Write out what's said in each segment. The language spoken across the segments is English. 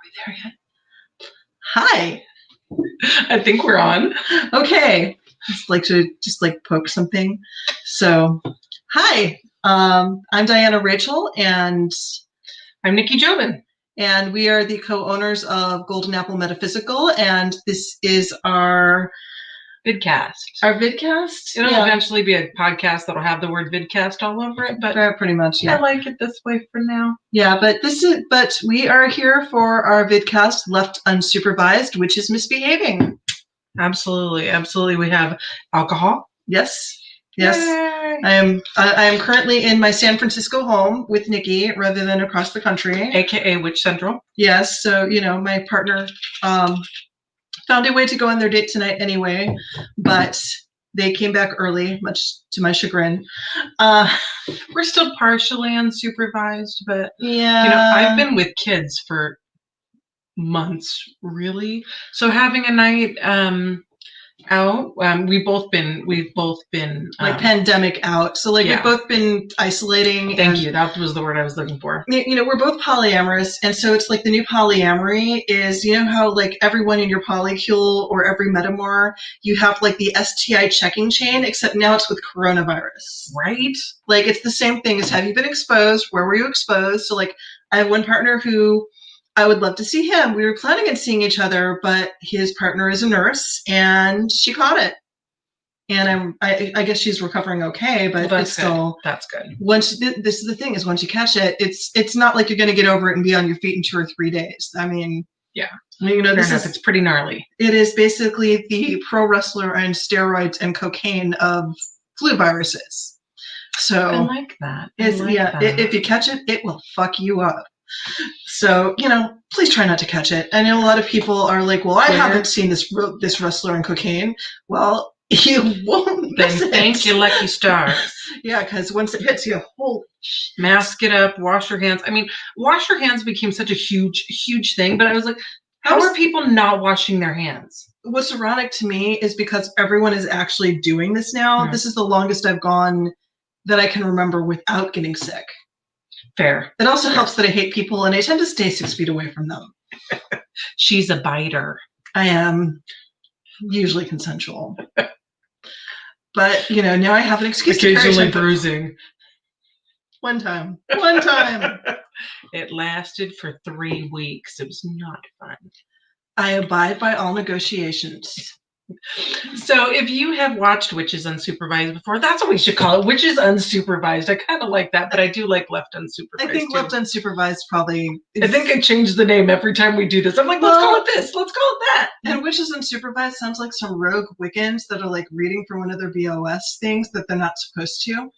There yet? Hi. I think we're on. Okay. Just poke something. So, hi. I'm Diana Rachel, and I'm Nikki Diana. And we are the co-owners of Golden Apple Metaphysical, and this is our vidcast. It'll eventually be a podcast that'll have the word vidcast all over it, but pretty much, yeah. I like it this way for now. Yeah, but we are here for our vidcast, Left Unsupervised, which is misbehaving. Absolutely. We have alcohol. Yes. Yay. I am currently in my San Francisco home with Nikki rather than across the country. AKA Witch Central. Yes, so, my partner found a way to go on their date tonight anyway, but they came back early, much to my chagrin. We're still partially unsupervised, but yeah, I've been with kids for months, really. So having a night out, we've both been like pandemic out. So we've both been isolating. Thank you. That was the word I was looking for. We're both polyamorous, and so it's like the new polyamory is, how like everyone in your polycule or every metamor, you have like the STI checking chain, except now it's with coronavirus. Right? Like it's the same thing as, have you been exposed? Where were you exposed? So like I have one partner who I would love to see him. We were planning on seeing each other, but his partner is a nurse, and she caught it. And I guess she's recovering okay, but it's still that's good. This is the thing is, once you catch it, it's not like you're going to get over it and be on your feet in 2 or 3 days. I mean, yeah. It's pretty gnarly. It is basically the pro wrestler on steroids and cocaine of flu viruses. So I like that. If you catch it, it will fuck you up. So, please try not to catch it. I know a lot of people are like, well, I haven't seen this wrestler in cocaine. Well, you won't miss it. Thank you, lucky stars. Yeah, because once it hits you, holy mask it up, wash your hands. I mean, wash your hands became such a huge thing, but I was like, how are people not washing their hands? What's ironic to me is because everyone is actually doing this now. This is the longest I've gone that I can remember without getting sick. Fair. It also helps that I hate people, and I tend to stay 6 feet away from them. She's a biter. I am. Usually consensual. But, now I have an excuse. Occasionally bruising. One time. It lasted for 3 weeks. It was not fun. I abide by all negotiations. So if you have watched Witches Unsupervised before, that's what we should call it. Witches Unsupervised. I kind of like that, but I do like Left Unsupervised. I think Left Unsupervised probably... I think I change the name every time we do this. I'm like, let's call it this. Let's call it that. And Witches Unsupervised sounds like some rogue Wiccans that are like reading from one of their BOS things that they're not supposed to.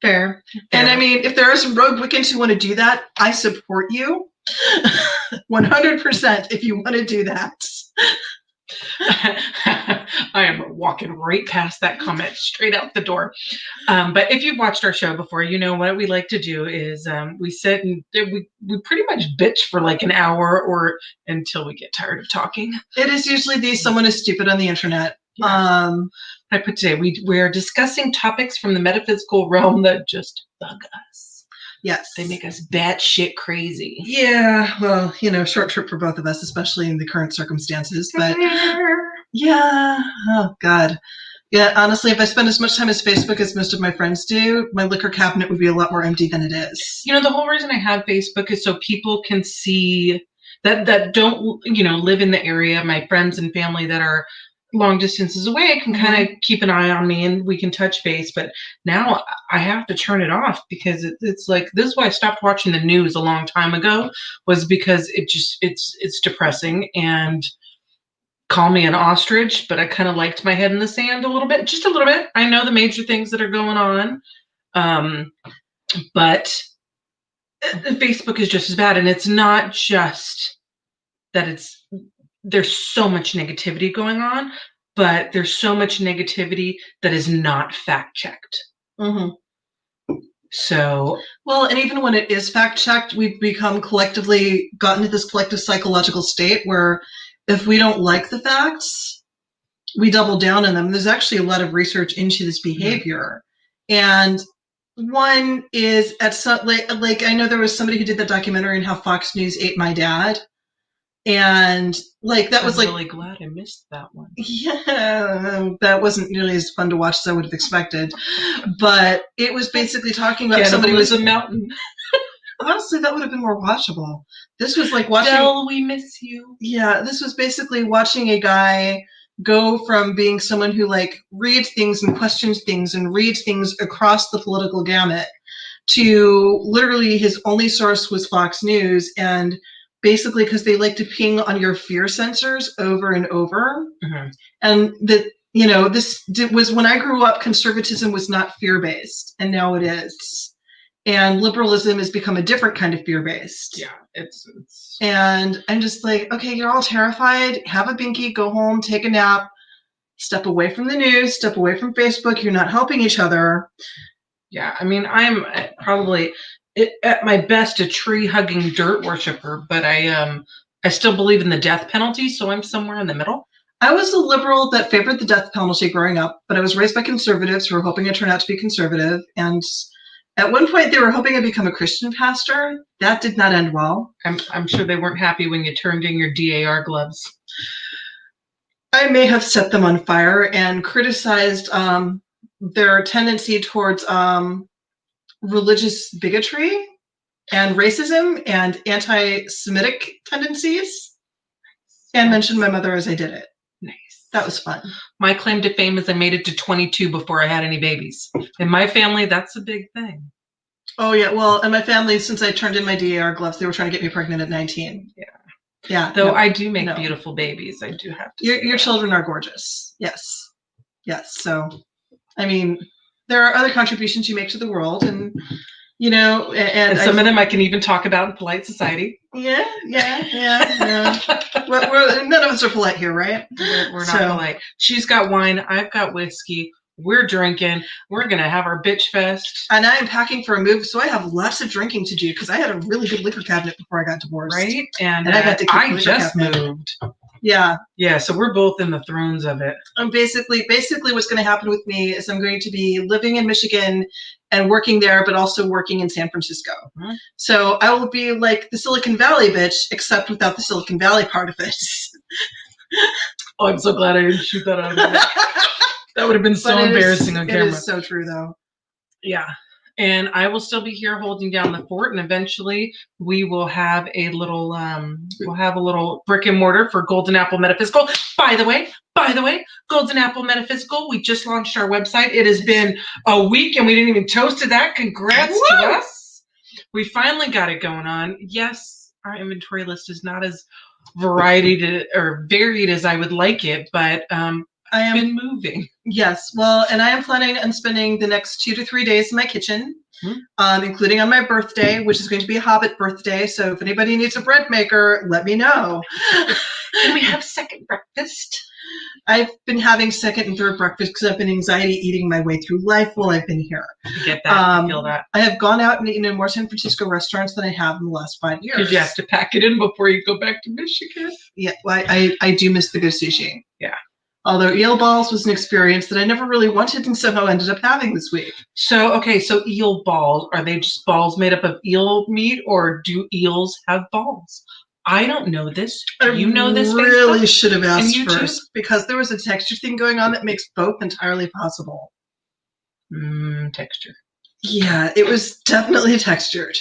Fair. And I mean, if there are some rogue Wiccans who want to do that, I support you. 100% if you want to do that. I am walking right past that comment, straight out the door. But if you've watched our show before, what we like to do is we sit and we pretty much bitch for like an hour or until we get tired of talking. It is usually someone is stupid on the internet. Yeah. I put today we are discussing topics from the metaphysical realm that just bug us. Yes. They make us batshit crazy. Yeah. Well, short trip for both of us, especially in the current circumstances. But yeah. Oh, God. Yeah, honestly, if I spend as much time as Facebook as most of my friends do, my liquor cabinet would be a lot more empty than it is. The whole reason I have Facebook is so people can see that don't, live in the area, my friends and family that are long distances away can kind of keep an eye on me and we can touch base. But now I have to turn it off because it's like, this is why I stopped watching the news a long time ago, was because it's depressing. And call me an ostrich, but I kind of liked my head in the sand a little bit, just a little bit. I know the major things that are going on. But Facebook is just as bad. And it's not just that there's so much negativity going on, but there's so much negativity that is not fact checked. Mm-hmm. So, well, and even when it is fact checked, we've gotten to this collective psychological state where if we don't like the facts, we double down on them. There's actually a lot of research into this behavior. And one is at some, like I know there was somebody who did that documentary on how Fox News ate my dad. And like that I'm was like, really glad I missed that one. yeah, that wasn't nearly as fun to watch as I would have expected. But it was basically talking about somebody was a mountain. Honestly, that would have been more watchable. This was like watching. Del, we miss you. Yeah, this was basically watching a guy go from being someone who like reads things and questions things and reads things across the political gamut to literally his only source was Fox News, and basically because they like to ping on your fear sensors over and over. Mm-hmm. And that, this was when I grew up, conservatism was not fear-based, and now it is. And liberalism has become a different kind of fear-based. Yeah, it's. And I'm just like, okay, you're all terrified. Have a binky, go home, take a nap, step away from the news, step away from Facebook. You're not helping each other. Yeah, I mean, I'm probably at my best a tree-hugging dirt worshiper, but I still believe in the death penalty, so I'm somewhere in the middle. I was a liberal that favored the death penalty growing up, but I was raised by conservatives who were hoping I turn out to be conservative. And at one point, they were hoping I'd become a Christian pastor. That did not end well. I'm sure they weren't happy when you turned in your DAR gloves. I may have set them on fire and criticized their tendency towards religious bigotry and racism and anti-Semitic tendencies, and mentioned my mother as I did it. Nice. That was fun. My claim to fame is I made it to 22 before I had any babies. In my family, that's a big thing. Oh, yeah. Well, in my family, since I turned in my DAR gloves, they were trying to get me pregnant at 19. Yeah. Yeah. Though I do make beautiful babies. I do have to. Your children are gorgeous. Yes. Yes. So, I mean, there are other contributions you make to the world, and and some of them I can even talk about in polite society. Yeah. Well, none of us are polite here, right? We're not polite. She's got wine. I've got whiskey. We're drinking. We're going to have our bitch fest. And I'm packing for a move, so I have lots of drinking to do because I had a really good liquor cabinet before I got divorced. Right? And I got to keep I just moved. Yeah. Yeah, so we're both in the thrones of it. And basically what's going to happen with me is I'm going to be living in Michigan and working there, but also working in San Francisco. Mm-hmm. So I will be like the Silicon Valley bitch, except without the Silicon Valley part of it. Oh, I'm so glad I didn't shoot that out of my neck. That would have been so embarrassing on camera. It is so true, though. Yeah. And I will still be here holding down the fort, and eventually we will have a little brick and mortar for Golden Apple Metaphysical. By the way, Golden Apple Metaphysical, we just launched our website. It has been a week and we didn't even toast to that. Congrats to us. We finally got it going on. Yes, our inventory list is not as varied as I would like it, but I am been moving. Yes, well, and I am planning on spending the next 2 to 3 days in my kitchen, including on my birthday, which is going to be a Hobbit birthday. So if anybody needs a bread maker, let me know. Can we have second breakfast? I've been having second and third breakfast because I've been anxiety eating my way through life while I've been here. I get that. I feel that. I have gone out and eaten in more San Francisco restaurants than I have in the last 5 years. Because you have to pack it in before you go back to Michigan. Yeah, well, I do miss the good sushi. Yeah. Although eel balls was an experience that I never really wanted and somehow ended up having this week. So eel balls, are they just balls made up of eel meat, or do eels have balls? I don't know this. You know this? I really should have asked first, because there was a texture thing going on that makes both entirely possible. Texture. Yeah, it was definitely textured.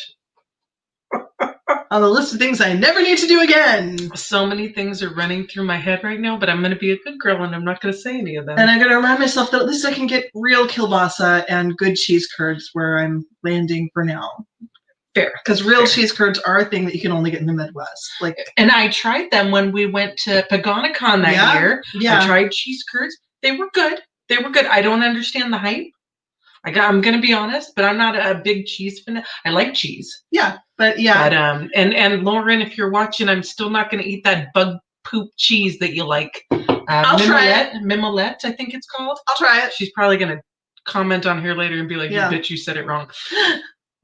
On the list of things I never need to do again. So many things are running through my head right now, but I'm going to be a good girl and I'm not going to say any of them. And I'm going to remind myself that at least I can get real kielbasa and good cheese curds where I'm landing for now. Fair. Because real cheese curds are a thing that you can only get in the Midwest. And I tried them when we went to Pagonicon that year. Yeah. I tried cheese curds. They were good. I don't understand the hype. I'm going to be honest, but I'm not a big cheese fan. I like cheese. Yeah, but yeah. But and Lauren, if you're watching, I'm still not going to eat that bug poop cheese that you like. I'll try it. Mimolette, I think it's called. I'll try it. She's probably going to comment on here later and be like, "You bitch, you said it wrong."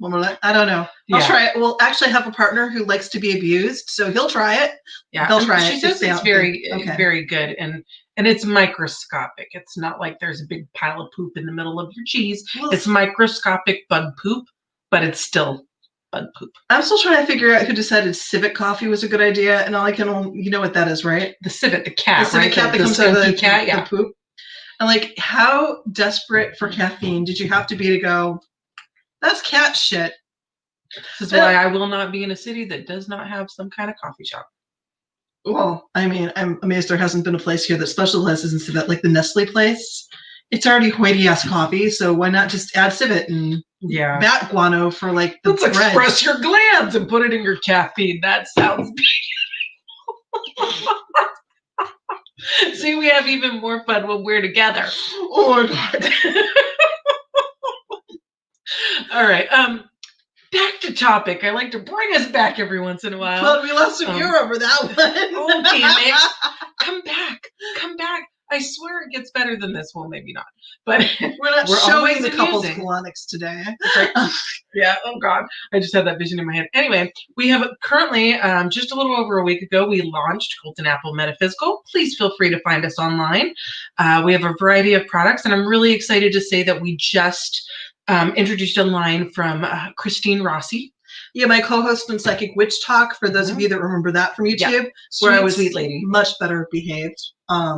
I don't know. I'll try it. Well, actually, I have a partner who likes to be abused, so he'll try it. Yeah, they'll try it. She says it's very good, and it's microscopic. It's not like there's a big pile of poop in the middle of your cheese. Well, it's microscopic bug poop, but it's still bug poop. I'm still trying to figure out who decided civet coffee was a good idea, and all I can, you know what that is, right? The civet, the cat, the civet right? cat that the comes out of the cat, yeah. the poop. And like, how desperate for caffeine did you have to be to go, that's cat shit? This is why I will not be in a city that does not have some kind of coffee shop. Well, I mean, I'm amazed there hasn't been a place here that specializes in civet, like the Nestle place. It's already hoity-ass coffee, so why not just add civet and bat guano for like the Let's bread. express your glands and put it in your caffeine. That sounds beautiful. See, we have even more fun when we're together. Oh my God. All right. Back to topic. I like to bring us back every once in a while. Well, we lost some ear over that one. Oh, damn it. Come back. I swear it gets better than this. Well, maybe not. But we're showing the couple's colonics today. Yeah. Oh, God. I just had that vision in my head. Anyway, we have currently, just a little over a week ago, we launched Golden Apple Metaphysical. Please feel free to find us online. We have a variety of products, and I'm really excited to say that we just introduced a line from Christine Rossi. Yeah, my co-host on Psychic Witch Talk, for those of you that remember that from YouTube, where I was sweet lady, much better behaved.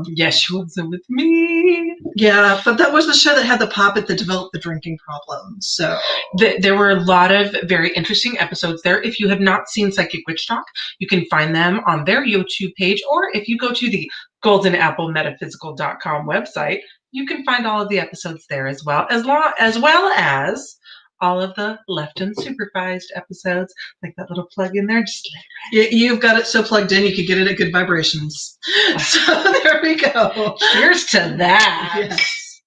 Yes, she wasn't with me. Yeah, but that was the show that had the puppet that developed the drinking problem. So there were a lot of very interesting episodes there. If you have not seen Psychic Witch Talk, you can find them on their YouTube page, or if you go to the goldenapplemetaphysical.com website, you can find all of the episodes there as well as all of the left unsupervised episodes, like that little plug in there. Just you've got it so plugged in, you could get it at Good Vibrations. So there we go. Cheers to that. Yes.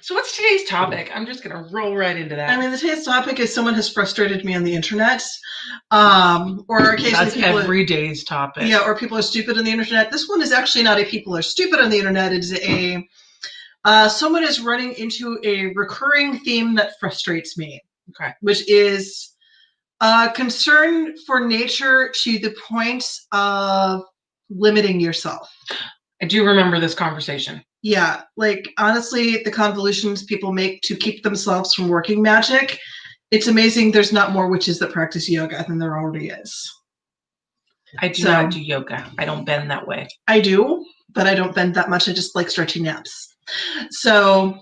So what's today's topic? I'm just going to roll right into that. I mean, today's topic is someone has frustrated me on the internet. Or occasionally that's people every day's topic. Yeah, or people are stupid on the internet. This one is actually not a people are stupid on the internet. It is a someone is running into a recurring theme that frustrates me. Okay. Which is concern for nature to the point of limiting yourself. I do remember this conversation. Yeah, like honestly, the convolutions people make to keep themselves from working magic, it's amazing there's not more witches that practice yoga than there already is. I do not do yoga. I don't bend that way. I do, but I don't bend that much. I just like stretching naps. So,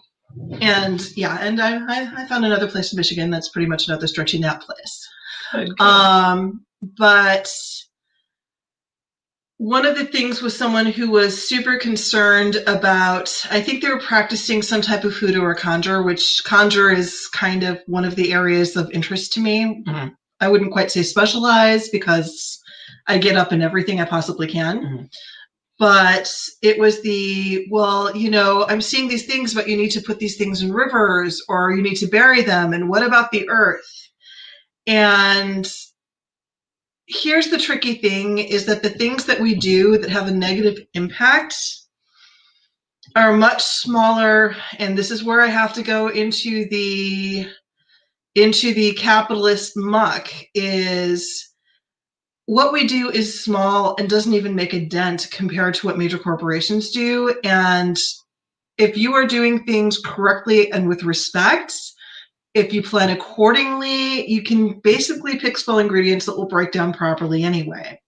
and yeah, and I found another place in Michigan that's pretty much another stretchy nap place. Okay. But one of the things was someone who was super concerned about, I think they were practicing some type of hoodoo or conjure, which conjure is kind of one of the areas of interest to me. Mm-hmm. I wouldn't quite say specialized because I get up in everything I possibly can. Mm-hmm. But it was I'm seeing these things, but you need to put these things in rivers or you need to bury them. And what about the earth? And here's the tricky thing is that the things that we do that have a negative impact are much smaller. And this is where I have to go into the capitalist muck is what we do is small and doesn't even make a dent compared to what major corporations do. And if you are doing things correctly and with respect, if you plan accordingly, you can basically pick small ingredients that will break down properly anyway.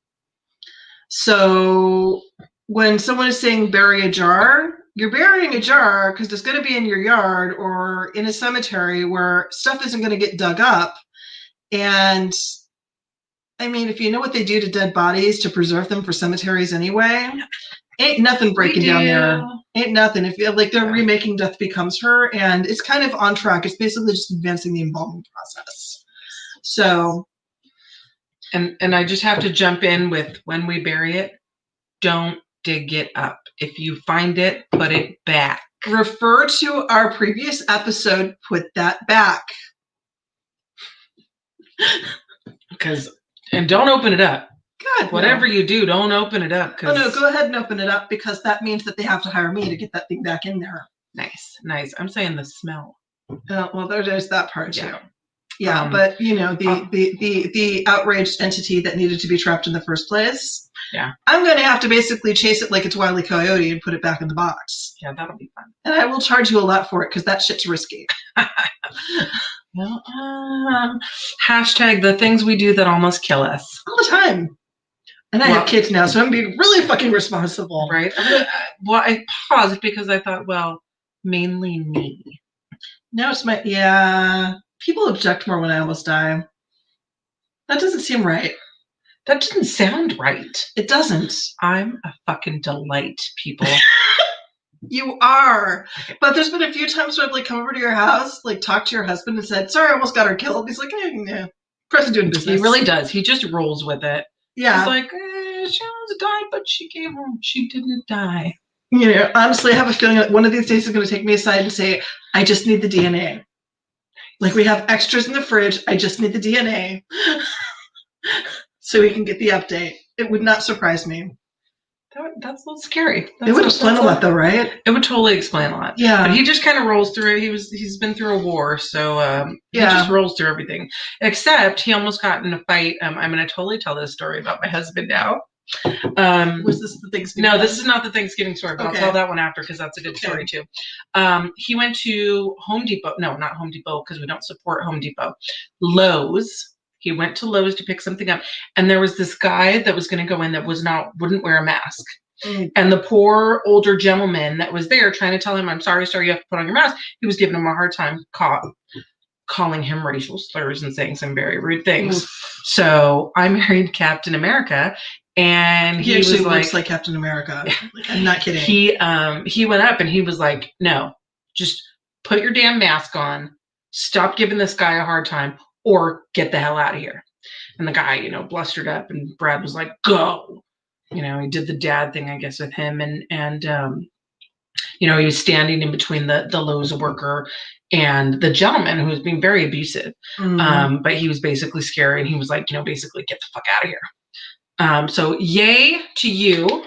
So when someone is saying bury a jar, you're burying a jar because it's going to be in your yard or in a cemetery where stuff isn't going to get dug up. And I mean, if you know what they do to dead bodies to preserve them for cemeteries anyway, ain't nothing breaking down there. Ain't nothing. If like they're remaking Death Becomes Her, and it's kind of on track. It's basically just advancing the embalming process. So, and I just have to jump in with when we bury it, don't dig it up. If you find it, put it back. Refer to our previous episode. Put that back. And don't open it up. God, whatever you do, don't open it up. Oh no, go ahead and open it up because that means that they have to hire me to get that thing back in there. Nice. I'm saying the smell. Well, there's that part too. Yeah, but the outraged entity that needed to be trapped in the first place. Yeah. I'm going to have to basically chase it like it's Wile E. Coyote and put it back in the box. Yeah, that'll be fun. And I will charge you a lot for it because that shit's risky. Well, hashtag the things we do that almost kill us. All the time. And I have kids now, so I'm being really fucking responsible. Right. Well, I paused because I thought, well, mainly me. Now it's people object more when I almost die. That doesn't seem right. That doesn't sound right. It doesn't. I'm a fucking delight, people. You are. But there's been a few times where I've come over to your house, talked to your husband and said, sorry, I almost got her killed. He's like, nah. Person doing business. He really does. He just rolls with it. Yeah. He's like, she almost died, but she didn't die. Honestly, I have a feeling that one of these days he's going to take me aside and say, I just need the DNA. We have extras in the fridge. I just need the DNA. So we can get the update. It would not surprise me. That's a little scary. It would explain a lot, though, right? It would totally explain a lot. Yeah. But he just kind of rolls through it. He's been through a war, so he just rolls through everything. Except he almost got in a fight. I'm going to totally tell this story about my husband now. Was this the Thanksgiving? No, this is not the Thanksgiving story, but I'll tell that one after because that's a good story too. He went to Home Depot. No, not Home Depot because we don't support Home Depot. Lowe's. He went to Lowe's to pick something up, and there was this guy that was going to go in that wouldn't wear a mask. Mm. And the poor older gentleman that was there trying to tell him, I'm sorry, sir, you have to put on your mask. He was giving him a hard time, calling him racial slurs and saying some very rude things. Oof. So I married Captain America, and he actually was looks like Captain America. I'm not kidding. He went up and he was like, no, just put your damn mask on. Stop giving this guy a hard time. Or get the hell out of here. And the guy, blustered up, and Brad was like, go. He did the dad thing, I guess, with him. And he was standing in between the Lowe's worker and the gentleman who was being very abusive. Mm-hmm. But he was basically scary. And he was like, basically get the fuck out of here. So yay to you.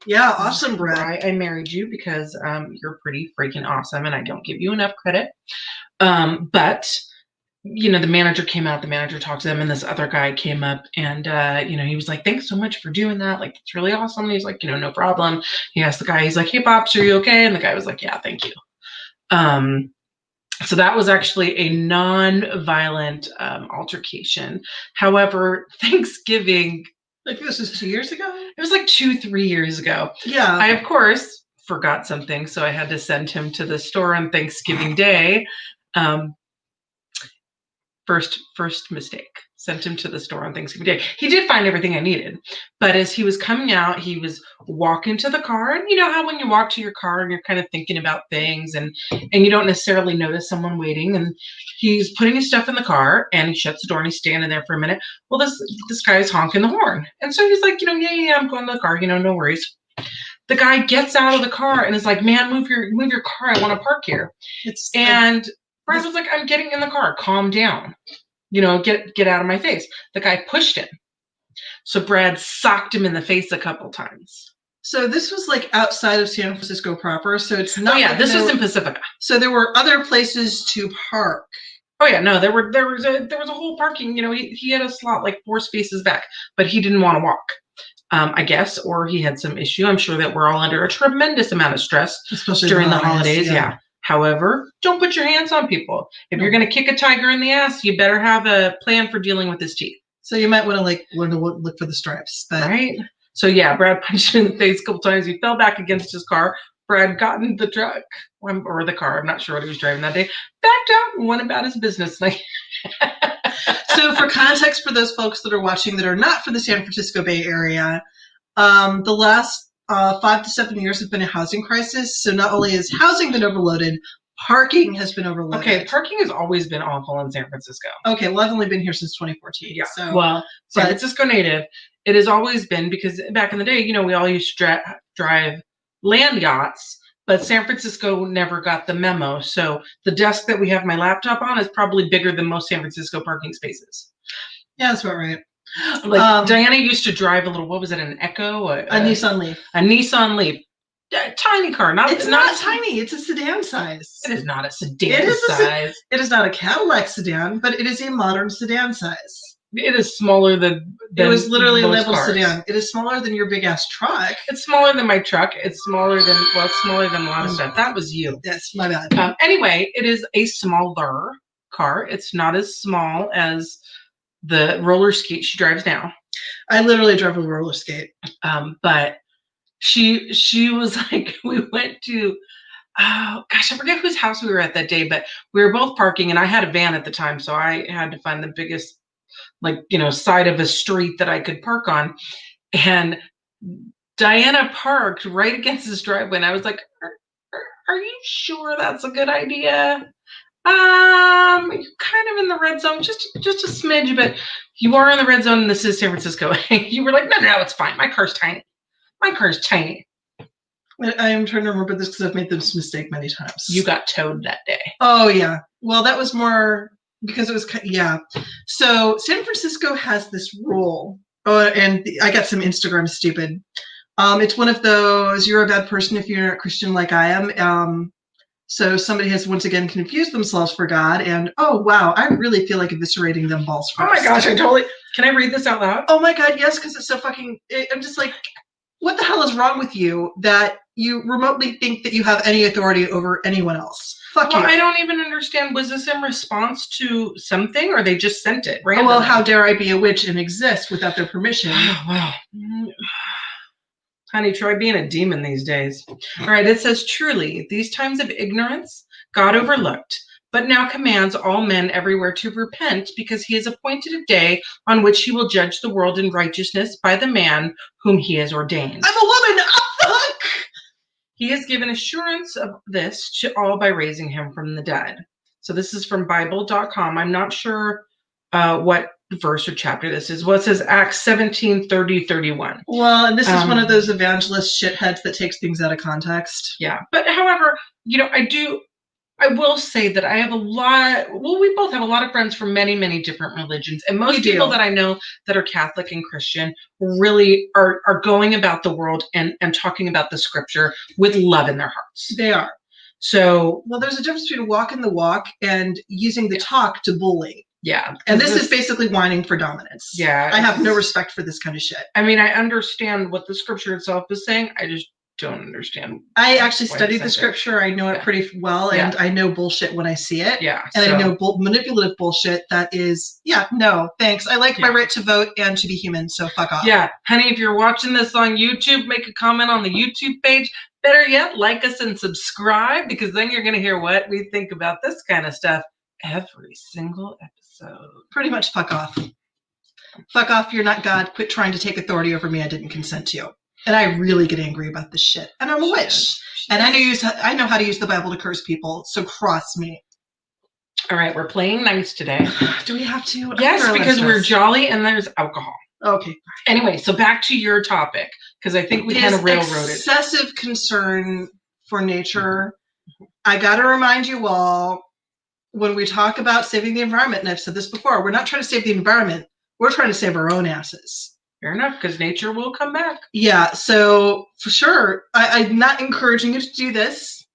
Yeah, awesome, Brad. I married you because you're pretty freaking awesome. And I don't give you enough credit. But the manager came out, the manager talked to them, and this other guy came up and, he was like, thanks so much for doing that. It's really awesome. And he's like, no problem. He asked the guy, he's like, hey, Pops, are you okay? And the guy was like, yeah, thank you. So that was actually a non-violent altercation. However, Thanksgiving. This was 2 years ago? It was 2-3 years ago. Yeah. I, of course, forgot something. So I had to send him to the store on Thanksgiving Day. First mistake. Sent him to the store on Thanksgiving Day. He did find everything I needed. But as he was coming out, he was walking to the car. And you know how when you walk to your car and you're kind of thinking about things and you don't necessarily notice someone waiting. And he's putting his stuff in the car and he shuts the door and he's standing there for a minute. Well, this guy is honking the horn. And so he's like, yeah, I'm going to the car, no worries. The guy gets out of the car and is like, man, move your car. I want to park here. Brad was like, I'm getting in the car. Calm down. Get out of my face. The guy pushed him. So Brad socked him in the face a couple times. So this was outside of San Francisco proper. So it's not. Oh yeah, this was in Pacifica. So there were other places to park. Oh yeah, no, there was a whole parking. He had a slot 4 spaces back, but he didn't want to walk. I guess, or he had some issue. I'm sure that we're all under a tremendous amount of stress, especially during the holidays. Yeah. However, don't put your hands on people. If you're going to kick a tiger in the ass, you better have a plan for dealing with his teeth. So you might want to learn to look for the stripes. Right? So yeah, Brad punched him in the face a couple times. He fell back against his car. Brad got in the truck or the car. I'm not sure what he was driving that day. Backed out and went about his business. So for context for those folks that are watching that are not from the San Francisco Bay Area, the last 5 to 7 years have been a housing crisis. So not only has housing been overloaded, parking has been overloaded. Okay, parking has always been awful in San Francisco. Okay, well, I've only been here since 2014. Yeah. So, well, San Francisco native, it has always been because back in the day, we all used to drive land yachts, but San Francisco never got the memo. So the desk that we have my laptop on is probably bigger than most San Francisco parking spaces. Yeah, that's about right. Diana used to drive a little, what was it, an Echo? A Nissan Leaf. A Nissan Leaf. tiny car. It's not tiny. It's a sedan size. It is not a sedan size. It is not a Cadillac sedan, but it is a modern sedan size. It is smaller than it was literally labeled cars. sedan. It is smaller than your big ass truck. It's smaller than my truck. It's smaller than a lot of stuff. That was you. Yes, my bad. Anyway, it is a smaller car. It's not as small as the roller skate she drives now. I literally drove a roller skate. But she was like, we went to, oh gosh, I forget whose house we were at that day, but we were both parking, and I had a van at the time, so I had to find the biggest, side of a street that I could park on. And Diana parked right against this driveway, and I was like, are you sure that's a good idea? You're kind of in the red zone, just a smidge, but you are in the red zone, and this is San Francisco. You were like, no, it's fine. My car's tiny. I am trying to remember this because I've made this mistake many times. You got towed that day. Oh, yeah. Well, that was more because it was, yeah. So San Francisco has this rule. Oh, and I got some Instagram stupid. It's one of those, you're a bad person if you're not Christian like I am. So somebody has once again confused themselves for God, and oh wow, I really feel like eviscerating them balls first. Oh my gosh, can I read this out loud? Oh my god, yes, because it's so fucking, I'm just like, what the hell is wrong with you that you remotely think that you have any authority over anyone else? Fuck you. I don't even understand. Was this in response to something, or they just sent it randomly? Oh, well, how dare I be a witch and exist without their permission? Oh, wow. Honey, try being a demon these days. All right, it says, truly, these times of ignorance God overlooked, but now commands all men everywhere to repent, because he has appointed a day on which he will judge the world in righteousness by the man whom he has ordained. I'm a woman! Oh, fuck! He has given assurance of this to all by raising him from the dead. So this is from Bible.com. I'm not sure what verse or chapter this is. Well, it says Acts 17:30-31. Well, and this is one of those evangelist shitheads that takes things out of context. Yeah. But however, I will say that I have we both have a lot of friends from many, many different religions. And most people that I know that are Catholic and Christian really are going about the world and talking about the scripture with love in their hearts. They are. So, well, there's a difference between walking the walk and using the talk to bully. Yeah. And this is basically whining for dominance. Yeah. I have no respect for this kind of shit. I mean, I understand what the scripture itself is saying. I just don't understand. I actually studied the scripture. I know it pretty well, and I know bullshit when I see it. Yeah. And I know manipulative bullshit that is, no, thanks. I like my right to vote and to be human, so fuck off. Yeah. Honey, if you're watching this on YouTube, make a comment on the YouTube page. Better yet, like us and subscribe, because then you're going to hear what we think about this kind of stuff every single episode. Pretty much fuck off. Fuck off, you're not God. Quit trying to take authority over me I didn't consent to. And I really get angry about this shit. And I'm a witch. And I know how to use the Bible to curse people, so cross me. All right, we're playing nice today. Do we have to? Yes, because we're jolly and there's alcohol. Okay. Anyway, so back to your topic, because I think we kind of railroaded. Excessive concern for nature. I got to remind you all, when we talk about saving the environment, and I've said this before, we're not trying to save the environment. We're trying to save our own asses. Fair enough, because nature will come back. Yeah, so for sure, I'm not encouraging you to do this,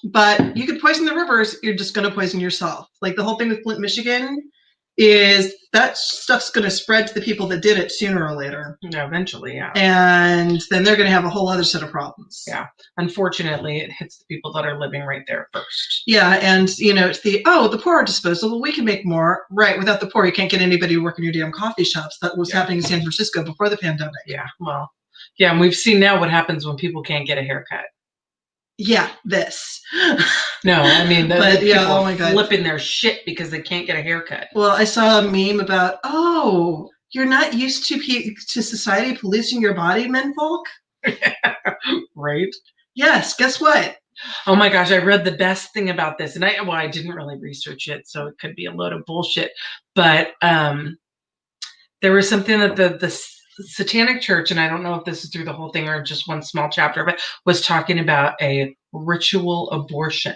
but you could poison the rivers, you're just going to poison yourself. Like the whole thing with Flint, Michigan, is that stuff's going to spread to the people that did it sooner or later. Yeah, eventually, yeah. And then they're going to have a whole other set of problems. Yeah. Unfortunately, it hits the people that are living right there first. Yeah, and, it's the poor are disposable. We can make more. Right, without the poor, you can't get anybody to work in your damn coffee shops. That was happening in San Francisco before the pandemic. Yeah, well, yeah, and we've seen now what happens when people can't get a haircut. Yeah, this. No, I mean, oh my God, flipping their shit because they can't get a haircut. Well, I saw a meme about, you're not used to society policing your body, menfolk? Right? Yes, guess what? Oh my gosh, I read the best thing about this, and I didn't really research it, so it could be a load of bullshit, but there was something that the Satanic Church, and I don't know if this is through the whole thing or just one small chapter, but was talking about a ritual abortion.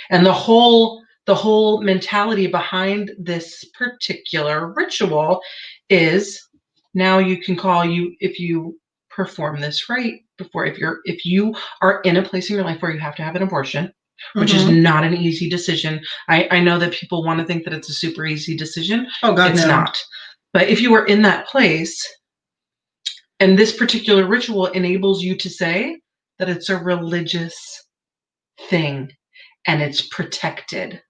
And the whole mentality behind this particular ritual is, now you can call, if you perform this rite before. If you are in a place in your life where you have to have an abortion, which is not an easy decision. I know that people want to think that it's a super easy decision. Oh God, it's not. But if you are in that place, and this particular ritual enables you to say that it's a religious thing and it's protected.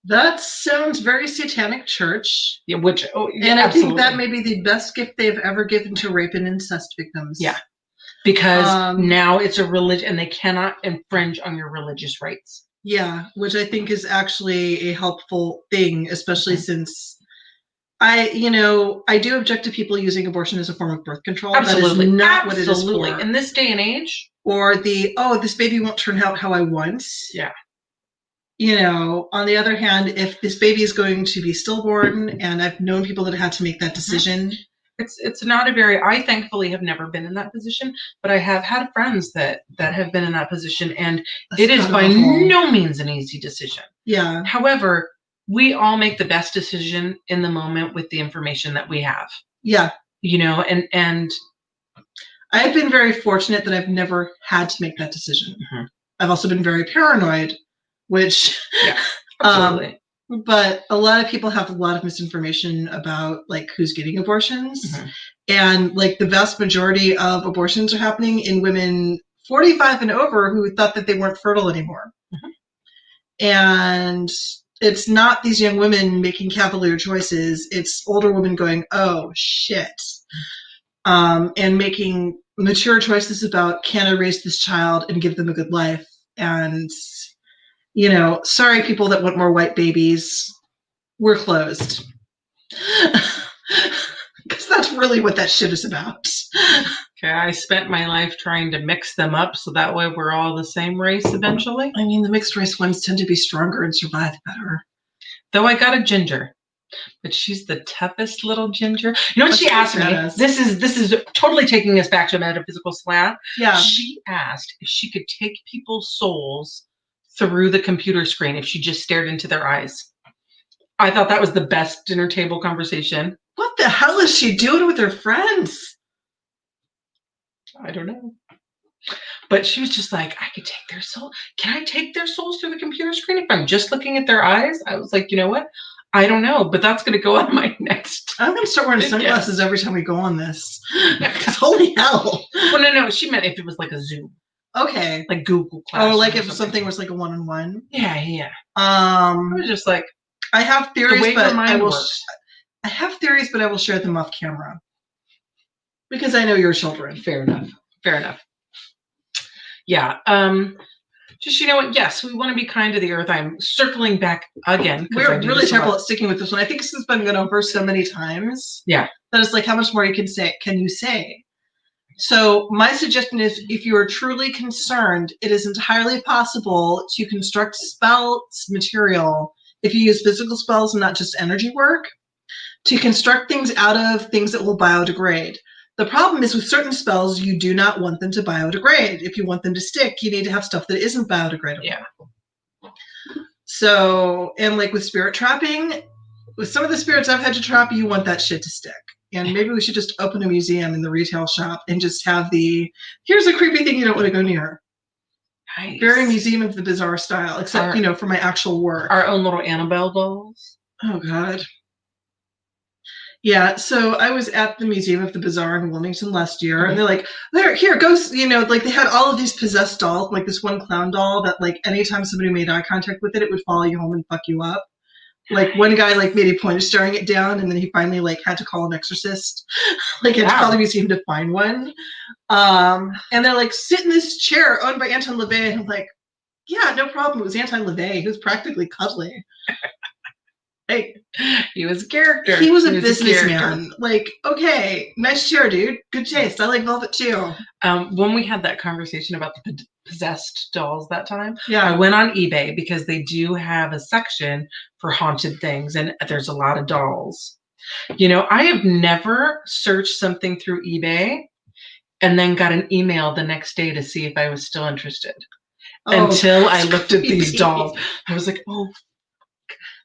That sounds very satanic church. Yeah, and I think that may be the best gift they've ever given to rape and incest victims. Yeah. Because now it's a religion and they cannot infringe on your religious rights. Yeah, which I think is actually a helpful thing, especially since I do object to people using abortion as a form of birth control. Absolutely. That is not what it is for. In this day and age. Or this baby won't turn out how I want. Yeah. On the other hand, if this baby is going to be stillborn, and I've known people that had to make that decision. It's not I thankfully have never been in that position, but I have had friends that have been in that position, and it is by no means an easy decision. Yeah. However, we all make the best decision in the moment with the information that we have. Yeah. And I've been very fortunate that I've never had to make that decision. I've also been very paranoid, which absolutely. But a lot of people have a lot of misinformation about who's getting abortions. And the vast majority of abortions are happening in women 45 and over who thought that they weren't fertile anymore. And it's not these young women making cavalier choices. It's older women going, oh, shit. And making mature choices about, can I raise this child and give them a good life? And sorry, people that want more white babies, we're closed. Because that's really what that shit is about. Okay, I spent my life trying to mix them up so that way we're all the same race eventually. I mean, the mixed race ones tend to be stronger and survive better. Though I got a ginger, but she's the toughest little ginger. You know what she asked me? This is totally taking us back to a metaphysical slant. Yeah. She asked if she could take people's souls through the computer screen if she just stared into their eyes. I thought that was the best dinner table conversation. What the hell is she doing with her friends? I don't know. But she was just like, I could take their soul. Can I take their souls through the computer screen if I'm just looking at their eyes? I was like, you know what? I don't know, but that's going to go on my next. I'm going to start wearing sunglasses every time we go on this. Because holy hell. Well, no. She meant if it was like a Zoom. Okay. Like Google Classroom. Oh, like if something was like a one-on-one? Yeah. I was just like, I have theories, but I have theories, but I will share them off camera. Because I know your children. Fair enough. Yeah. Just, yes, we want to be kind to the earth. I'm circling back again. We're really terrible at sticking with this one. I think this has been going over so many times. Yeah. That it's like, how much more can you say? So my suggestion is, if you are truly concerned, it is entirely possible to construct spells material, if you use physical spells and not just energy work, to construct things out of things that will biodegrade. The problem is with certain spells, you do not want them to biodegrade. If you want them to stick, you need to have stuff that isn't biodegradable. Yeah. So, and with spirit trapping, with some of the spirits I've had to trap, you want that shit to stick. And maybe we should just open a museum in the retail shop and just have here's a creepy thing you don't want to go near. Nice. Very Museum of the Bizarre style, except, for my actual work. Our own little Annabelle dolls. Oh, God. Yeah, so I was at the Museum of the Bizarre in Wilmington last year, and they're like, here, go, they had all of these possessed dolls, like this one clown doll that, anytime somebody made eye contact with it, it would follow you home and fuck you up. One guy made a point of staring it down, and then he finally had to call an exorcist. Had to call the museum to find one. And they're sit in this chair owned by Anton LaVey. And I'm like, yeah, no problem. It was Anton LaVey. He was practically cuddly. He was a character. He was a businessman. Okay, nice chair, dude. Good taste. I like velvet too. When we had that conversation about the possessed dolls that time, yeah, I went on eBay because they do have a section for haunted things, and there's a lot of dolls. I have never searched something through eBay and then got an email the next day to see if I was still interested. Until I looked at these dolls. I was like, oh.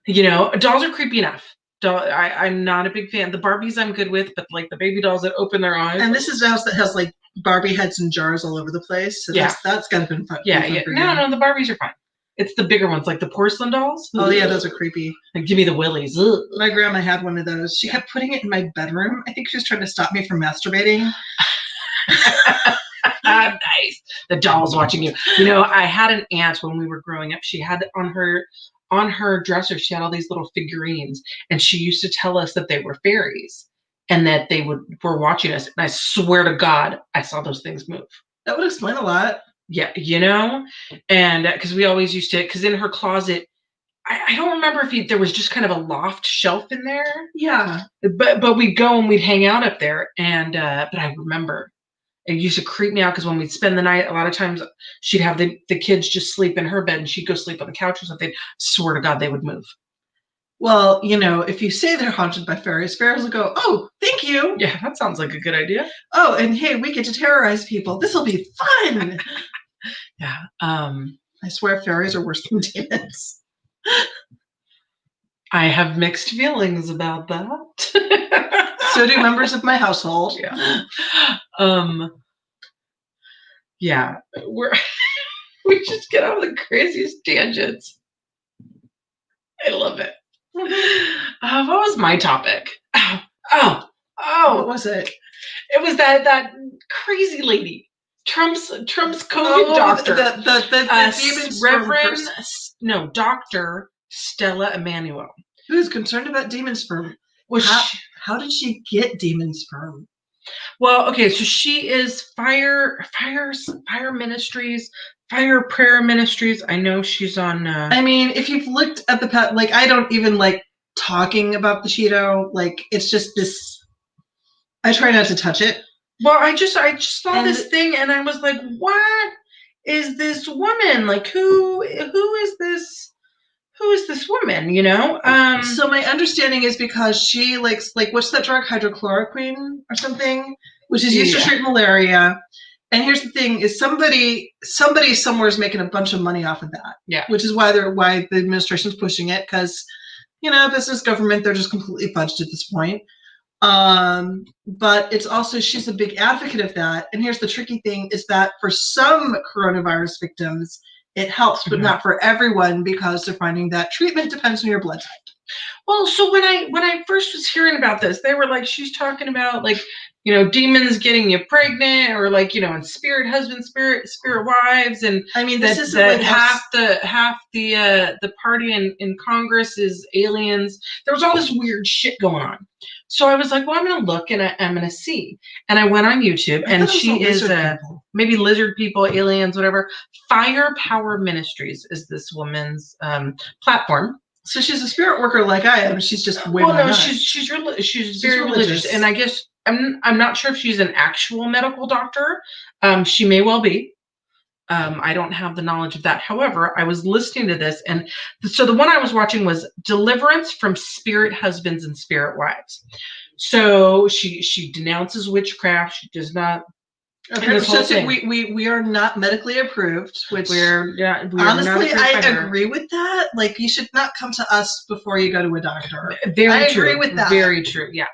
Dolls are creepy enough. I'm not a big fan. The Barbies I'm good with, but like the baby dolls that open their eyes. And this is a house that has like Barbie heads and jars all over the place. So that's gotta been fun. Yeah. No, the Barbies are fine. It's the bigger ones, like the porcelain dolls. Oh yeah, those are creepy. Like, give me the willies. My grandma had one of those. She kept putting it in my bedroom. I think she was trying to stop me from masturbating. Nice. The doll's watching you. You know, I had an aunt when we were growing up. She had on her dresser, she had all these little figurines, and she used to tell us that they were fairies and that they were watching us. And I swear to God, I saw those things move. That would explain a lot. Yeah, you know, and because we always used to, because in her closet, I don't remember if there was just kind of a loft shelf in there. Yeah, but we'd go and we'd hang out up there, and but I remember it used to creep me out because when we'd spend the night, a lot of times she'd have the kids just sleep in her bed and she'd go sleep on the couch or something. Swear to God, they would move. Well, you know, if you say they're haunted by fairies will go, oh, thank you. Yeah, that sounds like a good idea. Oh, and hey, we get to terrorize people. This will be fun. Yeah. I swear fairies are worse than demons. I have mixed feelings about that. So do members of my household. Yeah. Yeah. We just get on the craziest tangents. I love it. What was my topic? Oh. What was it? It was that crazy lady. Trump's COVID doctor. The demon Reverend, no, Dr. Stella Emanuel. Who's concerned about demon sperm? How did she get demon sperm? Well, okay, so she is Fire Ministries, Fire Prayer Ministries. I know she's on. I mean, if you've looked at the like, I don't even like talking about the Cheeto. Like, it's just this. I try not to touch it. Well, I just saw this thing and I was like, what is this woman? Like, who is this? Who is this woman? You know? So my understanding is because she likes, like, what's that drug? Hydrochloroquine or something, which is used to treat malaria. And here's the thing: is somebody somewhere is making a bunch of money off of that. Yeah. Which is why the administration's pushing it, because, you know, business, government, they're just completely fudged at this point. But it's also, she's a big advocate of that. And here's the tricky thing is that for some coronavirus victims, it helps, but not for everyone, because they're finding that treatment depends on your blood type. Well, so when I first was hearing about this, they were like, she's talking about, like, you know, demons getting you pregnant, or like, you know, and spirit husbands, spirit wives, and I mean, this is like half the party in Congress is aliens. There was all this weird shit going on. So I was like, well, I'm gonna look and I'm gonna see. And I went on YouTube, and she is maybe lizard people, aliens, whatever. Fire Power Ministries is this woman's platform. So she's a spirit worker like I am. She's just way more nuts. She's very religious, and I guess I'm not sure if she's an actual medical doctor. She may well be. I don't have the knowledge of that. However, I was listening to this, and so the one I was watching was Deliverance from Spirit Husbands and Spirit Wives. So she denounces witchcraft. She does not. Okay, we are not medically approved, which honestly, I agree with that. Like, you should not come to us before you go to a doctor. I agree with that. Very true. Yeah.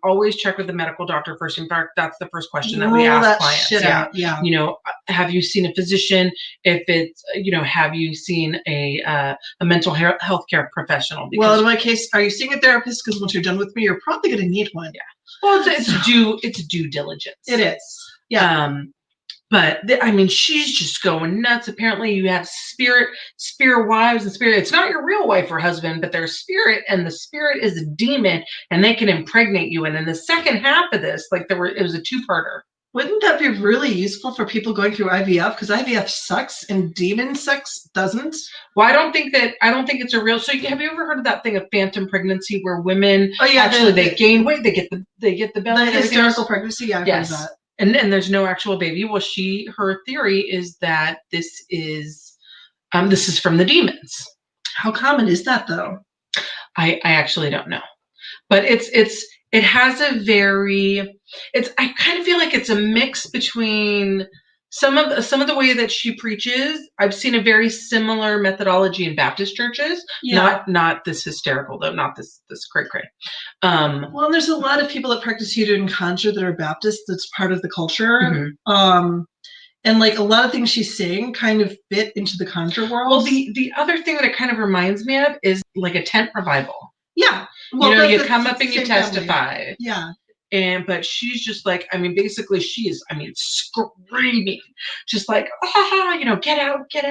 Always check with the medical doctor first. In fact, that's the first question that we ask clients. Yeah. You know, have you seen a physician? If it's, you know, have you seen a mental health care professional? Because, well, in my case, are you seeing a therapist? Because once you're done with me, you're probably going to need one. Yeah. Well, it's due diligence. It is. Yeah. But I mean, she's just going nuts. Apparently, you have spirit wives and spirit. It's not your real wife or husband, but their spirit, and the spirit is a demon, and they can impregnate you. And in the second half of this, like, it was a two-parter. Wouldn't that be really useful for people going through IVF? Because IVF sucks and demon sex doesn't. Well, I don't think it's a real. So have you ever heard of that thing of phantom pregnancy, where women they gain weight, they get the belly, the hysterical pregnancy? Yeah, I've heard of that. And there's no actual baby. Well, her theory is that this is from the demons. How common is that, though? I actually don't know, but it has a very, I kind of feel like it's a mix between some of the way that she preaches, I've seen a very similar methodology in Baptist churches. Yeah. Not this hysterical though, not this cray cray. Well, there's a lot of people that practice Hoodoo and Conjure that are Baptist. That's part of the culture. And like a lot of things she's saying kind of fit into the conjure world. Well, the other thing that it kind of reminds me of is like a tent revival. Yeah. Well, you know, you come up and you testify. Family. Yeah. But she's just like, I mean, basically she is, I mean, screaming, just like, you know, get out, you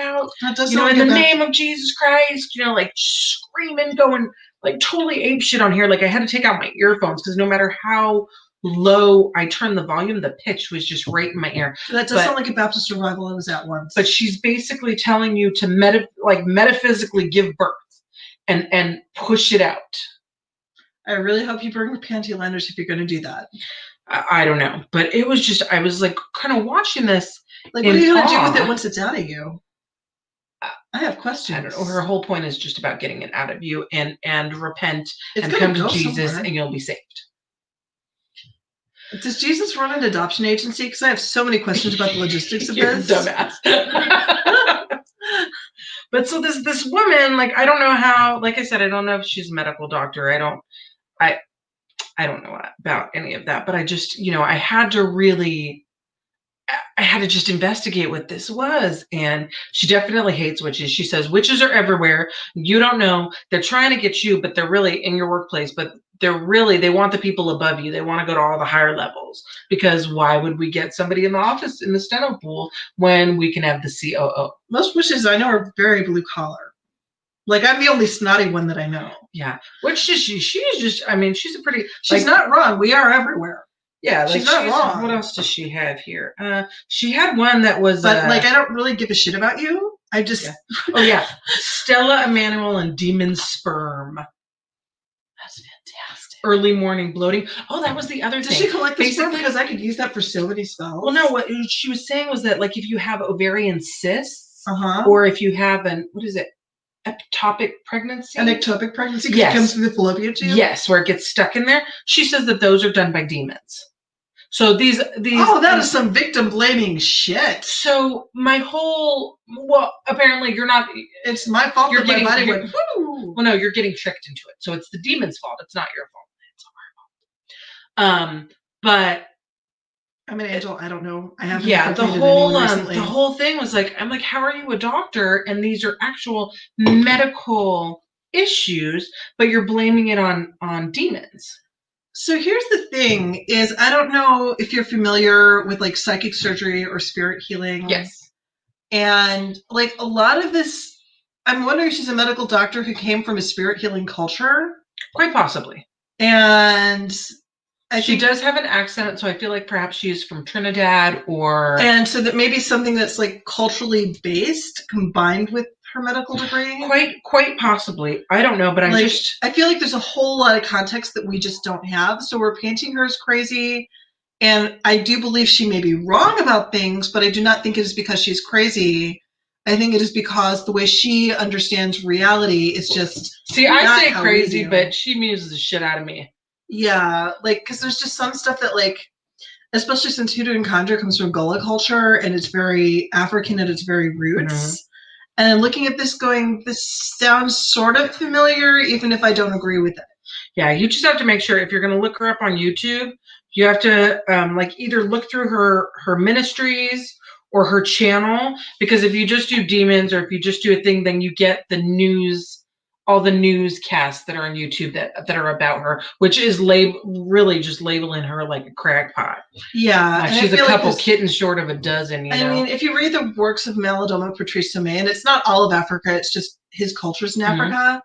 know, in the name of Jesus Christ, you know, like screaming, going like totally ape shit on here. Like I had to take out my earphones because no matter how low I turned the volume, the pitch was just right in my ear. That does sound like a Baptist revival I was at once. But she's basically telling you to metaphysically give birth and push it out. I really hope you bring the panty liners if you're going to do that. I don't know, but it was just, I was like kind of watching this. Like, what are you going to do with it once it's out of you? I have questions. I don't know. Her whole point is just about getting it out of you and repent and come to Jesus somewhere. And you'll be saved. Does Jesus run an adoption agency? Because I have so many questions about the logistics of this. Dumbass. But so this woman, like, I don't know how, like I said, I don't know if she's a medical doctor. I don't know about any of that, but I just, you know, I had to just investigate what this was. And she definitely hates witches. She says witches are everywhere. You don't know. They're trying to get you, but they're really in your workplace, but they want the people above you. They want to go to all the higher levels, because why would we get somebody in the office in the steno pool when we can have the COO? Most witches I know are very blue collar. Like, I'm the only snotty one that I know. Yeah. Which is she's just, I mean, she's a pretty... She's not wrong. We are everywhere. Yeah. She's not wrong. What else does she have here? She had one that was... But, like, I don't really give a shit about you. I just... Yeah. Oh, yeah. Stella Emanuel and Demon Sperm. That's fantastic. Early morning bloating. Oh, that was the other thing. Did she collect the sperm? Because I could use that for so many spells. Well, no, what she was saying was that, like, if you have ovarian cysts, or if you have ectopic pregnancy. An ectopic pregnancy? Yes. It comes through the fallopian tube? Yes, where it gets stuck in there. She says that those are done by demons. So these. Oh, that is some victim blaming shit. So apparently you're not. It's my fault that my body went, woo. Well, no, you're getting tricked into it. So it's the demon's fault. It's not your fault. It's our fault. But. I'm an angel. I don't know. I haven't. Yeah, the whole thing was like, I'm like, how are you a doctor? And these are actual medical issues, but you're blaming it on demons. So here's the thing: is I don't know if you're familiar with like psychic surgery or spirit healing. Yes. And like a lot of this, I'm wondering if she's a medical doctor who came from a spirit healing culture. Quite possibly. And. She does have an accent, so I feel like perhaps she's from Trinidad and so that maybe something that's like culturally based combined with her medical degree. Quite possibly. I don't know, but I feel like there's a whole lot of context that we just don't have. So we're painting her as crazy, and I do believe she may be wrong about things, but I do not think it is because she's crazy. I think it is because the way she understands reality is just. See, I say crazy, but she muses the shit out of me. Yeah, like, because there's just some stuff that, like, especially since Hoodoo and Conjure comes from Gullah culture, and it's very African at its very roots. Mm-hmm. And looking at this going, this sounds sort of familiar, even if I don't agree with it. Yeah, you just have to make sure, if you're going to look her up on YouTube, you have to, either look through her ministries or her channel, because if you just do demons, or if you just do a thing, then you get the news, all the newscasts that are on YouTube that are about her, which is really just labeling her like a crackpot. Yeah. She's a couple kittens short of a dozen, I mean, if you read the works of Malidoma Patrice Tomei, and it's not all of Africa, it's just his cultures in Africa,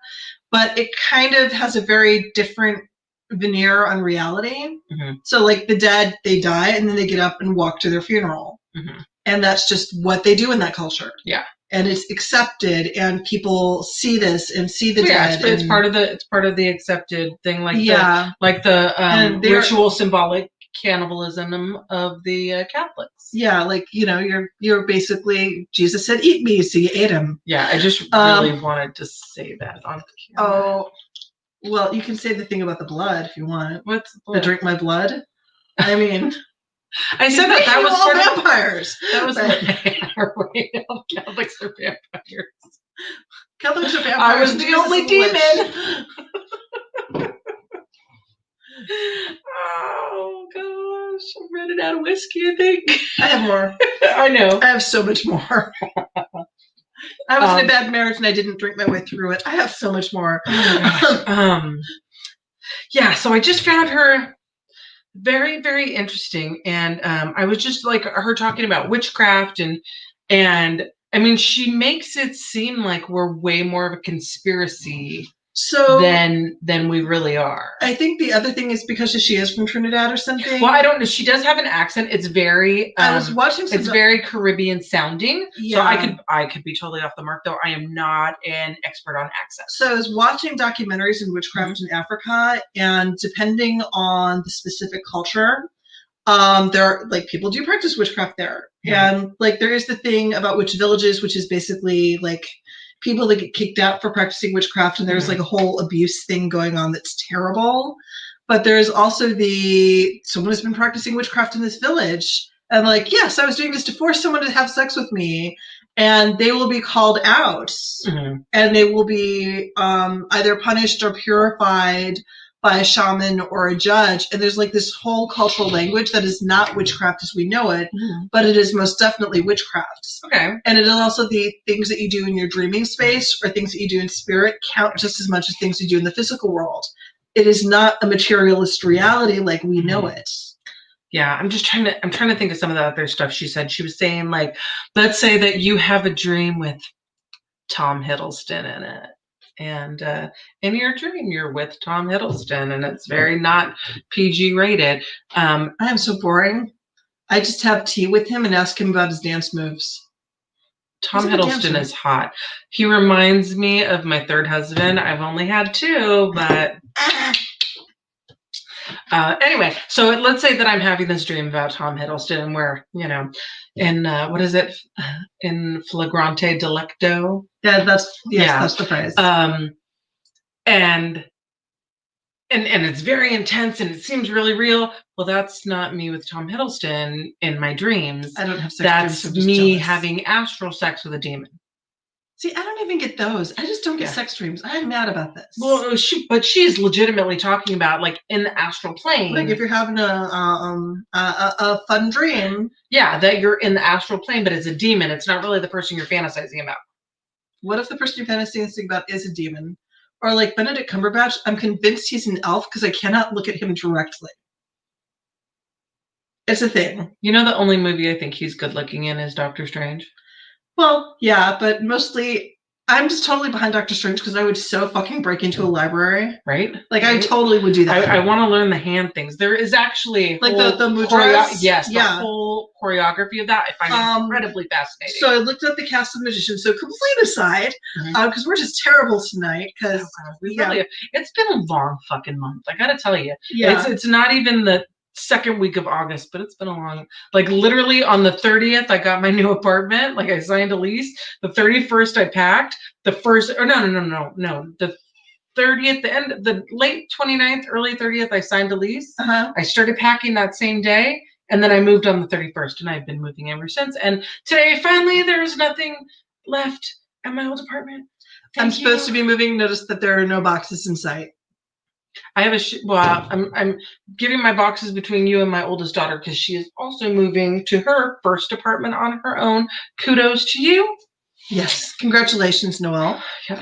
but it kind of has a very different veneer on reality. Mm-hmm. So like the dead, they die and then they get up and walk to their funeral. Mm-hmm. And that's just what they do in that culture. Yeah. And it's accepted, and people see this and see the dead. It's part of the accepted thing, like the ritual symbolic cannibalism of the Catholics. Yeah, like, you know, you're basically, Jesus said, "Eat me," so you ate him. Yeah, I just really wanted to say that on camera. Oh, well, you can say the thing about the blood if you want. What's the blood? The drink my blood. I mean. I said that was all sort of vampires. That was Catholics are vampires. Catholics are vampires. I was the only demon. Oh gosh, I'm running out of whiskey, I think. I have more. I know. I have so much more. I was in a bad marriage and I didn't drink my way through it. I have so much more. Oh my gosh. Yeah, so I just found her very, very interesting. And I was just like her talking about witchcraft and I mean, she makes it seem like we're way more of a conspiracy than we really are. I think the other thing is because she is from Trinidad or something. Well, I don't know. She does have an accent. It's very I was watching it's very Caribbean sounding. Yeah. So I could be totally off the mark, though. I am not an expert on accents. So I was watching documentaries in witchcraft in Africa, and depending on the specific culture, there are like people do practice witchcraft there. And like there is the thing about witch villages, which is basically like people that get kicked out for practicing witchcraft, and there's like a whole abuse thing going on that's terrible. But there's also someone has been practicing witchcraft in this village, and like, yes, I was doing this to force someone to have sex with me, and they will be called out, and they will be either punished or purified by a shaman or a judge. And there's like this whole cultural language that is not witchcraft as we know it, but it is most definitely witchcraft. Okay. And it is also the things that you do in your dreaming space or things that you do in spirit count just as much as things you do in the physical world. It is not a materialist reality like we know it. Yeah, I'm trying to think of some of the other stuff she said. She was saying, like, let's say that you have a dream with Tom Hiddleston in it. And in your dream, you're with Tom Hiddleston, and it's very not PG rated. I am so boring. I just have tea with him and ask him about his dance moves. Tom Hiddleston is hot. He reminds me of my third husband. I've only had two, but anyway, so let's say that I'm having this dream about Tom Hiddleston, and we're, in what is it? In flagrante delicto. Yeah, that's the phrase. And it's very intense and it seems really real. Well, that's not me with Tom Hiddleston in my dreams. I don't have sex dreams. That's dreams. me having astral sex with a demon. See, I don't even get those. I just don't get sex dreams. I'm mad about this. Well, she's legitimately talking about like in the astral plane. Like if you're having a fun dream. Yeah, that you're in the astral plane, but it's a demon. It's not really the person you're fantasizing about. What if the person you're fantasizing about is a demon? Or like Benedict Cumberbatch, I'm convinced he's an elf because I cannot look at him directly. It's a thing. You know, the only movie I think he's good looking in is Doctor Strange. Well, yeah, but mostly I'm just totally behind Doctor Strange because I would so fucking break into a library. Right? Like I totally would do that. I want to learn the hand things. There is actually like the mudras. The whole choreography of that I find incredibly fascinating. So I looked at the cast of magicians. So complete aside, because we're just terrible tonight. Because it's been a long fucking month. I gotta tell you. Yeah. It's not even the second week of August, but it's been a long, like literally on the 30th, I got my new apartment. Like I signed a lease. The 31st I packed. The 30th, the late 29th, early 30th, I signed a lease. I started packing that same day. And then I moved on the 31st and I've been moving ever since. And today, finally, there's nothing left at my old apartment. I'm supposed to be moving. Notice that there are no boxes in sight. I have I'm giving my boxes between you and my oldest daughter because she is also moving to her first apartment on her own. Kudos to you. Yes. Congratulations, Noelle. Yep.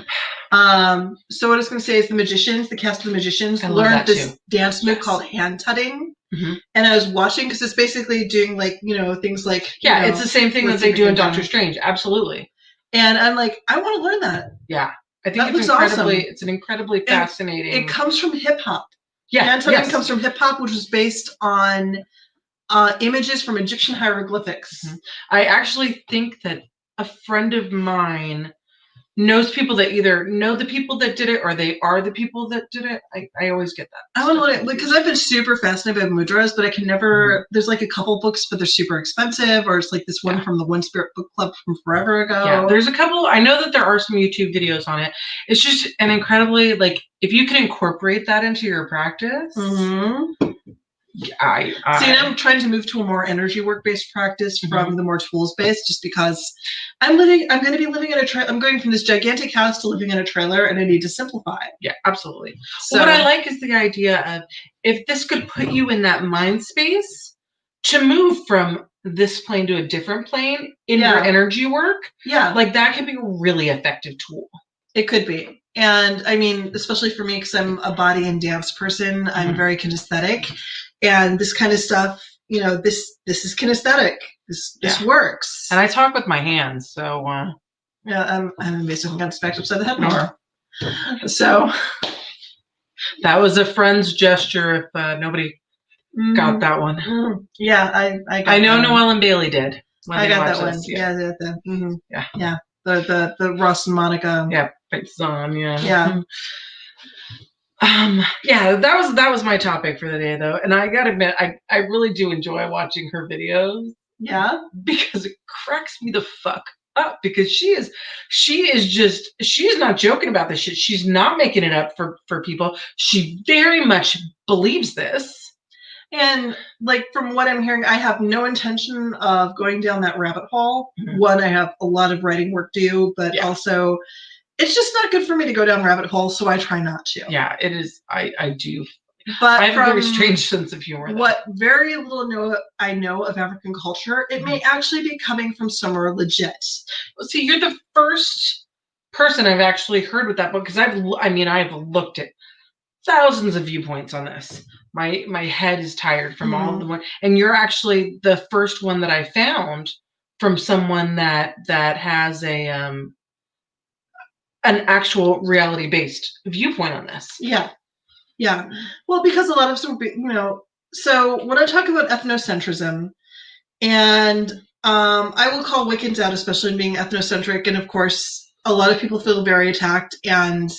So what I was going to say is the cast of the magicians learned this dance move called hand tutting. And I was watching because it's basically doing like, things like... it's the same thing that they do in Doctor Strange. Absolutely. And I'm like, I want to learn that. Yeah. I think it's an incredibly fascinating... It comes from hip-hop. Yeah. Hand tutting comes from hip-hop, which was based on images from Egyptian hieroglyphics. I actually think that a friend of mine knows people that either know the people that did it or they are the people that did it. I always get that. I want to learn it because I've been super fascinated by mudras, but I can never. There's like a couple books, but they're super expensive, or it's like this one from the One Spirit Book Club from forever ago. Yeah, there's a couple. I know that there are some YouTube videos on it. It's just an incredibly if you can incorporate that into your practice. See, and I'm trying to move to a more energy work-based practice from the more tools-based, just because I'm going to be living in I'm going from this gigantic house to living in a trailer, and I need to simplify. Yeah, absolutely. So what I like is the idea of, if this could put you in that mind space to move from this plane to a different plane in your energy work, like that could be a really effective tool. It could be. And I mean, especially for me, because I'm a body and dance person, I'm very kinesthetic. And this kind of stuff, you know, this is kinesthetic. This works. And I talk with my hands, so yeah, I'm basically on the spectrum side of the head more. So that was a friend's gesture. If nobody got that one, yeah, I know Noelle and Bailey did. I got that one. Yeah, the Ross and Monica. Yeah, it's on. Yeah. That was my topic for the day, though, and I gotta admit, I really do enjoy watching her videos. Yeah, because it cracks me the fuck up, because she is not joking about this shit. She's not making it up for people. She very much believes this. And like, from what I'm hearing, I have no intention of going down that rabbit hole. One, I have a lot of writing work to do, but also it's just not good for me to go down rabbit holes, so I try not to. Yeah, it is. I do. But I have a very strange sense of humor. What very little I know of African culture, it may actually be coming from somewhere legit. Well, see, you're the first person I've actually heard with that book, because I've looked at thousands of viewpoints on this. My head is tired from all of them, and you're actually the first one that I found from someone that has a an actual reality-based viewpoint on this. Yeah. Well, because a lot of some, you know, so when I talk about ethnocentrism, and I will call Wiccans out, especially in being ethnocentric, and of course, a lot of people feel very attacked, and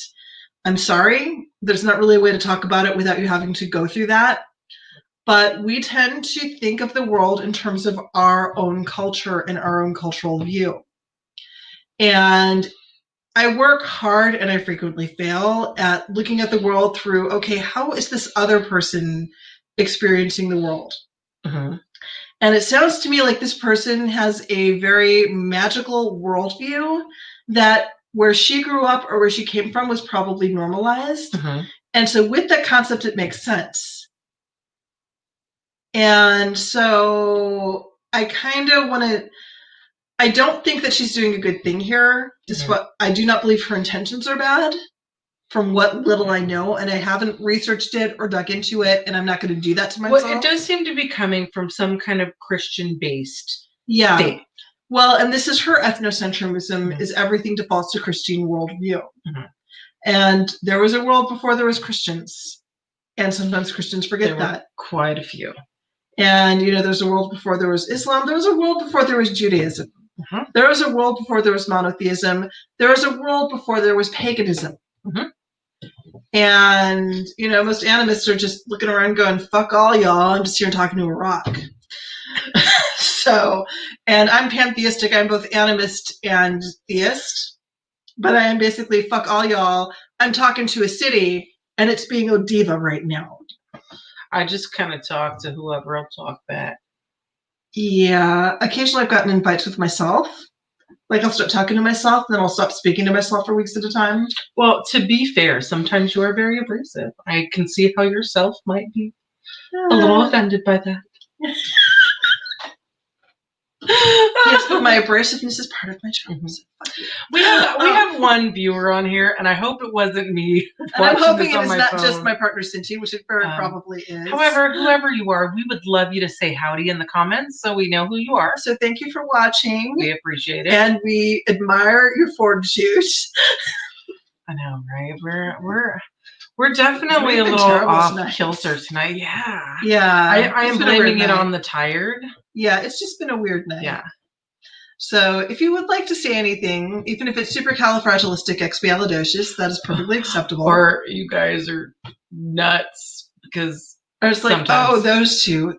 I'm sorry, there's not really a way to talk about it without you having to go through that. But we tend to think of the world in terms of our own culture and our own cultural view. And I work hard, and I frequently fail at looking at the world through, okay, how is this other person experiencing the world? And it sounds to me like this person has a very magical worldview that where she grew up or where she came from was probably normalized. And so with that concept, it makes sense. And so I kind of want to, I don't think that she's doing a good thing here. I do not believe her intentions are bad, from what little I know, and I haven't researched it or dug into it, and I'm not going to do that to myself. Well, it does seem to be coming from some kind of Christian-based thing. Well, and this is her ethnocentrism, is everything defaults to Christian worldview. And there was a world before there was Christians, and sometimes Christians forget that. Quite a few. And, you know, there's a world before there was Islam. There was a world before there was Judaism. There was a world before there was monotheism. There was a world before there was paganism. And, you know, most animists are just looking around going, fuck all y'all, I'm just here talking to a rock. So, and I'm pantheistic. I'm both animist and theist. But I am basically, fuck all y'all, I'm talking to a city, and it's being a diva right now. I just kind of talk to whoever I'll talk back. Yeah, occasionally I've gotten invites with myself. Like, I'll start talking to myself, then I'll stop speaking to myself for weeks at a time. Well, to be fair, sometimes you are very abrasive. I can see how yourself might be a little offended by that. Yes, but my abrasiveness is part of my charm. We have one viewer on here, and I hope it wasn't me. And I'm hoping it is not just my partner Cindy, which it very probably is. However, whoever you are, we would love you to say howdy in the comments so we know who you are. So thank you for watching. We appreciate it. And we admire your fortitude. I know, right? We're definitely a little off kilter tonight. Yeah. I am blaming it on the tired. Yeah, it's just been a weird night. Yeah. So if you would like to say anything, even if it's supercalifragilisticexpialidocious, that is perfectly acceptable. Or you guys are nuts because I was like, oh, those two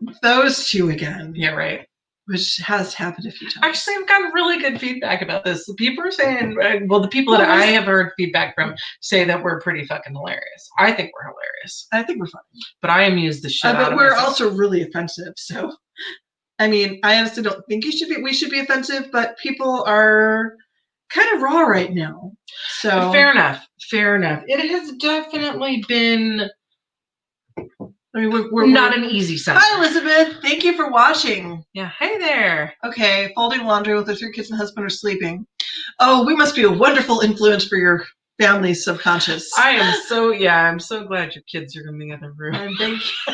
again. Yeah, right. which has happened a few times. Actually, I've gotten really good feedback about this. People are saying, well, the people that I have heard feedback from say that we're pretty fucking hilarious. I think we're hilarious. I think we're funny. But I amuse the shit out but of we're myself. also really offensive, so. I mean, I honestly don't think we should be offensive, but people are kind of raw right now. So fair enough. It has definitely been... I mean, we're not an easy summer. Hi, Elizabeth. Thank you for watching. Yeah, hey there. Okay, folding laundry with her 3 kids and husband are sleeping. Oh, we must be a wonderful influence for your family's subconscious. I'm so glad your kids are in the other room. Thank you.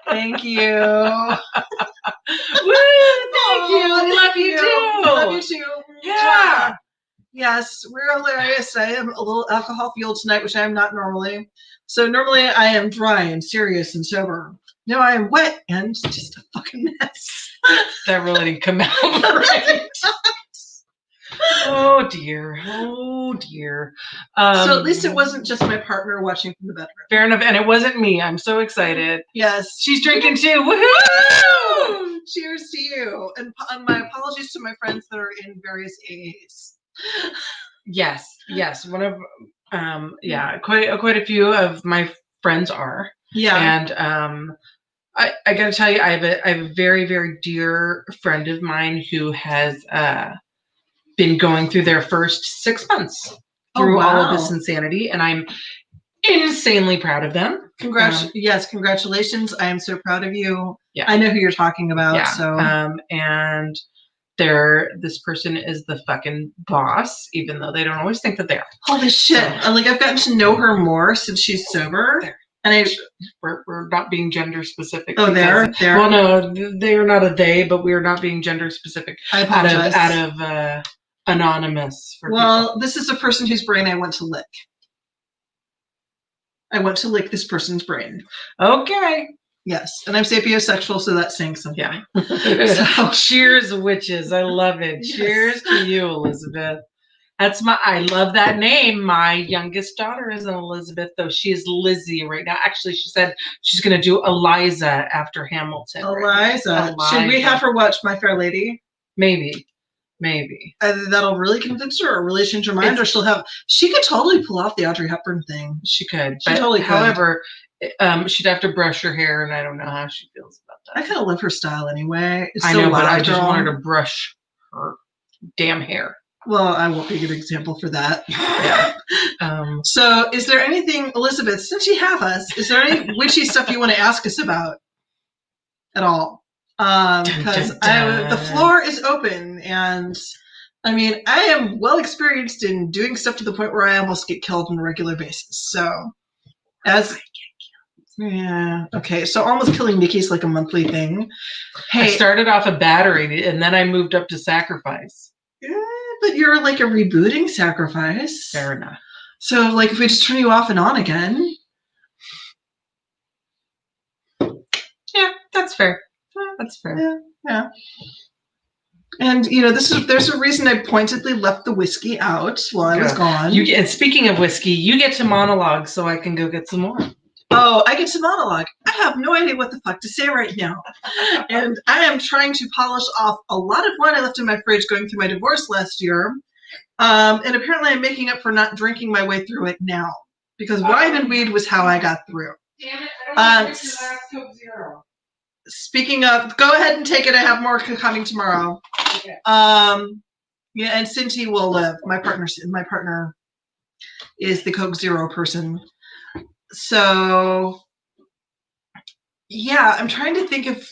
Thank you. Woo, thank you. Love you too. Love you too. Yeah. Yes, we're hilarious. I am a little alcohol fueled tonight, which I am not normally. So normally I am dry and serious and sober. No, I am wet and just a fucking mess. That really didn't come out right. Oh dear. So at least it wasn't just my partner watching from the bedroom. Fair enough, and it wasn't me. I'm so excited. Yes. She's drinking too. Woohoo! Cheers to you. And my apologies to my friends that are in various AAs. Yes. One of quite a few of my friends are. Yeah. And I gotta tell you, I have a very, very dear friend of mine who has been going through their first 6 months through all of this insanity, and I'm insanely proud of them. Congratulations. I am so proud of you. Yeah. I know who you're talking about. Yeah. So and this person is the fucking boss, even though they don't always think that they are. Holy shit. Like, I've gotten to know her more since she's sober. And we're not being gender specific. Oh, there. Well, no, they are not a they, but we are not being gender specific. I apologize. Out of anonymous. People. This is a person whose brain I went to lick. I went to lick this person's brain. Okay. Yes, and I'm sapiosexual, so that saying something. Yeah. So, cheers, witches. I love it. Yes. Cheers to you, Elizabeth. I love that name. My youngest daughter is an Elizabeth, though she is Lizzie right now. Actually, she said she's going to do Eliza after Hamilton. Eliza. Right? Should we have her watch My Fair Lady? Maybe. Either that'll really convince her or really change her mind, or she could totally pull off the Audrey Hepburn thing. She could. Totally could. However, she'd have to brush her hair, and I don't know how she feels about that. I kind of love her style anyway. I know, but I just want her to brush her damn hair. Well, I won't be a good example for that. Yeah. So is there anything, Elizabeth, since you have us, is there any witchy stuff you want to ask us about at all? Because the floor is open, and I mean, I am well experienced in doing stuff to the point where I almost get killed on a regular basis. So okay, so almost killing Nikki's like a monthly thing. Hey, I started off a battery, and then I moved up to sacrifice. Yeah, but you're like a rebooting sacrifice. Fair enough. So, like, if we just turn you off and on again. Yeah, that's fair. That's fair. Yeah. And there's a reason I pointedly left the whiskey out while I was gone. And speaking of whiskey, you get to monologue, so I can go get some more. Oh, I get to monologue. I have no idea what the fuck to say right now. And I am trying to polish off a lot of wine I left in my fridge going through my divorce last year. And apparently I'm making up for not drinking my way through it now. Because wine and weed was how I got through. Damn it, I don't want to drink your last Coke Zero. Speaking of, go ahead and take it. I have more coming tomorrow. Okay. Yeah, and Cindy will live. My partner is the Coke Zero person. So, yeah, I'm trying to think of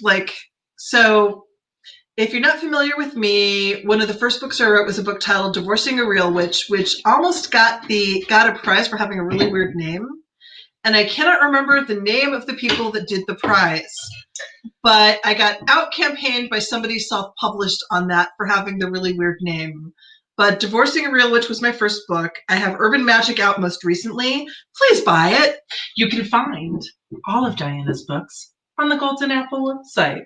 if you're not familiar with me, one of the first books I wrote was a book titled Divorcing a Real Witch, which almost got a prize for having a really weird name. And I cannot remember the name of the people that did the prize. But I got out-campaigned by somebody self-published on that for having the really weird name. But Divorcing a Real Witch was my first book. I have Urban Magic out most recently. Please buy it. You can find all of Diana's books on the Golden Apple website.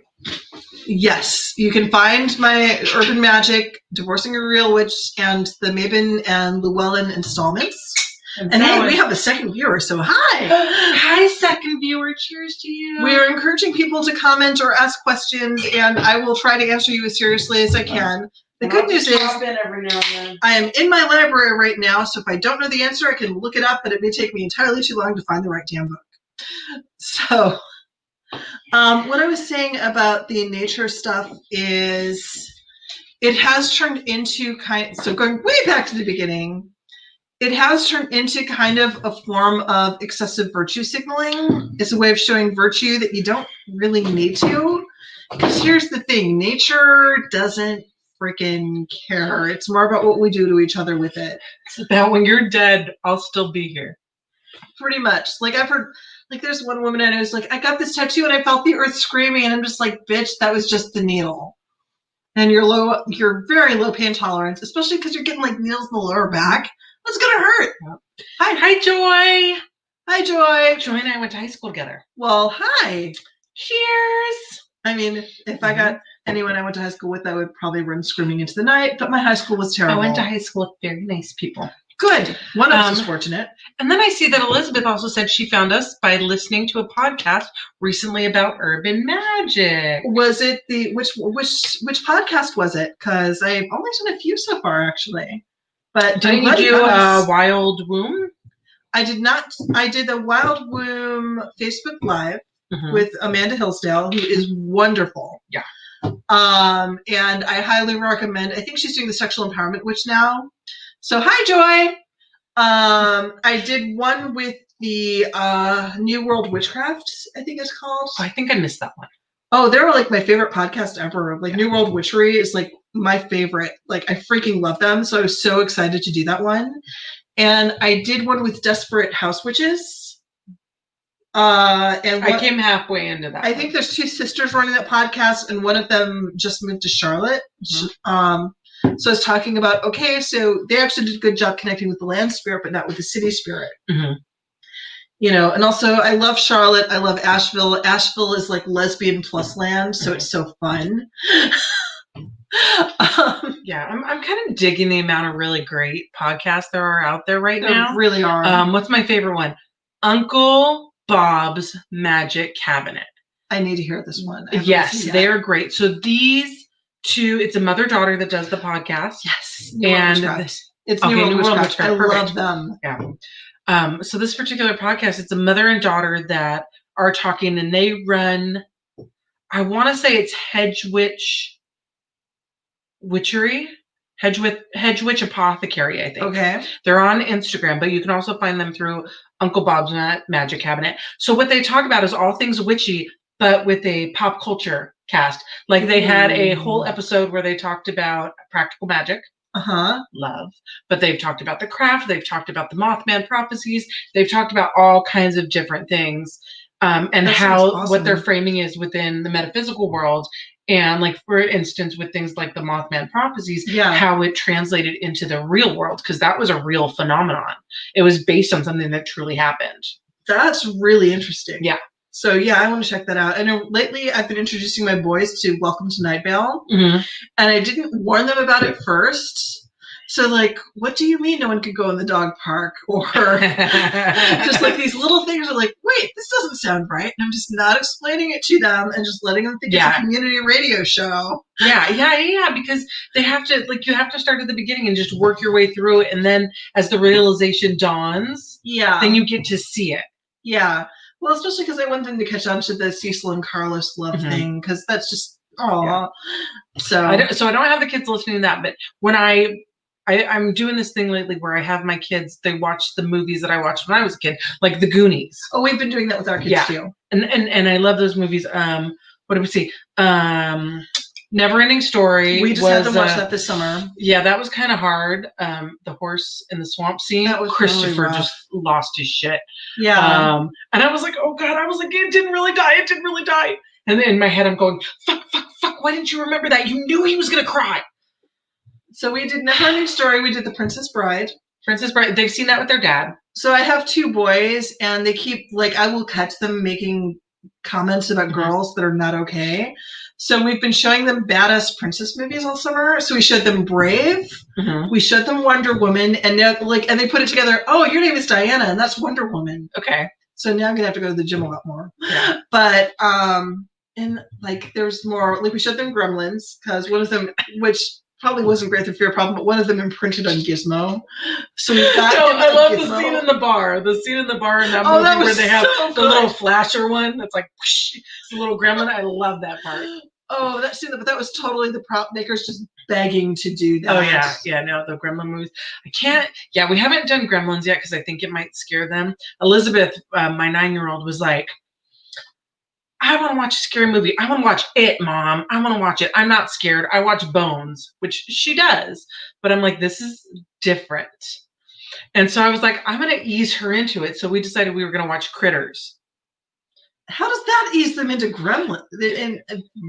Yes, you can find my Urban Magic, Divorcing a Real Witch, and the Mabon and Llewellyn installments. And hey, we have a second viewer, so hi. Hi, second viewer. Cheers to you. We are encouraging people to comment or ask questions, and I will try to answer you as seriously as I can. The good news is every now and then. I am in my library right now, so if I don't know the answer, I can look it up, but it may take me entirely too long to find the right damn book. So, what I was saying about the nature stuff is it has turned into so going way back to the beginning, it has turned into kind of a form of excessive virtue signaling. It's a way of showing virtue that you don't really need to. Because here's the thing, nature doesn't freaking care. It's more about what we do to each other with it. It's about when you're dead, I'll still be here. Pretty much. Like I've heard, like there's one woman I know who's like, I got this tattoo and I felt the earth screaming, and I'm just like, bitch, that was just the needle. And you're very low pain tolerance, especially because you're getting like needles in the lower back. That's gonna hurt. Yep. Hi, Joy. Hi, Joy. Joy and I went to high school together. Well, hi. Cheers. I mean, if I got anyone I went to high school with, I would probably run screaming into the night, but my high school was terrible. I went to high school with very nice people. Good. One of us is fortunate. And then I see that Elizabeth also said she found us by listening to a podcast recently about urban magic. Was it which podcast was it? Because I've only done a few so far, actually. But didn't you do Wild Womb? I did not. I did the Wild Womb Facebook Live with Amanda Hillsdale, who is wonderful. Yeah. And I highly recommend. I think she's doing the Sexual Empowerment Witch now. So hi, Joy. I did one with the New World Witchcraft, I think it's called. Oh, I think I missed that one. Oh, they're like my favorite podcast ever. Like New World Witchery is like my favorite. Like I freaking love them. So I was so excited to do that one. And I did one with Desperate House Witches. And I came halfway into that. I think there's two sisters running that podcast, and one of them just moved to Charlotte. So I was talking about, okay, so they actually did a good job connecting with the land spirit, but not with the city spirit. You know, and also I love Charlotte. I love Asheville. Asheville is like lesbian plus land, so it's so fun. Yeah, I'm kind of digging the amount of really great podcasts there are out there right now. There really are. What's my favorite one? Uncle Bob's Magic Cabinet. I need to hear this one. Yes, they are great. So these two, it's a mother-daughter that does the podcast. Yes. It's New World Witchcraft. I love them. Yeah. So this particular podcast, it's a mother and daughter that are talking, and they run, I want to say it's Hedge Witch Apothecary, I think. Okay. They're on Instagram, but you can also find them through Uncle Bob's Magic Cabinet. So what they talk about is all things witchy, but with a pop culture cast. Like they had a whole episode where they talked about practical magic. Love. But they've talked about the craft. They've talked about the Mothman prophecies. They've talked about all kinds of different things. And how what their framing is within the metaphysical world. And like, for instance, with things like the Mothman prophecies, how it translated into the real world, because that was a real phenomenon. It was based on something that truly happened. That's really interesting. Yeah. So yeah, I want to check that out. I know lately I've been introducing my boys to Welcome to Night Vale, and I didn't warn them about it first. So like, what do you mean no one could go in the dog park? Or just like these little things are like, wait, this doesn't sound right. And I'm just not explaining it to them and just letting them think it's a community radio show. Yeah. Because they have to, like, you have to start at the beginning and just work your way through it. And then as the realization dawns, then you get to see it. Yeah. Well, especially because I want them to catch on to the Cecil and Carlos love thing, because that's just, So I don't have the kids listening to that, but when I'm doing this thing lately where I have my kids, they watch the movies that I watched when I was a kid, like The Goonies. Oh, we've been doing that with our kids too. And I love those movies. What did we see? Neverending Story. We just had to watch that this summer. Yeah, that was kind of hard. The horse in the swamp scene. That was Christopher really just lost his shit. Yeah. And I was like, oh God, it didn't really die. And in my head, I'm going, fuck, why didn't you remember that? You knew he was going to cry. So we did Neverending Story. We did The Princess Bride. They've seen that with their dad. So I have two boys, and they keep, like, I will catch them making comments about girls that are not okay. So we've been showing them badass princess movies all summer. So we showed them Brave, we showed them Wonder Woman, and now and they put it together. Oh, your name is Diana, and that's Wonder Woman. Okay. So now I'm gonna have to go to the gym a lot more. Yeah. But and like there's more. Like we showed them Gremlins because one of them, which probably wasn't Great the Fear Problem, but one of them imprinted on Gizmo. So we got. I love Gizmo. The scene in the bar. The scene in the bar in that movie where they have the little flasher one that's like whoosh, the little gremlin. I love that part. Oh, that scene, but that was totally the prop makers just begging to do that. Oh yeah, no, the Gremlin movies. I can't. Yeah, we haven't done Gremlins yet because I think it might scare them. Elizabeth, my 9-year-old, was like, I want to watch a scary movie. I want to watch it, Mom. I want to watch it. I'm not scared. I watch Bones, which she does. But I'm like, this is different. And so I was like, I'm going to ease her into it. So we decided we were going to watch Critters. How does that ease them into Gremlin? And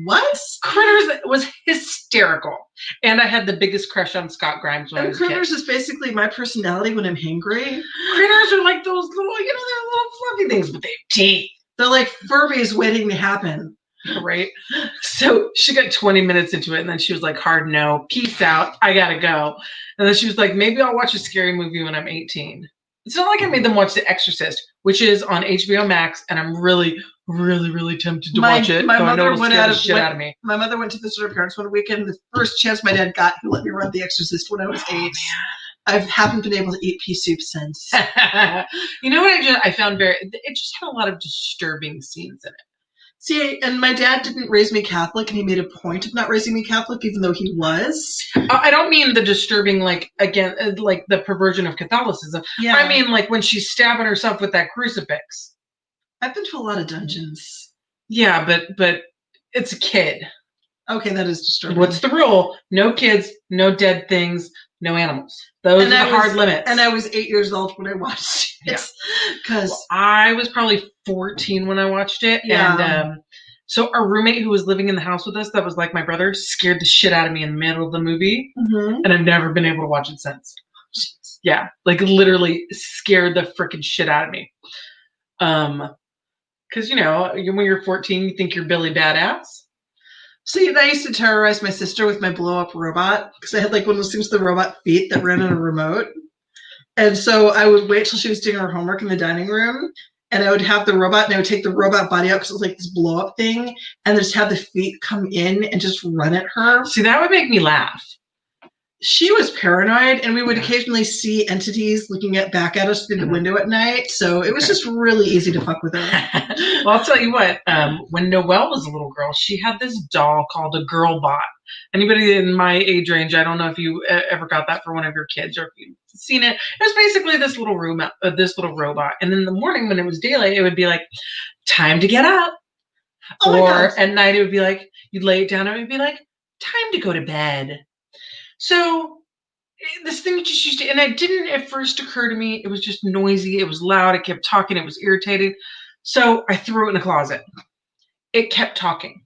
what? Critters was hysterical. And I had the biggest crush on Scott Grimes when I was a kid. Critters is basically my personality when I'm hangry. Critters are like those little, they're little fluffy things, but they have teeth. They're like Furbies waiting to happen. Right? So she got 20 minutes into it, and then she was like, hard no, peace out, I gotta go. And then she was like, maybe I'll watch a scary movie when I'm 18. It's not like I made them watch The Exorcist, which is on HBO Max, and I'm really, really, really tempted to watch it. My mother went out of me. My mother went to visit her parents one weekend. The first chance my dad got, he let me run The Exorcist when I was 8. I haven't been able to eat pea soup since. You know what I found it just had a lot of disturbing scenes in it. See, and my dad didn't raise me Catholic, and he made a point of not raising me Catholic, even though he was. I don't mean the disturbing, like the perversion of Catholicism. Yeah. I mean, like when she's stabbing herself with that crucifix. I've been to a lot of dungeons. Yeah, but it's a kid. Okay, that is disturbing. What's the rule? No kids, no dead things, no animals. Those are the hard limits. And I was 8 years old when I watched it. Because I was probably 14 when I watched it. Yeah. And so our roommate who was living in the house with us, that was like my brother, scared the shit out of me in the middle of the movie. Mm-hmm. And I've never been able to watch it since. Yeah, like literally scared the freaking shit out of me. Because, when you're 14, you think you're Billy Badass. See, I used to terrorize my sister with my blow-up robot because I had like one of those things with the robot feet that ran on a remote. And so I would wait till she was doing her homework in the dining room, and I would have the robot, and I would take the robot body out because it was like this blow-up thing, and just have the feet come in and just run at her. See, that would make me laugh. She was paranoid, and we would occasionally see entities looking back at us through the window at night. So it was just really easy to fuck with her. Well, I'll tell you what. When Noelle was a little girl, she had this doll called a Girl Bot. Anybody in my age range, I don't know if you ever got that for one of your kids or if you've seen it. It was basically this little robot. And in the morning when it was daylight, it would be like, time to get up. Or at night, it would be like, you'd lay it down and it would be like, time to go to bed. So this thing just used to, and it didn't at first occur to me. It was just noisy. It was loud. It kept talking. It was irritating. So I threw it in a closet. It kept talking.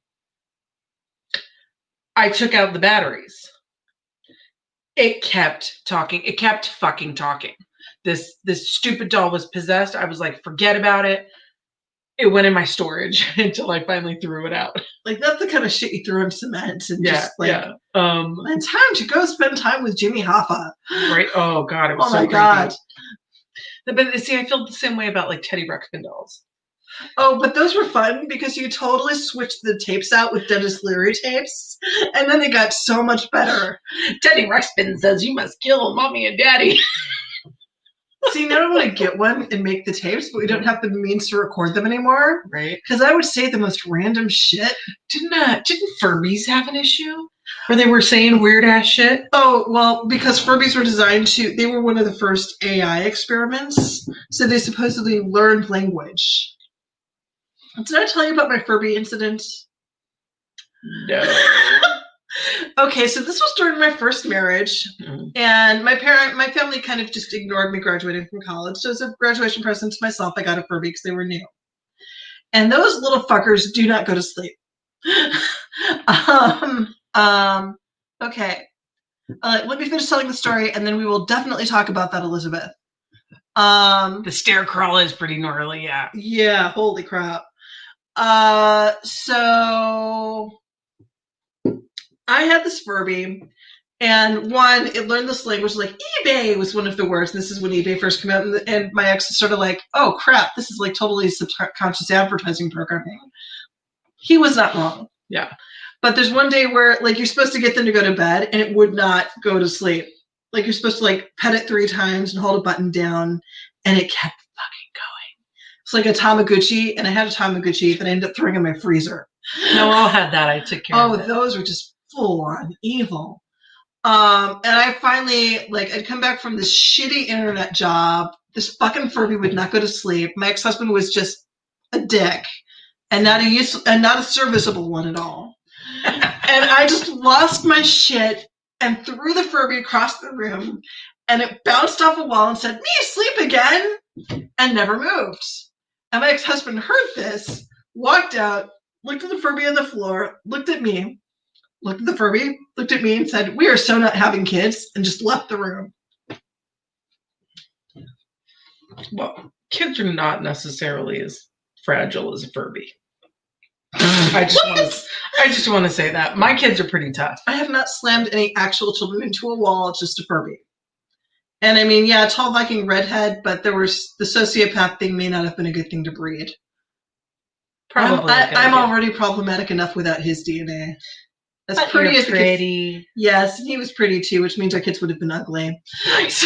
I took out the batteries. It kept talking. It kept fucking talking. This stupid doll was possessed. I was like, forget about it. It went in my storage until I finally threw it out. Like, that's the kind of shit you throw in cement and just like, and time to go spend time with Jimmy Hoffa. Right? Oh, God. It was so creepy. God. But see, I feel the same way about like Teddy Ruxpin dolls. Oh, but those were fun because you totally switched the tapes out with Dennis Leary tapes, and then they got so much better. Teddy Ruxpin says you must kill mommy and daddy. See, now I want to get one and make the tapes, but we don't have the means to record them anymore. Right. Because I would say the most random shit. Didn't Furbies have an issue? Where they were saying weird ass shit? Oh, well, because Furbies were designed they were one of the first AI experiments. So they supposedly learned language. Did I tell you about my Furby incident? No. Okay, so this was during my first marriage, and my family kind of just ignored me graduating from college. So as a graduation present to myself, I got a Furby because they were new. And those little fuckers do not go to sleep. Okay. Let me finish telling the story, and then we will definitely talk about that, Elizabeth. The stair crawl is pretty gnarly, yeah. Yeah, holy crap. So I had this Furby, and one, it learned this language, like eBay was one of the words. This is when eBay first came out, and my ex is sort of like, oh crap, this is like totally subconscious advertising programming. He was not wrong. Yeah. But there's one day where like you're supposed to get them to go to bed, and it would not go to sleep. Like you're supposed to like pet it 3 times and hold a button down, and it kept fucking going. It's like a Tamagotchi, and I had a Tamagotchi that I ended up throwing in my freezer. No, all had that. I took care of it. Oh, those were just full on evil. And I finally, like, I'd come back from this shitty internet job. This fucking Furby would not go to sleep. My ex-husband was just a dick, and not a serviceable one at all. And I just lost my shit and threw the Furby across the room, and it bounced off a wall and said, "Me sleep again," and never moved. And my ex-husband heard this, walked out, looked at the Furby on the floor, looked at me, looked at the Furby, looked at me, and said, "We are so not having kids," and just left the room. Well, kids are not necessarily as fragile as a Furby. I just want to say that. My kids are pretty tough. I have not slammed any actual children into a wall. It's just a Furby. And I mean, yeah, tall Viking redhead, but there was the sociopath thing may not have been a good thing to breed. Probably. I'm already problematic enough without his DNA. As but pretty as pretty. Kids, yes, and he was pretty too, which means our kids would have been ugly. Nice.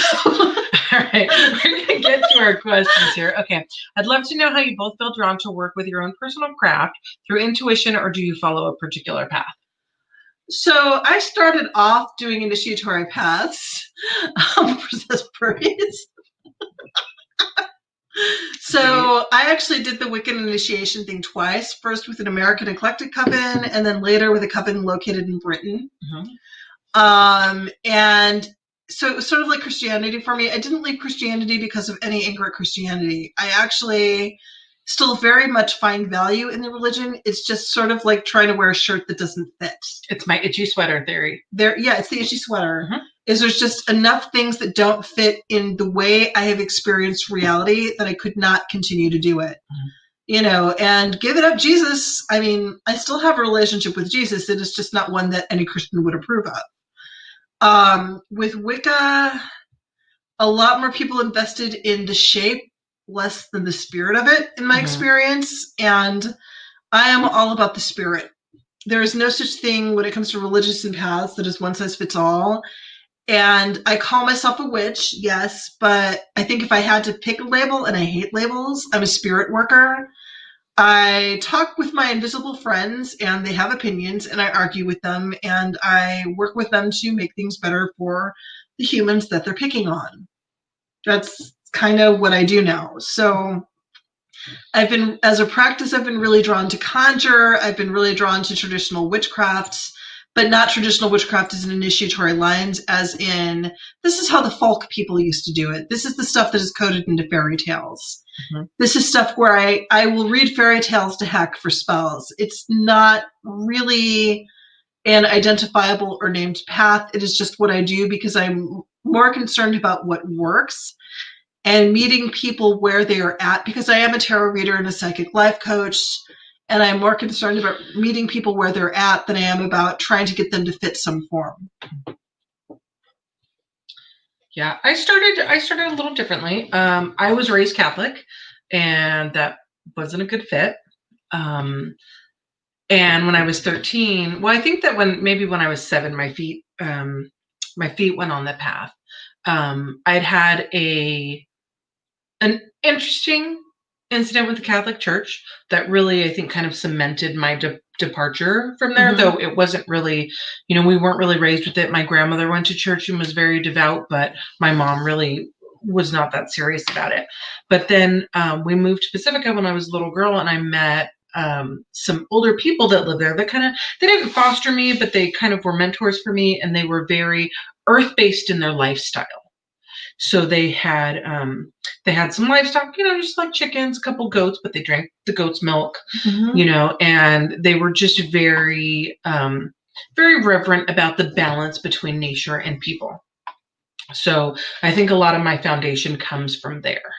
All right, we're going to get to our questions here. Okay, I'd love to know how you both feel drawn to work with your own personal craft through intuition, or do you follow a particular path? So I started off doing initiatory paths for possessed Furbies. So I actually did the Wiccan initiation thing twice. First with an American Eclectic Coven, and then later with a coven located in Britain. Mm-hmm. And so it was sort of like Christianity for me. I didn't leave Christianity because of any anger at Christianity. I actually still very much find value in the religion. It's just sort of like trying to wear a shirt that doesn't fit. It's my itchy sweater theory. It's the itchy sweater. Mm-hmm. Is there's just enough things that don't fit in the way I have experienced reality that I could not continue to do it. Mm-hmm. You know, and give it up, Jesus. I mean, I still have a relationship with Jesus. It is just not one that any Christian would approve of. With Wicca, a lot more people invested in the shape, less than the spirit of it, in my experience. And I am all about the spirit. There is no such thing when it comes to religious and paths that is one size fits all. And I call myself a witch, yes, but I think if I had to pick a label, and I hate labels, I'm a spirit worker. I talk with my invisible friends, and they have opinions, and I argue with them, and I work with them to make things better for the humans that they're picking on. That's kind of what I do now. So as a practice, I've been really drawn to conjure. I've been really drawn to traditional witchcraft, but not traditional witchcraft as an initiatory lines, as in, this is how the folk people used to do it. This is the stuff that is coded into fairy tales. Mm-hmm. This is stuff where I will read fairy tales to hack for spells. It's not really an identifiable or named path. It is just what I do because I'm more concerned about what works and meeting people where they are at, because I am a tarot reader and a psychic life coach. And I'm more concerned about meeting people where they're at than I am about trying to get them to fit some form. Yeah, I started a little differently. I was raised Catholic, and that wasn't a good fit. And when I was 13, well, I think that when I was 7, my feet went on that path. I'd had an interesting incident with the Catholic Church that really, I think, kind of cemented my departure from there, though it wasn't really, we weren't really raised with it. My grandmother went to church and was very devout, but my mom really was not that serious about it. But then we moved to Pacifica when I was a little girl, and I met some older people that lived there that they didn't foster me, but they kind of were mentors for me, and they were very earth-based in their lifestyle. So they had some livestock, just like chickens, a couple goats, but they drank the goat's milk, and they were just very, very reverent about the balance between nature and people. So I think a lot of my foundation comes from there.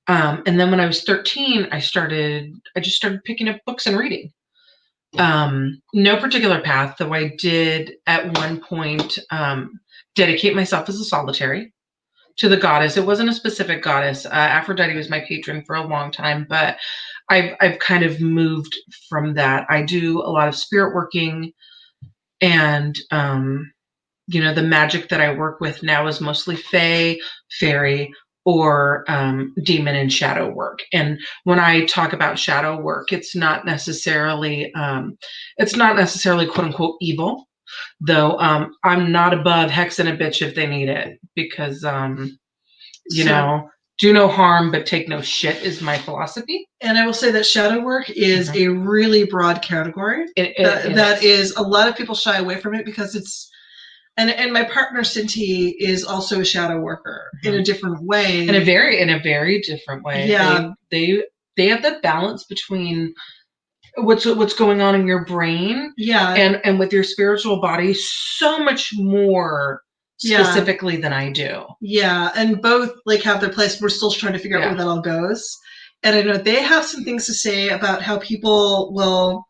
And then when I was 13, I just started picking up books and reading. No particular path, though I did at one point dedicate myself as a solitary to the goddess. It wasn't a specific goddess. Aphrodite was my patron for a long time, but I've kind of moved from that. I do a lot of spirit working, and the magic that I work with now is mostly fae, fairy, or demon and shadow work. And when I talk about shadow work, it's not necessarily quote unquote evil, though. I'm not above hexing a bitch if they need it, because do no harm but take no shit is my philosophy. And I will say that shadow work is a really broad category. That is, a lot of people shy away from it because it's, and my partner Cinti is also a shadow worker in a different way. In a very different way. Yeah. They have the balance between what's going on in your brain, and with your spiritual body so much more specifically than I do. Yeah, and both like have their place. We're still trying to figure out where that all goes. And I know they have some things to say about how people will.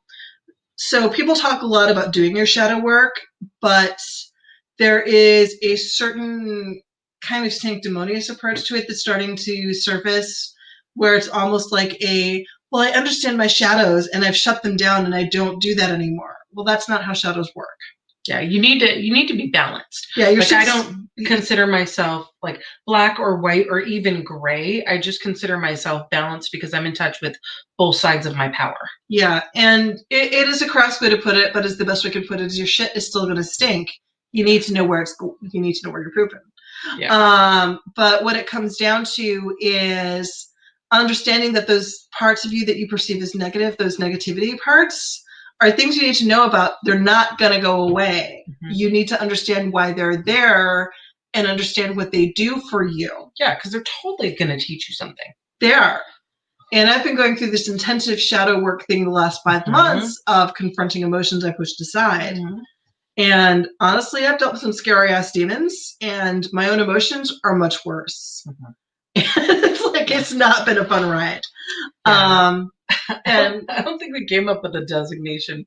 So people talk a lot about doing your shadow work, but there is a certain kind of sanctimonious approach to it that's starting to surface, where it's almost like well, I understand my shadows and I've shut them down and I don't do that anymore. Well, that's not how shadows work. Yeah, you need to be balanced. Yeah, I don't consider myself like black or white or even gray. I just consider myself balanced because I'm in touch with both sides of my power. Yeah, and it is a crass way to put it, but it's the best way to put it. Is your shit is still going to stink. You need to know where you need to know where you're pooping. Yeah. But what it comes down to is understanding that those parts of you that you perceive as negative, those negativity parts, are things you need to know about. They're not going to go away. Mm-hmm. You need to understand why they're there and understand what they do for you. Yeah, because they're totally going to teach you something. They are. And I've been going through this intensive shadow work thing the last 5 months of confronting emotions I pushed aside. Mm-hmm. And honestly, I've dealt with some scary ass demons, and my own emotions are much worse. Mm-hmm. It's like it's not been a fun ride. Yeah. And I don't think we came up with a designation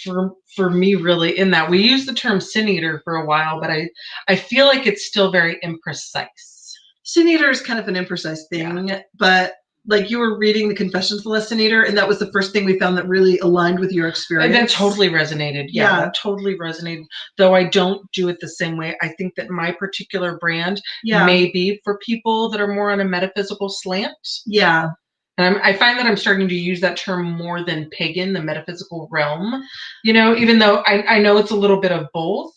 for me really in that. We used the term sin eater for a while, but I feel like it's still very imprecise. Sin eater is kind of an imprecise thing, but like you were reading the Confessions of the Sin Eater, and that was the first thing we found that really aligned with your experience. That totally resonated. Yeah, that totally resonated. Though I don't do it the same way. I think that my particular brand may be for people that are more on a metaphysical slant. Yeah. And I find that I'm starting to use that term more than pagan, the metaphysical realm, even though I know it's a little bit of both,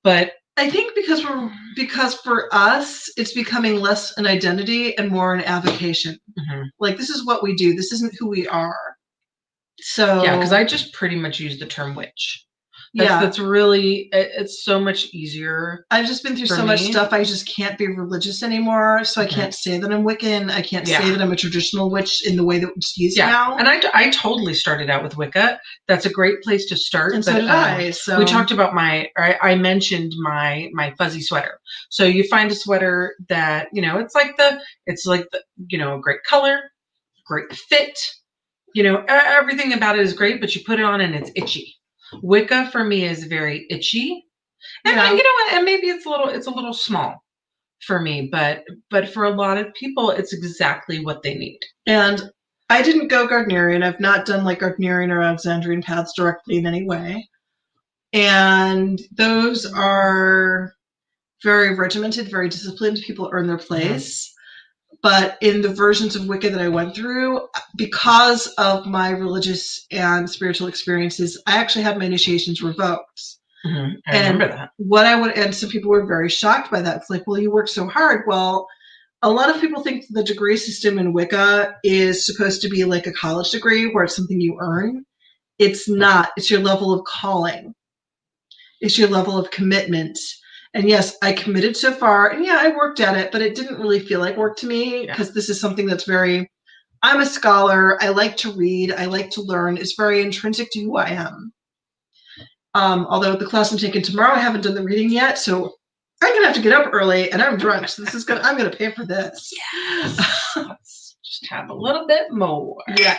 but I think because for us, it's becoming less an identity and more an avocation. Mm-hmm. Like, this is what we do. This isn't who we are. So yeah, because I just pretty much use the term witch. That's really, it's so much easier. I've just been through so much stuff. I just can't be religious anymore. So I can't say that I'm Wiccan. I can't say that I'm a traditional witch in the way that it's used now. And I totally started out with Wicca. That's a great place to start. And so did I. So we talked about I mentioned my fuzzy sweater. So you find a sweater that, it's like the a great color, great fit, everything about it is great, but you put it on and it's itchy. Wicca for me is very itchy, and and maybe it's a little small for me, but for a lot of people, it's exactly what they need. And I didn't go Gardnerian. I've not done like Gardnerian or Alexandrian paths directly in any way, and those are very regimented, very disciplined. People earn their place. Mm-hmm. But in the versions of Wicca that I went through, because of my religious and spiritual experiences, I actually had my initiations revoked. Mm-hmm. I remember that. And some people were very shocked by that. It's like, well, you worked so hard. Well, a lot of people think the degree system in Wicca is supposed to be like a college degree where it's something you earn. It's not. It's your level of calling. It's your level of commitment. And yes, I committed so far, and I worked at it, but it didn't really feel like work to me because this is something that's I'm a scholar. I like to read. I like to learn. It's very intrinsic to who I am. Although the class I'm taking tomorrow, I haven't done the reading yet, so I'm gonna have to get up early, and I'm drunk. So I'm gonna pay for this. Yes. Just have a little bit more. Yeah.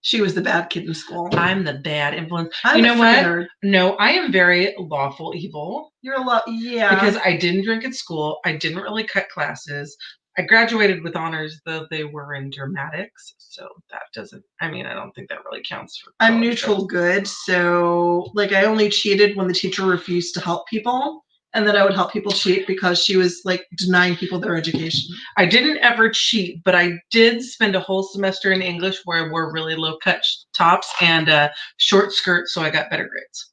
She was the bad kid in school. I'm the bad influence. I'm you know what? Nerd. No, I am very lawful evil. You're a lot, yeah. Because I didn't drink at school. I didn't really cut classes. I graduated with honors, though they were in dramatics. So that doesn't, I mean, I don't think that really counts for I'm neutral good. So, like, I only cheated when the teacher refused to help people. And then I would help people cheat because she was, like, denying people their education. I didn't ever cheat, but I did spend a whole semester in English where I wore really low-cut tops and short skirts, so I got better grades.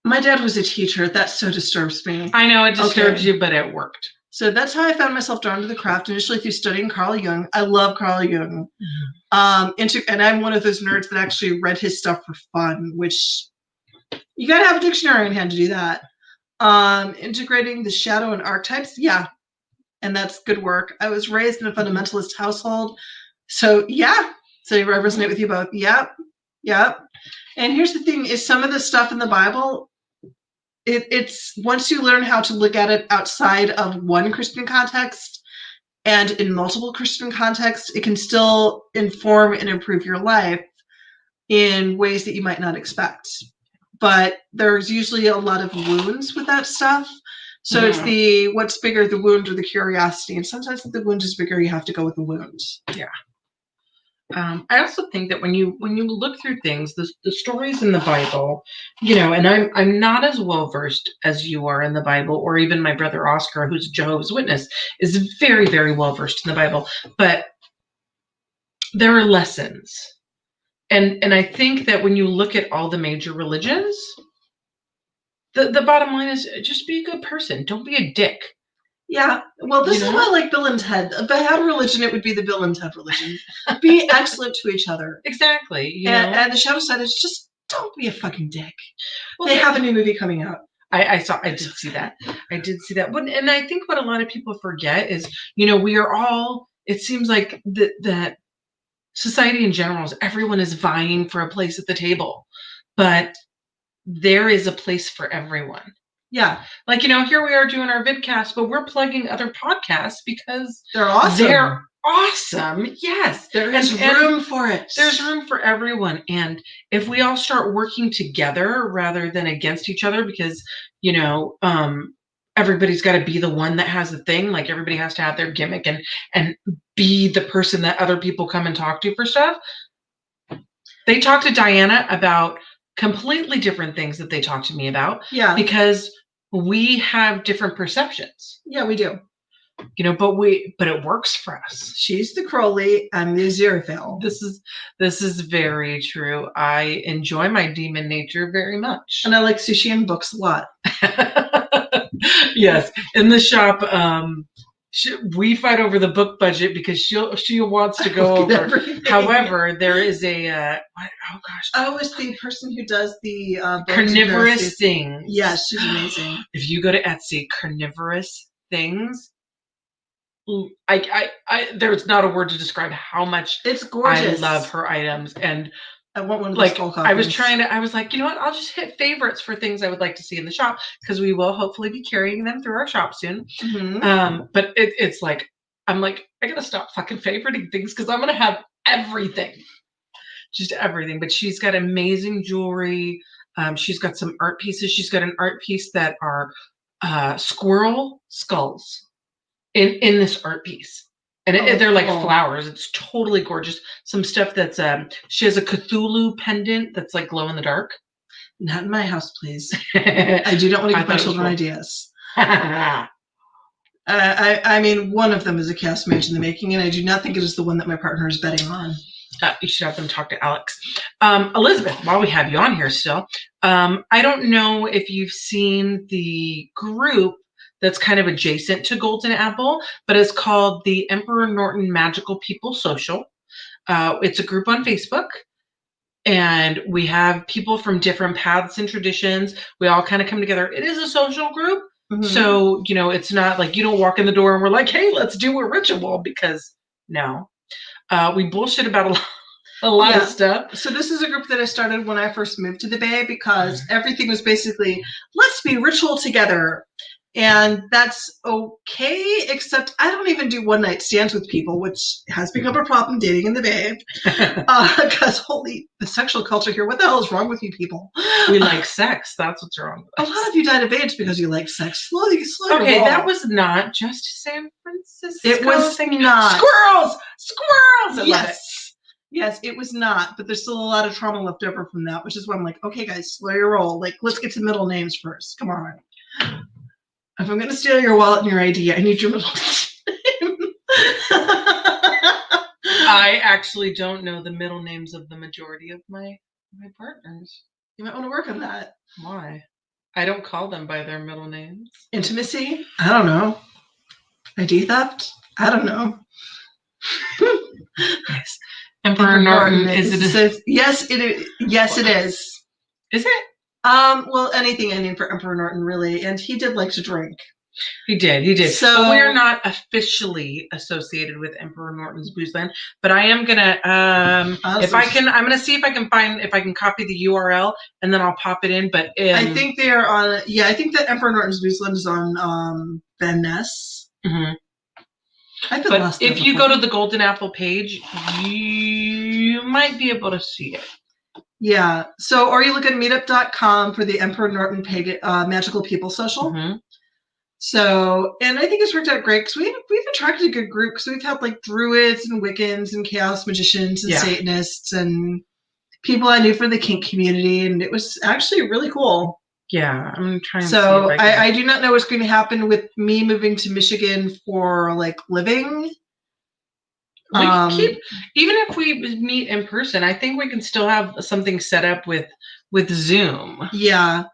My dad was a teacher. That so disturbs me. I know it disturbs you, but it worked. So that's how I found myself drawn to the craft, initially through studying Carl Jung. I love Carl Jung. Mm-hmm. And I'm one of those nerds that actually read his stuff for fun, which you got to have a dictionary in hand to do that. Integrating the shadow and archetypes, yeah. And that's good work. I was raised in a fundamentalist household. So, yeah. So I resonate with you both. Yep. Yep. And here's the thing is some of the stuff in the Bible, it's once you learn how to look at it outside of one Christian context and in multiple Christian contexts, it can still inform and improve your life in ways that you might not expect. But there's usually a lot of wounds with that stuff. So it's the what's bigger, the wound or the curiosity. And sometimes if the wound is bigger, you have to go with the wound. Yeah. I also think that when you look through things, the stories in the Bible, you know, and I'm not as well versed as you are in the Bible, or even my brother Oscar, who's a Jehovah's Witness, is very, very well versed in the Bible. But there are lessons, and I think that when you look at all the major religions, the bottom line is just be a good person. Don't be a dick. Yeah, well, this is why I like Bill and Ted. If I had a religion, it would be the Bill and Ted religion. Be excellent to each other. Exactly. You know? And the shadow side is just don't be a fucking dick. Well, they have a new movie coming out. I did see that. And I think what a lot of people forget is, you know, we are all, it seems like that society in general is everyone is vying for a place at the table, but there is a place for everyone. Yeah. Like, you know, here we are doing our vidcast, but we're plugging other podcasts because they're awesome. They're awesome. Yes. There is room for it. There's room for everyone. And if we all start working together rather than against each other, because, you know, everybody's got to be the one that has the thing, like everybody has to have their gimmick and be the person that other people come and talk to for stuff. They talk to Diana about completely different things that they talk to me about. Yeah. Because we have different perceptions. Yeah, we do. You know, but it works for us. She's the Crowley, I'm the Aziraphale. This is very true. I enjoy my demon nature very much. And I like sushi and books a lot. Yes. In the shop, we fight over the book budget because she wants to go over. Everything. However, there is a it's the person who does the carnivorous things. Yes, she's amazing. If you go to Etsy, carnivorous things, I there's not a word to describe how much it's gorgeous. I love her items, and I want one of those full copies. I was like, you know what? I'll just hit favorites for things I would like to see in the shop because we will hopefully be carrying them through our shop soon. Mm-hmm. But it's like, I'm like, I gotta stop fucking favoriting things because I'm gonna have everything, just everything. But she's got amazing jewelry. She's got some art pieces. She's got an art piece that are squirrel skulls in this art piece. And they're like flowers. It's totally gorgeous. Some stuff that's, she has a Cthulhu pendant that's like glow in the dark. Not in my house, please. I do not want to give my children ideas. I mean, one of them is a chaos mage in the making, and I do not think it is the one that my partner is betting on. You should have them talk to Alex. Elizabeth, while we have you on here still, I don't know if you've seen the group that's kind of adjacent to Golden Apple, but it's called the Emperor Norton Magical People Social. It's a group on Facebook, and we have people from different paths and traditions. We all kind of come together. It is a social group, so, you know, it's not like you don't walk in the door and we're like, hey, let's do a ritual, because no. We bullshit about a lot of stuff. So this is a group that I started when I first moved to the Bay because everything was basically, let's be ritual together. And that's okay, except I don't even do one night stands with people, which has become a problem dating in the Bay. Because holy, the sexual culture here, what the hell is wrong with you people? We like sex. That's what's wrong with us. A lot of you died of AIDS because you like sex. Slow Okay, your that roll. was not just San Francisco. It was not. Squirrels! Squirrels! I love it. Yes, it was not, but there's still a lot of trauma left over from that, which is why I'm like, okay, guys, slow your roll. Like, let's get to middle names first. Come on. If I'm going to steal your wallet and your ID, I need your middle name. I actually don't know the middle names of the majority of my partners. You might want to work on that. Why? I don't call them by their middle names. Intimacy? I don't know. ID theft? I don't know. Yes. Emperor Norton, is it? Yes, it is. Yes, it is. Is it? Well, anything ending for Emperor Norton, really. And he did like to drink. He did. So, but we're not officially associated with Emperor Norton's Booze Land. But I am gonna, I'm gonna see if I can copy the URL and then I'll pop it in. But I think they're on. Yeah, I think that Emperor Norton's Booze Land is on Van Ness. Mm-hmm. But if you go to the Golden Apple page, you might be able to see it. Yeah. So, or you look at meetup.com for the Emperor Norton Magical People Social. Mm-hmm. So, and I think it's worked out great because we've attracted a good group because we've had like Druids and Wiccans and Chaos Magicians and Satanists and people I knew from the kink community, and it was actually really cool. Yeah, I'm trying. So I do not know what's going to happen with me moving to Michigan for like living. We can keep, even if we meet in person, I think we can still have something set up with Zoom. Yeah.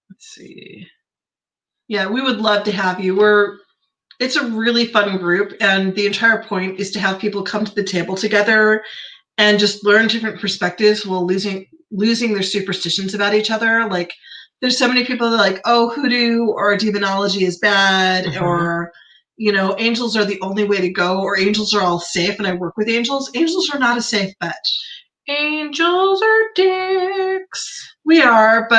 Let's see. Yeah, we would love to have you. It's a really fun group, and the entire point is to have people come to the table together and just learn different perspectives while losing their superstitions about each other. Like, there's so many people that are like, oh, hoodoo or demonology is bad, mm-hmm. or angels are the only way to go, or angels are all safe, and I work with angels. Angels are not a safe bet. Angels are dicks. We are,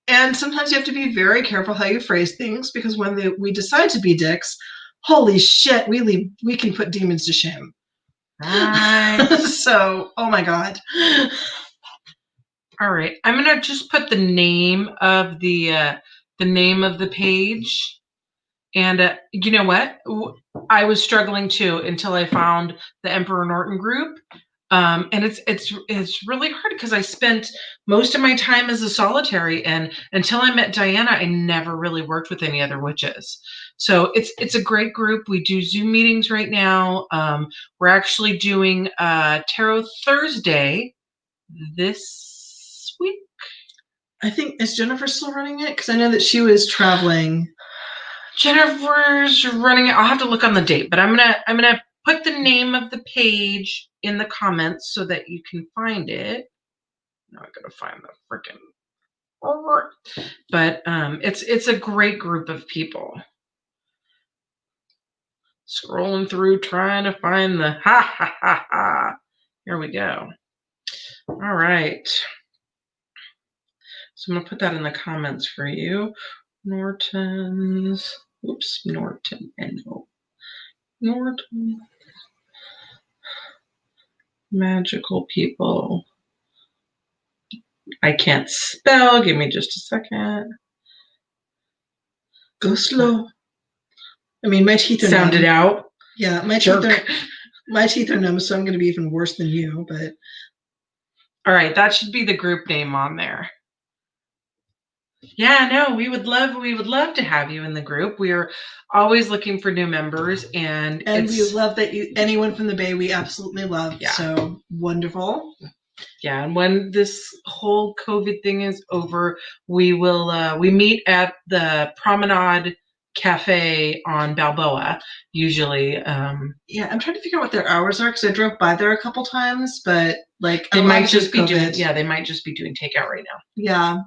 and sometimes you have to be very careful how you phrase things, because when we decide to be dicks, holy shit, we can put demons to shame. Right. So, oh my God. All right, I'm gonna just put the name of the page, and you know what? I was struggling too until I found the Emperor Norton group. And it's really hard because I spent most of my time as a solitary, and until I met Diana, I never really worked with any other witches. So it's a great group. We do Zoom meetings right now. We're actually doing Tarot Thursday this week. I think, is Jennifer still running it? Because I know that she was traveling. Jennifer's running it. I'll have to look on the date, but I'm gonna put the name of the page in the comments so that you can find it. Now I gotta find the freaking. But it's a great group of people. Scrolling through trying to find the ha. Here we go. All right. So I'm gonna put that in the comments for you. Norton. Norton. Magical people. I can't spell. Give me just a second. Go slow. I mean, my teeth are sounded numb. Out. Yeah, my teeth are numb, so I'm going to be even worse than you. But all right, that should be the group name on there. Yeah, no, we would love to have you in the group. We're always looking for new members, and we love that anyone from the Bay we absolutely love. Yeah. So wonderful. Yeah, and when this whole COVID thing is over, we will we meet at the Promenade Cafe on Balboa usually. Yeah, I'm trying to figure out what their hours are because I drove by there a couple times, but like they might just be doing takeout right now. Yeah.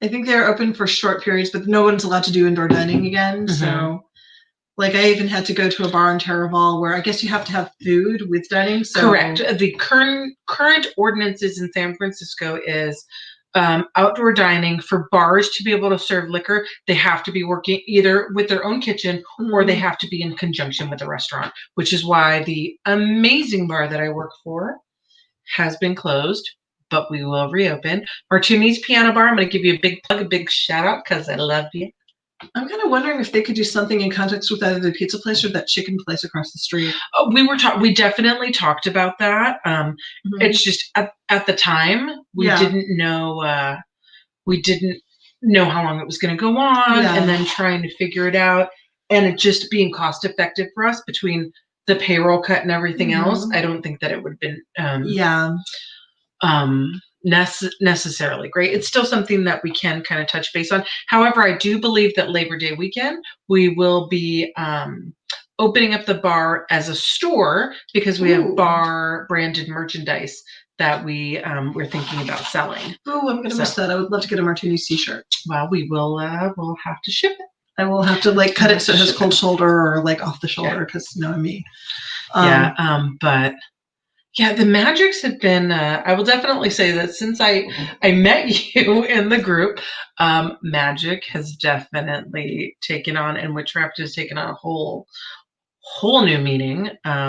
I think they're open for short periods, but no one's allowed to do indoor dining again. Mm-hmm. So, like, I even had to go to a bar in Taraval where I guess you have to have food with dining. So. Correct. The current ordinances in San Francisco is outdoor dining. For bars to be able to serve liquor, they have to be working either with their own kitchen or they have to be in conjunction with a restaurant, which is why the amazing bar that I work for has been closed, but we will reopen. Martini's Piano Bar, I'm going to give you a big plug, a big shout out because I love you. I'm kind of wondering if they could do something in context with either the pizza place or that chicken place across the street. We definitely talked about that. It's just at the time we didn't know how long it was going to go on, and then trying to figure it out, and it just being cost effective for us between the payroll cut and everything else. I don't think that it would have been necessarily great. It's still something that we can kind of touch base on. However, I do believe that Labor Day weekend we will be opening up the bar as a store because we have bar branded merchandise that we're thinking about selling. Oh, I'm gonna miss that. I would love to get a Martini's t-shirt. Well, we'll have to ship it. I will have to cut it so it has cold shoulder or off the shoulder because knowing me. But yeah, the magics have been, I will definitely say that since I met you in the group, magic has definitely taken on, and witchcraft has taken on a whole new meaning. I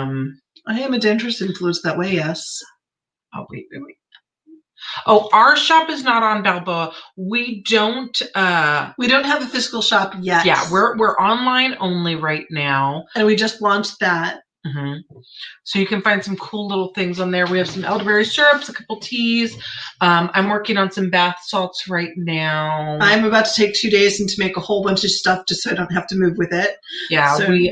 am a dangerous influence that way, yes. Oh, wait. Oh, our shop is not on Balboa. We don't have a physical shop yet. Yeah, we're online only right now. And we just launched that. So you can find some cool little things on there. We have some elderberry syrups, a couple teas. I'm working on some bath salts right now. I'm about to take 2 days and to make a whole bunch of stuff just so I don't have to move with it. Yeah, so, we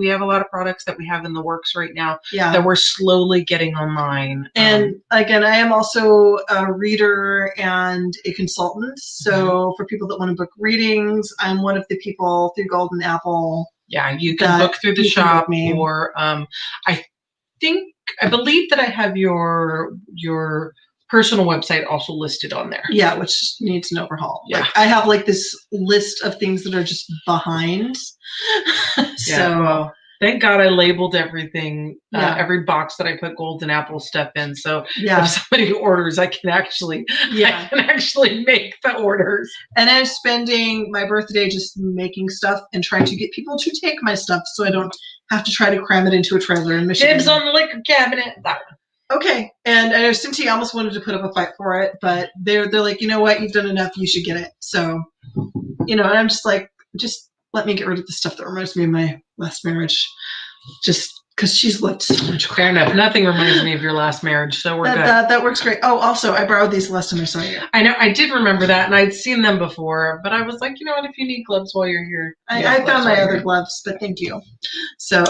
have a lot of products that we have in the works right now that we're slowly getting online. And again, I am also a reader and a consultant. So for people that want to book readings, I'm one of the people through Golden Apple. Yeah, you can book through the shop, or I believe that I have your personal website also listed on there. Yeah, which needs an overhaul. Yeah, I have this list of things that are just behind. So thank God I labeled everything, every box that I put Golden Apple stuff in. So if somebody orders, I can actually make the orders. And I'm spending my birthday just making stuff and trying to get people to take my stuff so I don't have to try to cram it into a trailer in Michigan. Dibs on the liquor cabinet. Okay. And I know Cynthia almost wanted to put up a fight for it, but they're like, you know what? You've done enough. You should get it. So, and I'm just like, just let me get rid of the stuff that reminds me of my last marriage. Just because she's lived so much. Fair enough. Nothing reminds me of your last marriage, so we're good. That works great. Oh, also, I borrowed these the last time I saw you. I know. I did remember that, and I'd seen them before, but I was like, you know what? If you need gloves while you're here. I found my other gloves, but thank you. So,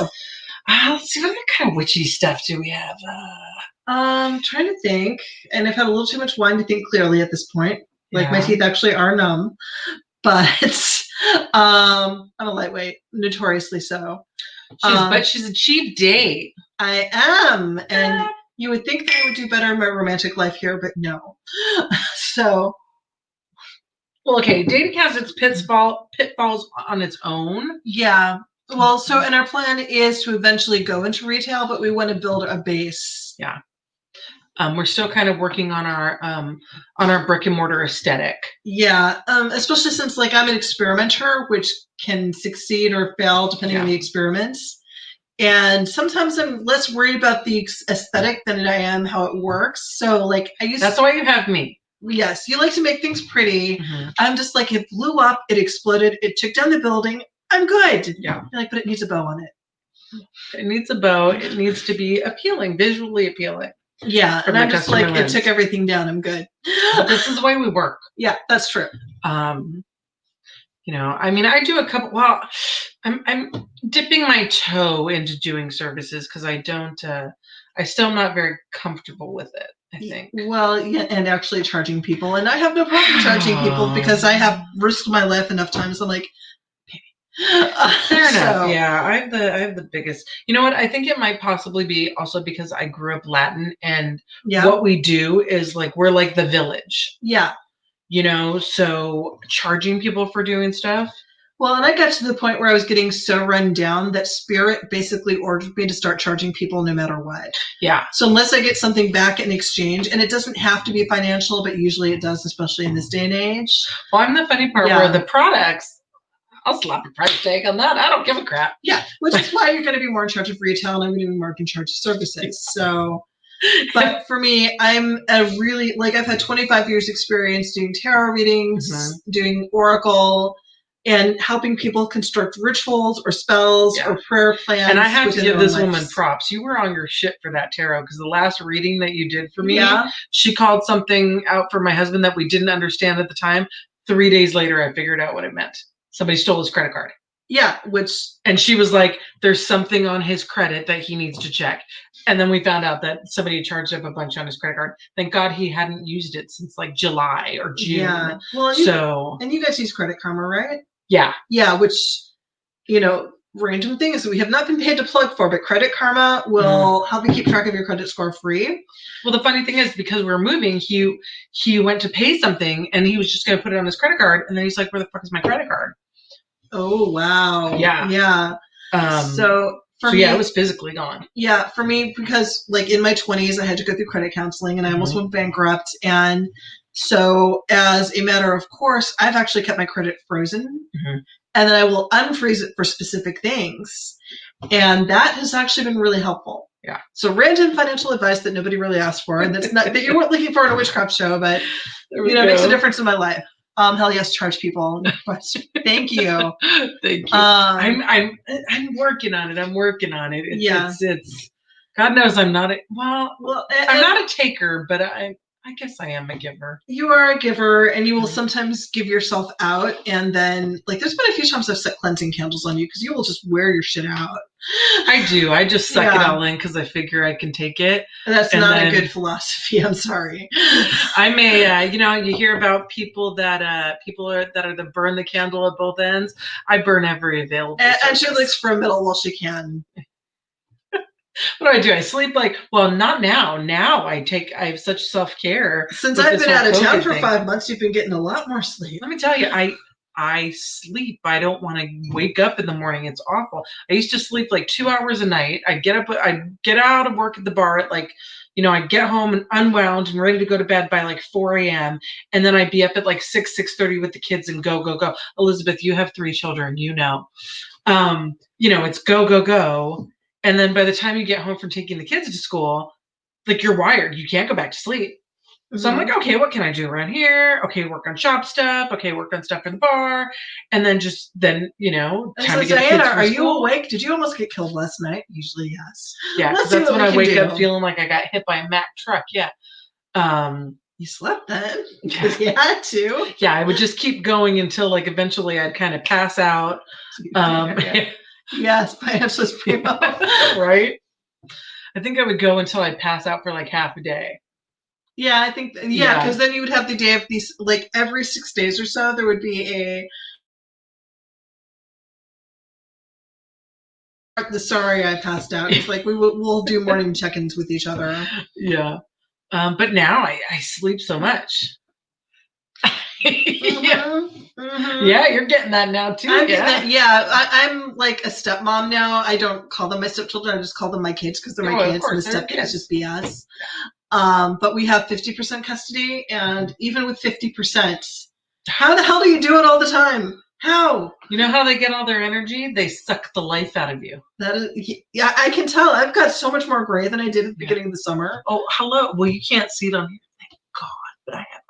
let's see, what other kind of witchy stuff do we have? Trying to think, and I've had a little too much wine to think clearly at this point. My teeth actually are numb, but I'm a lightweight, notoriously so. But she's achieved date. I am, and you would think that I would do better in my romantic life here, but no. So, well, okay, dating has its pitfalls on its own. Yeah. Well, so, and our plan is to eventually go into retail, but we want to build a base. Yeah. We're still kind of working on our brick and mortar aesthetic. Yeah. Especially since I'm an experimenter, which can succeed or fail depending on the experiments. And sometimes I'm less worried about the aesthetic than I am how it works. So that's why you have me. Yes. You like to make things pretty. I'm just it blew up. It exploded. It took down the building. I'm good. Yeah. But it needs a bow on it. It needs a bow. It needs to be appealing, visually appealing. Yeah. And I'm just it took everything down. I'm good. But this is the way we work. Yeah, that's true. I do a couple, I'm dipping my toe into doing services because I still am not very comfortable with it, I think. Well, yeah, and actually charging people. And I have no problem charging people because I have risked my life enough times. I'm like, fair enough. Yeah, I have the biggest. You know what? I think it might possibly be also because I grew up Latin, and what we do is we're like the village. Yeah. So charging people for doing stuff. Well, and I got to the point where I was getting so run down that Spirit basically ordered me to start charging people no matter what. Yeah. So unless I get something back in exchange, and it doesn't have to be financial, but usually it does, especially in this day and age. Well, I'm the funny part where the products, I'll slap a price tag on that. I don't give a crap. Yeah, which is why you're going to be more in charge of retail and I'm going to be more in charge of services. So, but for me, I'm a really, like, I've had 25 years experience doing tarot readings, doing oracle, and helping people construct rituals or spells or prayer plans. And I have to give this woman props. You were on your shit for that tarot, because the last reading that you did for me, she called something out for my husband that we didn't understand at the time. 3 days later, I figured out what it meant. Somebody stole his credit card. Yeah, and she was like, there's something on his credit that he needs to check. And then we found out that somebody had charged up a bunch on his credit card. Thank God he hadn't used it since like July or June. Yeah. Well, and you guys use Credit Karma, right? Yeah. Yeah, which, you know, random things that we have not been paid to plug for, but Credit Karma will help you keep track of your credit score free. Well, the funny thing is, because we were moving, he went to pay something and he was just going to put it on his credit card. And then he's like, where the fuck is my credit card? Oh, wow. Yeah. Yeah. So for me, it was physically gone. Yeah, for me, because like in my 20s, I had to go through credit counseling and I almost went bankrupt. And so as a matter of course, I've actually kept my credit frozen and then I will unfreeze it for specific things. And that has actually been really helpful. Yeah. So random financial advice that nobody really asked for and that's not that you weren't looking for in a witchcraft show, but you know, it makes a difference in my life. Hell yes, charge people. Thank you. Thank you. I'm working on it. I'm working on it. It's God knows I'm not I'm not a taker, but I guess I am a giver. You are a giver, and you will sometimes give yourself out, and then like there's been a few times I've set cleansing candles on you because you will just wear your shit out. I do. I just suck it all in because I figure I can take it. That's not a good philosophy. I'm sorry. I may, you hear about people that are the burn the candle at both ends. I burn every available. And she looks for a middle while she can. What do? I sleep not now. Now I have such self-care. Since I've been out of town for 5 months, you've been getting a lot more sleep. Let me tell you, I sleep. I don't want to wake up in the morning. It's awful. I used to sleep like 2 hours a night. I get out of work at the bar at I get home and unwound and ready to go to bed by like 4 a.m. And then I'd be up at like 6:30 with the kids and go. Elizabeth, you have 3 children, it's go. And then by the time you get home from taking the kids to school, like you're wired. You can't go back to sleep. So I'm like, okay, what can I do around here? Okay, work on shop stuff. Okay, work on stuff for the bar. And then time to get Diana, are you awake? Did you almost get killed last night? Usually, yes. Yeah, because that's when I wake up feeling like I got hit by a Mack truck. Yeah. You slept then because you had to. Yeah, I would just keep going until like eventually I'd kind of pass out. Yes, by Angeles Primo. Right? I think I would go until I'd pass out for like half a day. Yeah, I think, because then you would have the day of these, like every 6 days or so, there would be sorry I passed out. It's like we'll do morning check-ins with each other. Yeah. But now I sleep so much. Yeah, you're getting that now too. I'm like a stepmom now. I don't call them my stepchildren. I just call them my kids because they're my kids, and the stepkids is just BS. But we have 50% custody, and even with 50%, how the hell do you do it all the time? How? You know how they get all their energy? They suck the life out of you. That is, yeah, I can tell. I've got so much more gray than I did at the beginning of the summer. Oh, hello. Well, you can't see it on here. Thank God, but I have.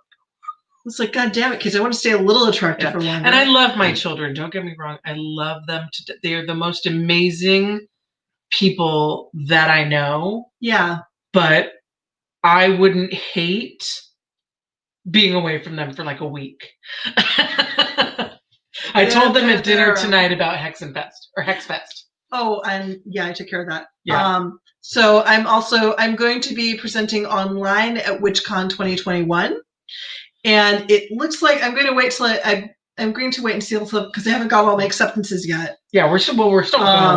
It's like, God damn it, kids! I want to stay a little attractive for longer. And I love my children. Don't get me wrong. I love them. They are the most amazing people that I know. Yeah. But I wouldn't hate being away from them for like a week. I told them at dinner tonight about Hexfest. Oh, and I took care of that. Yeah. So I'm going to be presenting online at WitchCon 2021. And it looks like I'm going to wait till I'm going to wait and see because I haven't got all my acceptances yet. Yeah, we're still going to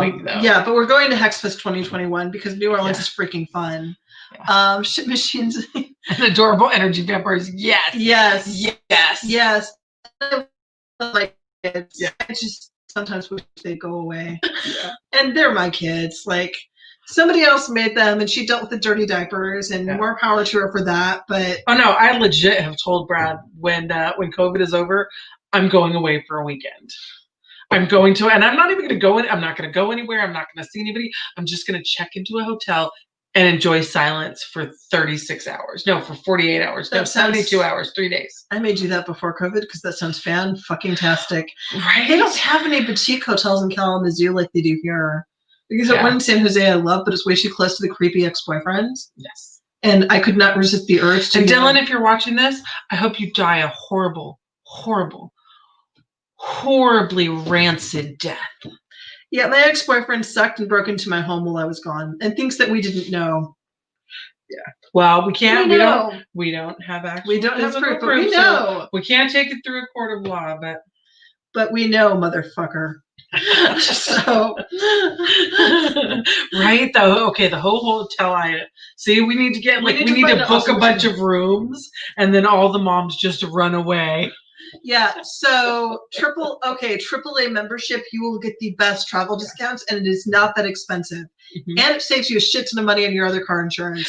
wait though. Yeah, but we're going to Hexfest 2021 because New Orleans is freaking fun. Yeah. Ship machines and adorable energy vampires. Yes. Like kids. Yeah. I just sometimes wish they'd go away. Yeah. And they're my kids. Like, somebody else made them, and she dealt with the dirty diapers, and more power to her for that. But oh no, I legit have told Brad when COVID is over, I'm going away for a weekend. I'm going to, and I'm not even going to go in. I'm not going to go anywhere. I'm not going to see anybody. I'm just going to check into a hotel and enjoy silence for 36 hours. No, for 48 hours. No, 72 hours, 3 days. I may do that before COVID because that sounds fan-fucking-tastic. Right? They don't have any boutique hotels in Kalamazoo like they do here. Because the one in San Jose I love, but it's way too close to the creepy ex-boyfriends. Yes. And I could not resist the urge to. And Dylan, if you're watching this, I hope you die a horrible, horrible, horribly rancid death. Yeah, my ex-boyfriend sucked and broke into my home while I was gone, and things that we didn't know. Yeah. Well, we can't. We don't have actual. We don't have proof, but proof, we know. So we can't take it through a court of law, but we know, motherfucker. So right though. Okay, the whole hotel. See. We need to get we need to book a bunch of rooms, and then all the moms just run away. Yeah, so AAA membership, you will get the best travel discounts, and it is not that expensive. Mm-hmm. And it saves you a shit ton of money on your other car insurance.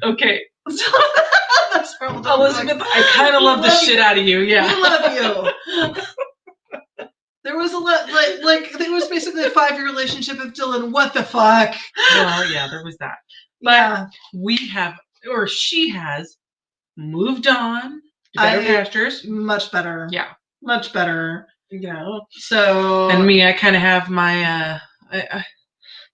Okay. That's Elizabeth, I kind of love the shit out of you. Yeah. We love you. There was a lot, like it was basically a 5-year relationship with Dylan. What the fuck? Well, yeah, there was that. But we have, or she has, moved on. Better pastures. Much better. Yeah. Much better. You know. So. And me, I kind of have my,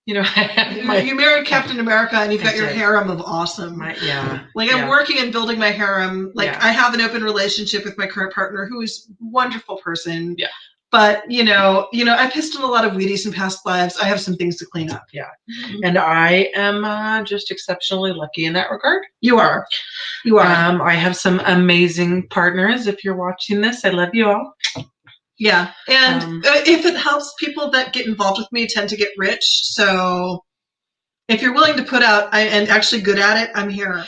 you married Captain America, and you've got your harem of awesome. I'm working and building my harem. I have an open relationship with my current partner, who is a wonderful person. Yeah. But I pissed on a lot of Wheaties in past lives. I have some things to clean up. Yeah. And I am just exceptionally lucky in that regard. You are. I have some amazing partners. If you're watching this, I love you all. Yeah. And if it helps, people that get involved with me tend to get rich. So if you're willing to put out and actually good at it, I'm here.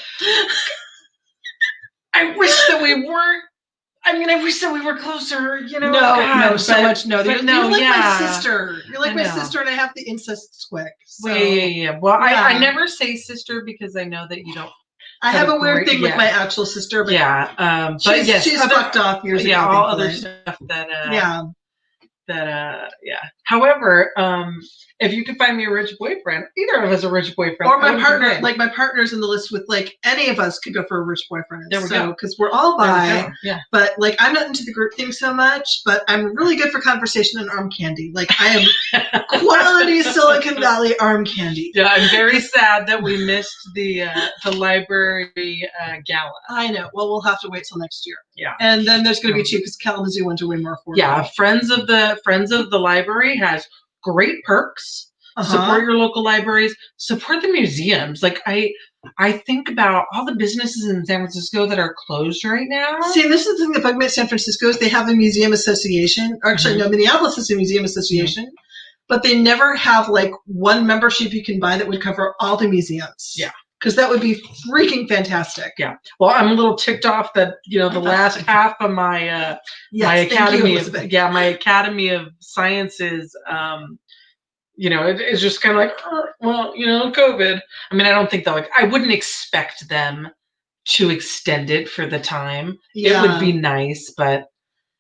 I wish that we weren't. I wish that we were closer, No, much. No, you're like my sister. You're like my sister, and I have the incest squick. So. Yeah. Well, I never say sister because I know that you don't. I have a weird thing with my actual sister. But but yes, she's fucked off years ago. Yeah, all other stuff that. However, if you could find me a rich boyfriend, either of us a rich boyfriend, or my partner, my partner's in the list with any of us could go for a rich boyfriend. There we go. Because we're all bi. Yeah. But I'm not into the group thing so much. But I'm really good for conversation and arm candy. I am quality Silicon Valley arm candy. Yeah, I'm very sad that we missed the library gala. I know. Well, we'll have to wait till next year. Yeah. And then there's going to be 2 because Kalamazoo went to way more affordable. Yeah, Friends of the Library has great perks. Support your local libraries. Support the museums. I think about all the businesses in San Francisco that are closed right now. See, this is the thing that bugged me at San Francisco is they have a museum association. Or actually, no, Minneapolis has a museum association. But they never have one membership you can buy that would cover all the museums. Yeah. Because that would be freaking fantastic. Yeah. Well, I'm a little ticked off that the last half of my my Academy of Sciences, it's just kind of COVID. I mean, I don't think I wouldn't expect them to extend it for the time. Yeah. It would be nice, but.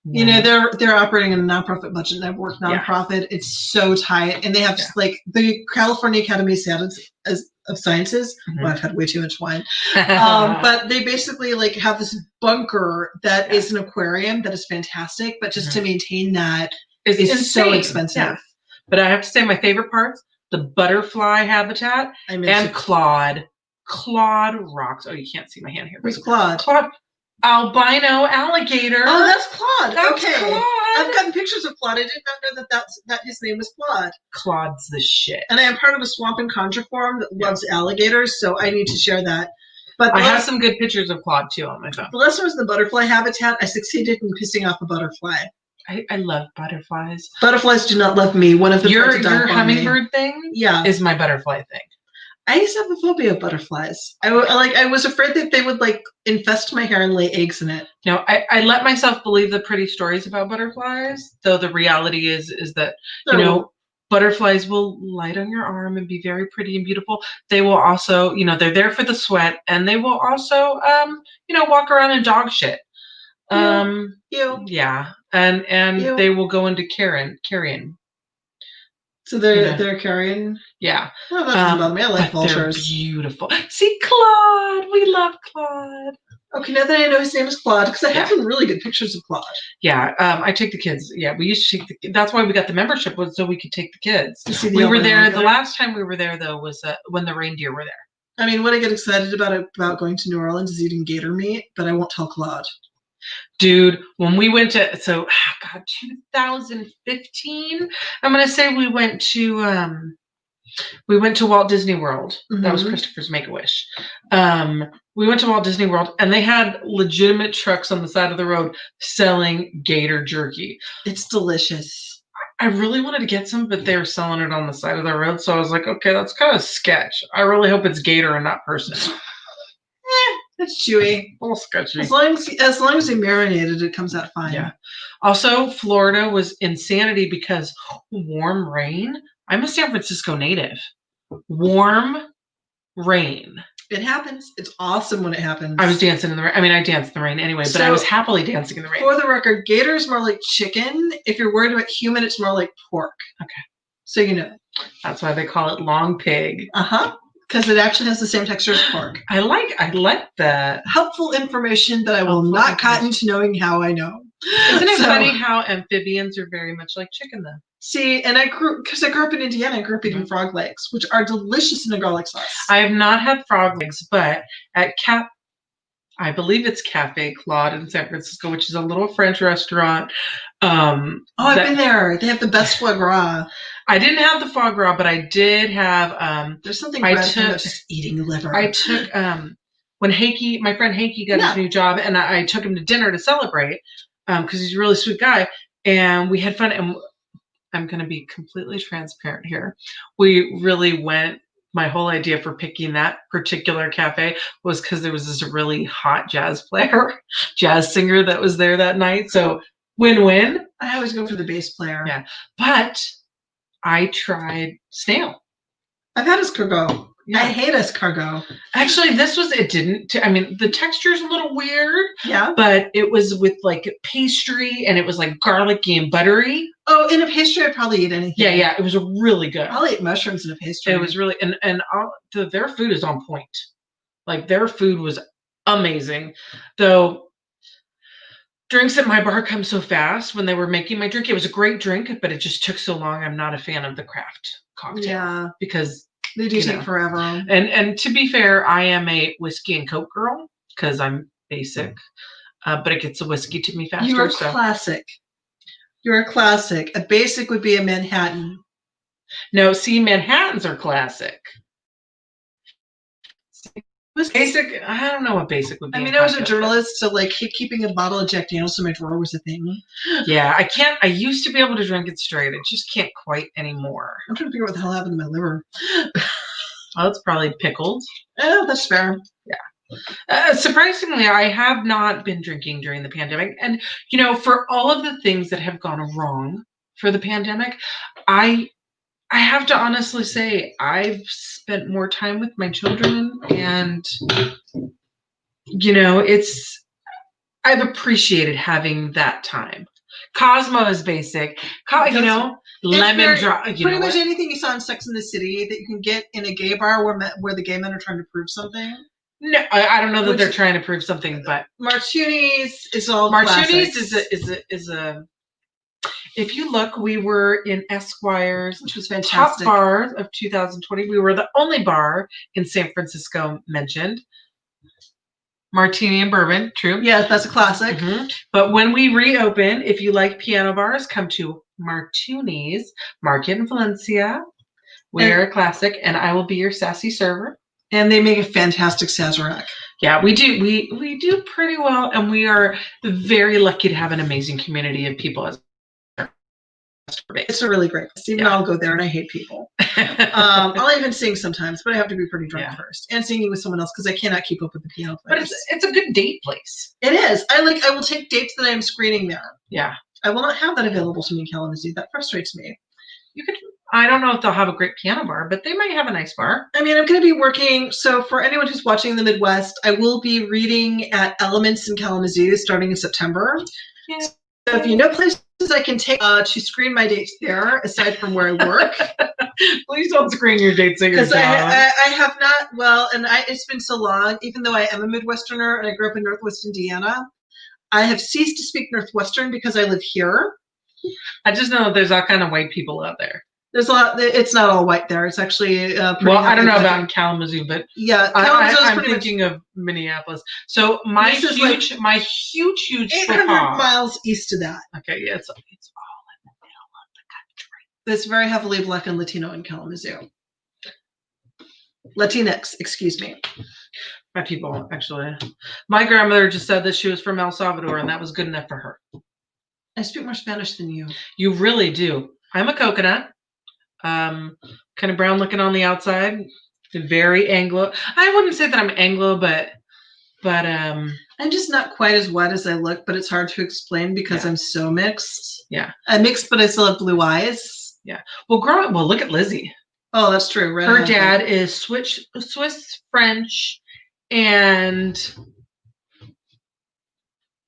They're operating in a nonprofit budget. I've worked nonprofit. Yeah. It's so tight, and they have the California Academy of Sciences. Mm-hmm. Well, I've had way too much wine. But they basically have this bunker that is an aquarium that is fantastic, but just to maintain that is so expensive. Yeah. But I have to say, my favorite parts: the butterfly habitat and Claude. Claude rocks. Oh, you can't see my hand here. Where's Claude? Claude. Albino alligator. Oh, that's Claude. That's Claude. I've gotten pictures of Claude. I did not know that his name was Claude. Claude's the shit. And I am part of a swamp and contra forum that loves alligators, so I need to share that. But I have some good pictures of Claude too on my phone. The last one was the butterfly habitat. I succeeded in pissing off a butterfly. I love butterflies. Butterflies do not love me. One of them your hummingbird thing is my butterfly thing. I used to have a phobia of butterflies. I was afraid that they would like infest my hair and lay eggs in it. No, I let myself believe the pretty stories about butterflies, though the reality is that, you know, butterflies will light on your arm and be very pretty and beautiful. They will also, you know, they're there for the sweat, and they will also, you know, walk around in dog shit. Yeah, and Ew. they will go into carrion. So they're carrion. Yeah. Well, that doesn't bother me. I like vultures. They're beautiful. See, Claude. We love Claude. Okay, now that I know his name is Claude, because I have some really good pictures of Claude. Yeah, I take the kids. Yeah, we used to take that's why we got the membership, was so we could take the kids. We were there. The last time we were there, though, was when the reindeer were there. I mean, what I get excited about going to New Orleans is eating gator meat, but I won't tell Claude. Dude, when we went to 2015, I'm gonna say we went to Walt Disney World. Mm-hmm. That was Christopher's Make-A-Wish. We went to Walt Disney World, and they had legitimate trucks on the side of the road selling gator jerky. It's delicious. I really wanted to get some, but they were selling it on the side of the road, so I was like, okay, that's kind of sketch. I really hope it's gator and not person. It's chewy. A little sketchy. As long as they marinated, it comes out fine. Yeah. Also, Florida was insanity because warm rain. I'm a San Francisco native. Warm rain. It happens. It's awesome when it happens. I was dancing in the rain. I mean, I danced in the rain anyway, but I was happily dancing in the rain. For the record, gator is more like chicken. If you're worried about human, it's more like pork. Okay. So you know. That's why they call it long pig. Uh-huh. Because it actually has the same texture as pork. I like that. Helpful information that I will not cut into knowing how I know. Isn't it funny how amphibians are very much like chicken, though? See, and I grew up in Indiana, I grew up eating frog legs, which are delicious in a garlic sauce. I have not had frog legs, but at I believe it's Cafe Claude in San Francisco, which is a little French restaurant. I've been there. They have the best foie gras. I didn't have the foie gras, but I did have. There's something about just eating liver. I took when my friend Hakey got his new job, and I took him to dinner to celebrate because he's a really sweet guy, and we had fun. And I'm going to be completely transparent here. We really went. My whole idea for picking that particular cafe was because there was this really hot jazz singer that was there that night. So win-win. I always go for the bass player. Yeah, but I tried snail. I've had escargot. Yeah. I hate escargot. Actually, the texture is a little weird. Yeah. But it was with like pastry, and it was like garlicky and buttery. Oh, in a pastry, I'd probably eat anything. Yeah. It was really good. I'll eat mushrooms in a pastry. It was really, and their food is on point. Like, their food was amazing. Though, drinks at my bar come so fast. When they were making my drink, it was a great drink, but it just took so long. I'm not a fan of the craft cocktail. Yeah. Because they do take forever. And to be fair, I am a whiskey and Coke girl because I'm basic. But it gets the whiskey to me faster. You're classic. You're a classic. A basic would be a Manhattan. No, see, Manhattans are classic. Basic, I don't know what basic would be. I mean, I was a journalist, so like keeping a bottle of Jack Daniels in my drawer was a thing. Yeah, I can't. I used to be able to drink it straight. I just can't quite anymore. I'm trying to figure out what the hell happened to my liver. Well, it's probably pickled. Oh, that's fair. Yeah. Surprisingly, I have not been drinking during the pandemic. And, you know, for all of the things that have gone wrong for the pandemic, I have to honestly say I've spent more time with my children, and, you know, I've appreciated having that time. Cosmo is basic. You know, lemon drop. Pretty much anything you saw in Sex and the City that you can get in a gay bar where the gay men are trying to prove something. No, I don't know that they're trying to prove something, but Martuni's is all Martuni's is a. If you look, we were in Esquire's, which was fantastic, top bar of 2020. We were the only bar in San Francisco mentioned. Martini and bourbon, true. Yeah, that's a classic. Mm-hmm. But when we reopen, if you like piano bars, come to Martuni's Market in Valencia. We are a classic, and I will be your sassy server. And they make a fantastic Sazerac. Yeah, we do. We do pretty well, and we are very lucky to have an amazing community of people. It's a really great place. Even though I'll go there and I hate people. I'll even sing sometimes, but I have to be pretty drunk first. And singing with someone else because I cannot keep up with the piano players. But it's a good date place. It is. I will take dates that I am screening there. Yeah. I will not have that available to me in Kalamazoo. That frustrates me. You could. I don't know if they'll have a great piano bar, but they might have a nice bar. I mean, I'm going to be working. So for anyone who's watching in the Midwest, I will be reading at Elements in Kalamazoo starting in September. Yeah. So if you know places I can take to screen my dates there, aside from where I work. Please don't screen your dates at your job. I have not. Well, and it's been so long. Even though I am a Midwesterner and I grew up in Northwest Indiana, I have ceased to speak Northwestern because I live here. I just know that there's all kind of white people out there. There's a lot. It's not all white there. It's actually well, I don't know about in Kalamazoo, but yeah, I'm thinking of Minneapolis. So my huge 800 miles east of that. Okay, yeah, it's all in the middle of the country. It's very heavily Black and Latino in Kalamazoo. Latinx, excuse me. My people, actually. My grandmother just said that she was from El Salvador, and that was good enough for her. I speak more Spanish than you. You really do. I'm a coconut. Kind of brown looking on the outside. Very Anglo. I wouldn't say that I'm Anglo, but I'm just not quite as white as I look, but it's hard to explain because I'm so mixed. Yeah. I'm mixed, but I still have blue eyes. Yeah. Well, look at Lizzie. Oh, that's true. Right. Her dad is Swiss, French, and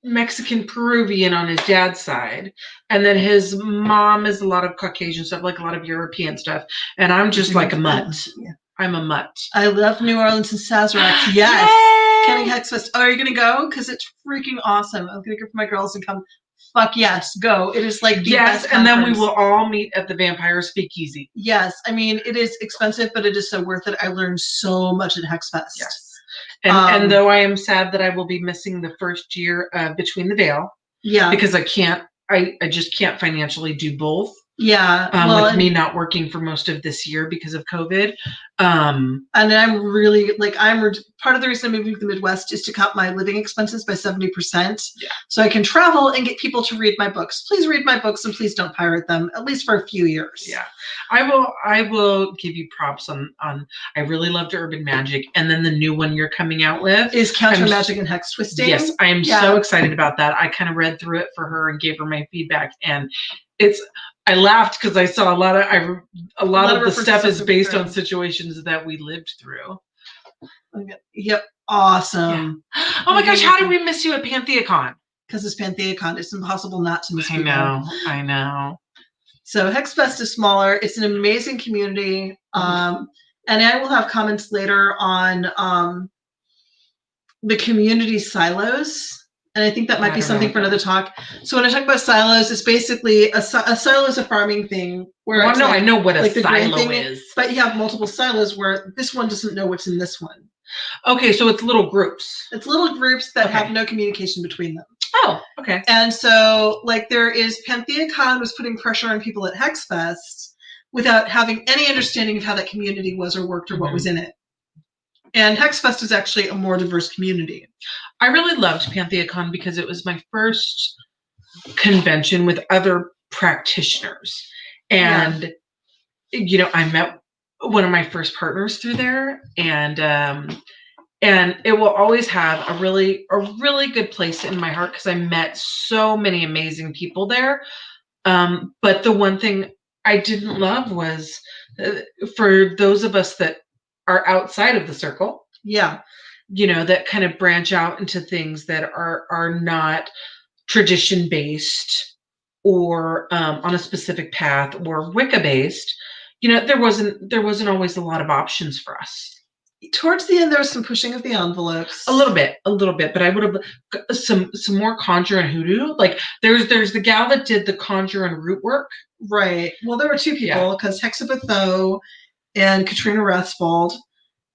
Mexican Peruvian on his dad's side, and then his mom is a lot of Caucasian stuff, like a lot of European stuff, and I'm just like a mutt. Yeah. I'm a mutt. I love New Orleans and Sazerac. Yes. Kenny Hexfest. Oh, are you gonna go? Because it's freaking awesome. I'm gonna go for my girls and come. Fuck yes, go. It is like the best and then we will all meet at the Vampire Speakeasy. Yes, I mean it is expensive, but it is so worth it. I learned so much at Hexfest. Yes. And though I am sad that I will be missing the first year Between the Veil, because I just can't financially do both. Yeah, with me not working for most of this year because of COVID. And I'm really part of the reason I'm moving to the Midwest is to cut my living expenses by 70%. Yeah. So I can travel and get people to read my books. Please read my books and please don't pirate them, at least for a few years. Yeah. I will give you props on I really loved Urban Magic, and then the new one you're coming out with is Counter Magic and Hex Twisting. Yes, I am so excited about that. I kind of read through it for her and gave her my feedback, and I laughed because I saw a lot of the stuff is based on situations that we lived through. Okay. Yep. Awesome. Yeah. Oh my gosh, how did we miss you at PantheaCon? Because it's PantheaCon. It's impossible not to miss you. I know. So Hexfest is smaller. It's an amazing community. And I will have comments later on the community silos. And I think that might be something for another talk. So when I talk about silos, it's basically a silo is a farming thing. Where I know what a silo is. But you have multiple silos where this one doesn't know what's in this one. Okay, so it's little groups. It's little groups that have no communication between them. Oh, okay. And so there is PantheaCon was putting pressure on people at Hexfest without having any understanding of how that community was or worked or what was in it. And Hexfest is actually a more diverse community. I really loved PantheaCon because it was my first convention with other practitioners. And, I met one of my first partners through there. And it will always have a really good place in my heart because I met so many amazing people there. But the one thing I didn't love was for those of us that are outside of the circle. Yeah. That kind of branch out into things that are not tradition based or on a specific path or Wicca based. There wasn't always a lot of options for us. Towards the end, there was some pushing of the envelopes. A little bit, but I would have some more conjure and hoodoo. Like there's the gal that did the conjure and root work. Right. Well, there were two people because Hexabeth and Katrina Rathsbald.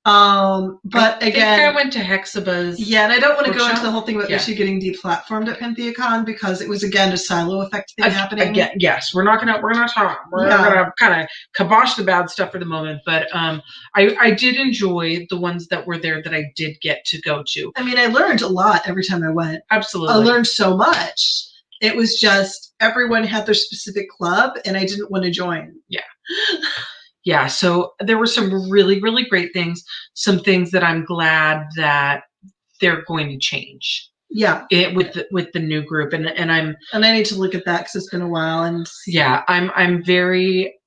But again, I went to Hexaba's. Yeah, and I don't want to go into the whole thing about issue getting deplatformed at PantheaCon because it was again a silo effect thing happening. Yes, we're not gonna talk. We're gonna kind of kibosh the bad stuff for the moment. But I did enjoy the ones that were there that I did get to go to. I mean, I learned a lot every time I went. Absolutely, I learned so much. It was just everyone had their specific club, and I didn't want to join. Yeah. Yeah. So there were some really, really great things. Some things that I'm glad that they're going to change. Yeah. With the new group, and I need to look at that because it's been a while, and yeah, I'm very,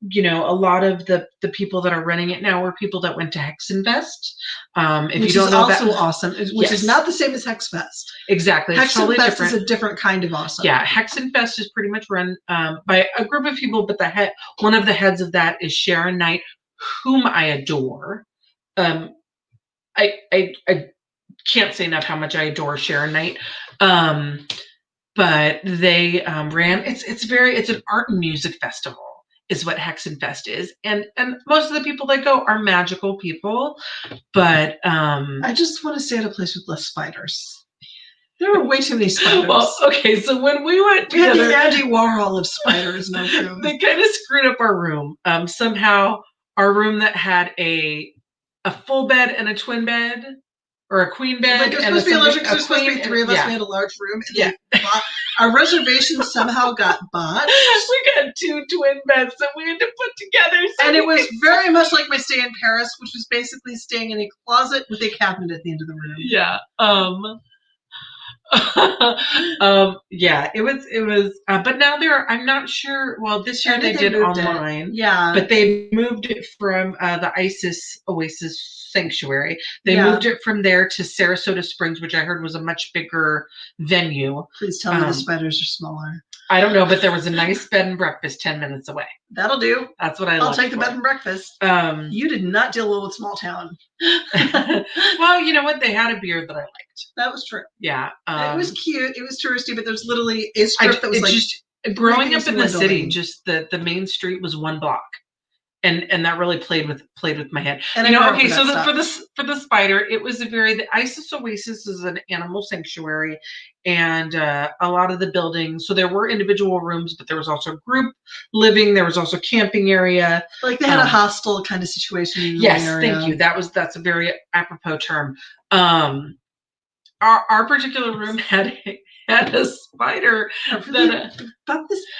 a lot of the people that are running it now were people that went to Hexenfest. If which you don't is know also that, awesome, which is not the same as Hexfest. Exactly. It's totally different. Is a different kind of awesome. Yeah, Hexenfest is pretty much run by a group of people, but one of the heads of that is Sharon Knight, whom I adore. I can't say enough how much I adore Sharon Knight. But they ran. It's an art and music festival, is what Hexenfest is, and most of the people that go are magical people. But I just want to stay at a place with less spiders. There were way too many spiders. Well, okay, so when we went together, we had the Andy Warhol of spiders in our room. They kind of screwed up our room. Somehow, our room that had a full bed and a twin bed, or a queen bed. Like, it was supposed to be electric, because there was supposed to be three of us. We had a large room. And our reservation somehow got botched. We got 2 twin beds that we had to put together. And it was very much like my stay in Paris, which was basically staying in a closet with a cabinet at the end of the room. Yeah. Yeah, it was, but now I'm not sure. Well, this year they did online. Yeah. But they moved it from the Isis Oasis Sanctuary. They moved it from there to Sarasota Springs, which I heard was a much bigger venue. Please tell me the spiders are smaller. I don't know, but there was a nice bed and breakfast 10 minutes away. That'll do. That's what I'll take the bed and breakfast. You did not deal well with small town. Well, you know what? They had a beer that I liked. That was true. Yeah. It was cute. It was touristy, but there's literally a strip that was like... Just growing up in the city, just the main street was 1 block. And that really played with my head. And okay, so for the spider, it was the Isis Oasis is an animal sanctuary, and a lot of the buildings. So there were individual rooms, but there was also group living. There was also camping area. Like, they had a hostel kind of situation. Yes, thank you. That's a very apropos term. Our particular room had a spider. It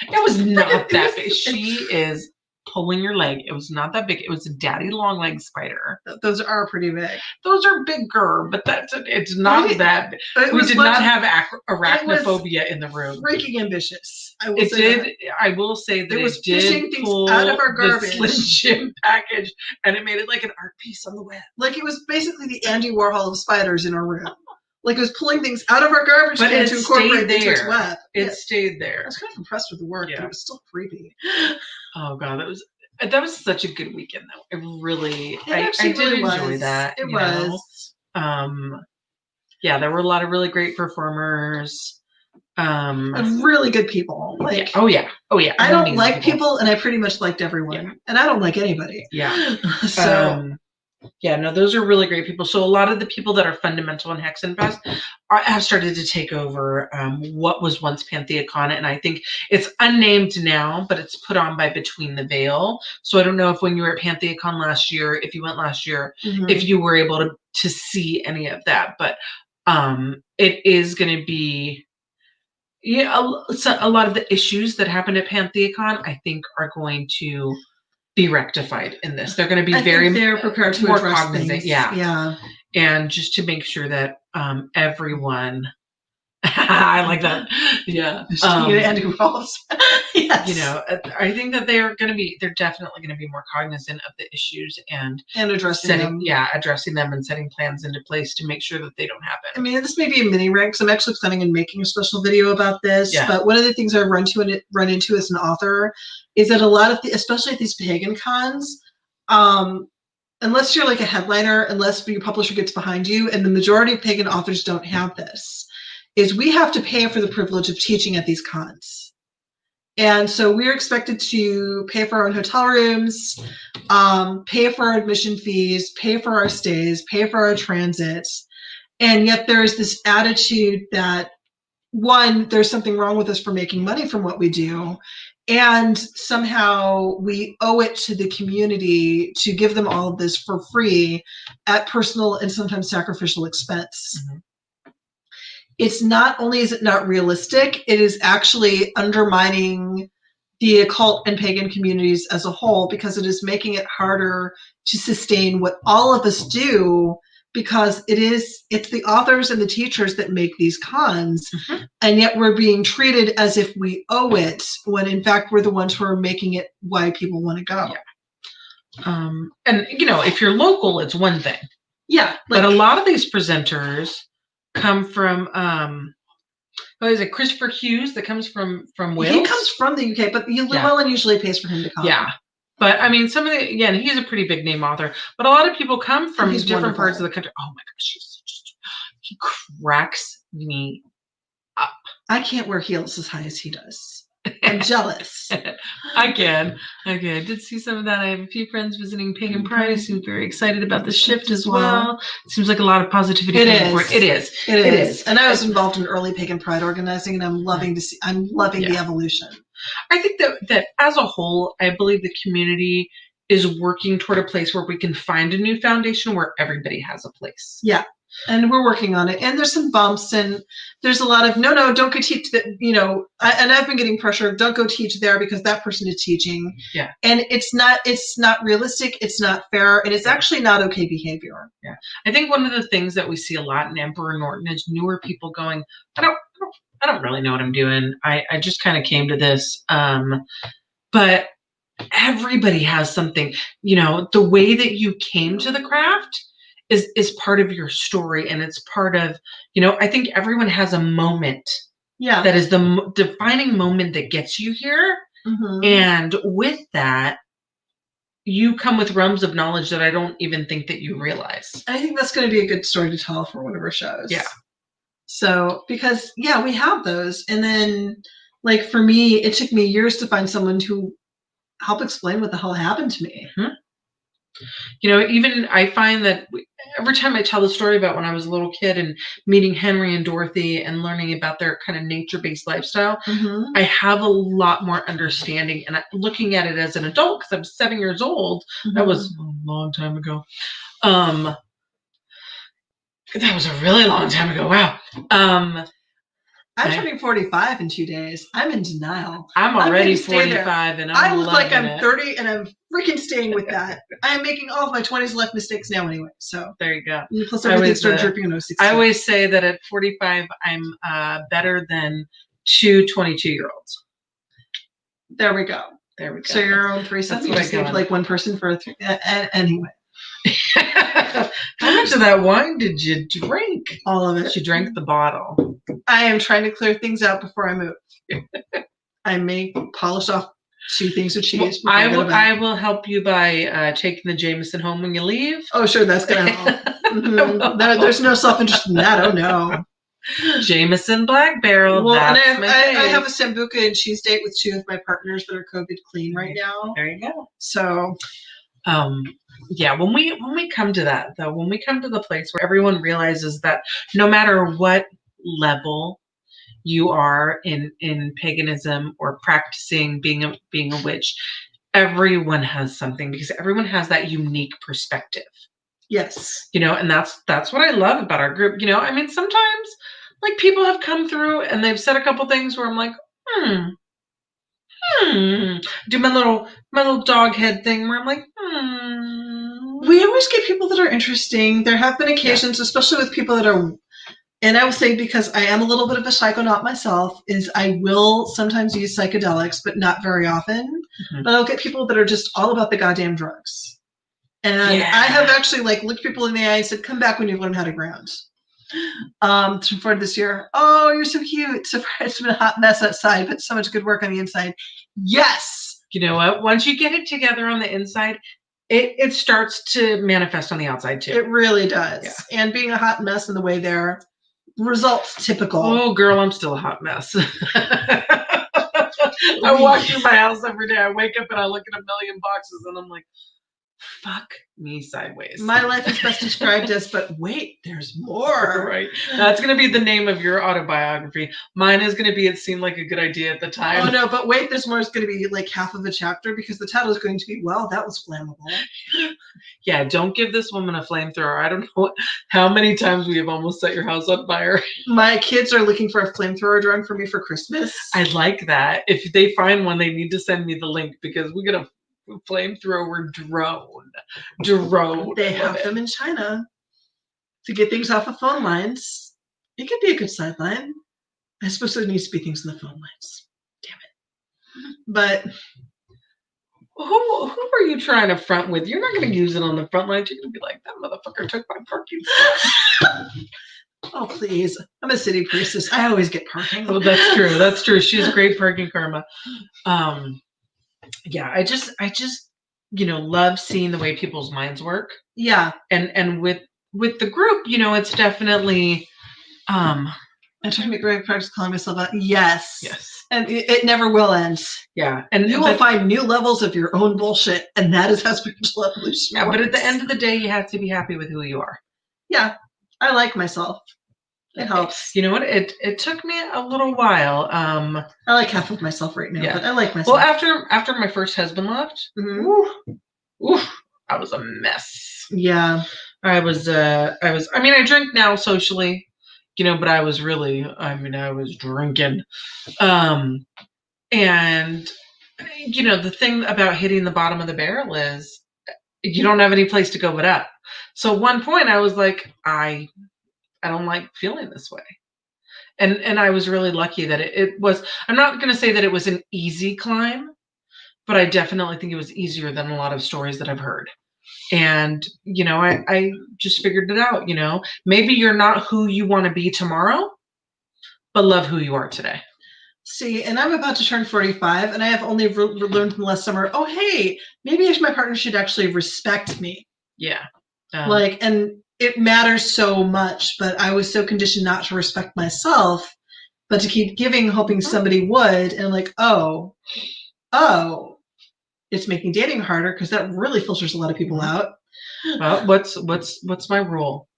was not that big. She is pulling your leg. It was not that big. It was a daddy long leg spider. Those are pretty big. Those are bigger, but it's not that big. We did not have arachnophobia in the room. Freaking ambitious. I will say that it was fishing things out of our garbage. The Slim Jim package, and it made it like an art piece on the web. Like, it was basically the Andy Warhol of spiders in our room. Like, it was pulling things out of our garbage can to incorporate into its web. It stayed there. I was kind of impressed with the work, but it was still creepy. Oh god, that was such a good weekend though. I did enjoy that. It was. Yeah, there were a lot of really great performers. Really good people. Like, oh yeah. I don't like people, and I pretty much liked everyone, and I don't like anybody. Yeah. So. Yeah, no, those are really great people. So a lot of the people that are fundamental in Hexenfest have started to take over what was once PantheaCon, and I think it's unnamed now, but it's put on by Between the Veil. So I don't know if when you were at PantheaCon last year, if you went last year, if you were able to see any of that, but it is going to be a lot of the issues that happened at PantheaCon, I think, are going to be rectified in this. They're going to be they're prepared to more cognizant things. Yeah. And just to make sure that everyone I like that. Yeah. Andy Warhol. Yes. I think that they're definitely going to be more cognizant of the issues and addressing them. Yeah, addressing them and setting plans into place to make sure that they don't happen. I mean, this may be a mini rant because I'm actually planning on making a special video about this. Yeah. But one of the things I run into as an author is that a lot of especially at these pagan cons, unless you're like a headliner, unless your publisher gets behind you, and the majority of pagan authors don't have this, is we have to pay for the privilege of teaching at these cons. And so we're expected to pay for our own hotel rooms, pay for our admission fees, pay for our stays, pay for our transit. And yet there's this attitude that, one, there's something wrong with us for making money from what we do. And somehow we owe it to the community to give them all of this for free at personal and sometimes sacrificial expense. Mm-hmm. it's not only is it not realistic, it is actually undermining the occult and pagan communities as a whole, because it is making it harder to sustain what all of us do, because it's the authors and the teachers that make these cons, and yet we're being treated as if we owe it, when in fact we're the ones who are making it why people want to go. And if you're local, it's one thing. Yeah, but a lot of these presenters come from is it Christopher Hughes that comes from Wales? He comes from the UK, but Llewellyn usually pays for him to come. Yeah. But I mean, some of the, again, he's a pretty big name author, but a lot of people come from different parts of the country. Oh my gosh, he cracks me up. I can't wear heels as high as he does. I'm jealous. I can. Okay, I did see some of that. I have a few friends visiting Pagan Pride. I seem very excited about the shift as well. It seems like a lot of positivity. It is. It is. And I was involved in early Pagan Pride organizing, and I'm loving the evolution. I think that as a whole, I believe the community is working toward a place where we can find a new foundation where everybody has a place. Yeah. And we're working on it. And there's some bumps, and there's a lot of, no, don't go teach that, and I've been getting pressure, don't go teach there because that person is teaching. Yeah. And it's not realistic, it's not fair, and it's actually not okay behavior. Yeah. I think one of the things that we see a lot in Emperor Norton is newer people going, I don't really know what I'm doing. I just kind of came to this. But everybody has something, the way that you came to the craft is part of your story, and it's part of, I think everyone has a moment that is the defining moment that gets you here. Mm-hmm. And with that, you come with realms of knowledge that I don't even think that you realize. I think that's going to be a good story to tell for one of our shows. Yeah. So, because, we have those. And then, like, for me, it took me years to find someone to help explain what the hell happened to me. Mm-hmm. Even I find that every time I tell the story about when I was a little kid and meeting Henry and Dorothy and learning about their kind of nature-based lifestyle, mm-hmm. I have a lot more understanding. And looking at it as an adult, because I'm 7 years old, mm-hmm. that was a long time ago. That was a really long time ago. Wow. I'm turning 45 in 2 days. I'm in denial. I'm already 45 and I look like I'm 30 and I'm freaking staying with that. I am making all of my 20s life mistakes now anyway. So there you go. Plus everything started dripping when I was 16. I always say that at 45, I'm better than 2 22-year-olds. There we go. So your own threesome. You just need like one person for anyway. How much of that wine did you drink? All of it. She drank the bottle. I am trying to clear things out before I move. I may polish off 2 things of cheese. I will help you by taking the Jameson home when you leave. Oh, sure, that's gonna help. Mm-hmm. There's no self-interest in that. Oh no. Jameson Black Barrel. Well, and I have a Sambuca and cheese date with 2 of my partners that are COVID clean right now. There you go. So, yeah, when we come to that though, when we come to the place where everyone realizes that no matter what level you are in paganism or practicing being a witch, everyone has something, because everyone has that unique perspective. Yes. And that's what I love about our group. I mean, sometimes like people have come through and they've said a couple things where I'm like, do my little dog head thing where I'm like, We always get people that are interesting. There have been occasions, especially with people that are, and I will say, because I am a little bit of a psychonaut myself, is I will sometimes use psychedelics, but not very often. Mm-hmm. But I'll get people that are just all about the goddamn drugs. And I have actually looked people in the eye and said, come back when you've learned how to ground. For this year, oh, you're so cute. So it's been a hot mess outside, but so much good work on the inside. Yes. You know what? Once you get it together on the inside, it starts to manifest on the outside too. It really does. Yeah. And being a hot mess in the way there, results typical. Oh, girl, I'm still a hot mess. I walk through my house every day. I wake up and I look at a million boxes and I'm like, fuck me sideways. My life is best described as, but wait, there's more. Right. That's going to be the name of your autobiography. Mine is going to be It Seemed Like a Good Idea at the Time. Oh no, but wait, there's more is going to be like half of a chapter because the title is going to be, well, that was flammable. Yeah, don't give this woman a flamethrower. I don't know how many times we have almost set your house on fire. My kids are looking for a flamethrower drone for me for Christmas. I like that. If they find one, they need to send me the link because we get a flamethrower drone. They have them in China to get things off of phone lines. It could be a good sideline. I suppose there needs to be things in the phone lines. Damn it. But who are you trying to front with? You're not going to use it on the front lines. You're going to be like, that motherfucker took my parking spot. Oh, please. I'm a city priestess. I always get parking. Oh, that's true. That's true. She has great parking karma. Yeah, I just love seeing the way people's minds work. Yeah. And with the group, it's definitely I'm trying to make great practice calling myself out. Yes. Yes. And it never will end. Yeah. And you will find new levels of your own bullshit, and that is how spiritual evolution works. But at the end of the day, you have to be happy with who you are. Yeah. I like myself. It helps. You know what? It took me a little while. I like half of myself right now, but I like myself. Well, after my first husband left, I was a mess. Yeah. I drink now socially, but I was drinking. And the thing about hitting the bottom of the barrel is you don't have any place to go but up. So at one point I was like, I don't like feeling this way. And I was really lucky that it was, I'm not going to say that it was an easy climb, but I definitely think it was easier than a lot of stories that I've heard. And, I just figured it out, maybe you're not who you want to be tomorrow, but love who you are today. See, and I'm about to turn 45, and I have only learned from last summer, oh, hey, maybe my partner should actually respect me. Yeah. And it matters so much, but I was so conditioned not to respect myself, but to keep giving, hoping somebody would, and oh, it's making dating harder because that really filters a lot of people out. Well, what's my rule?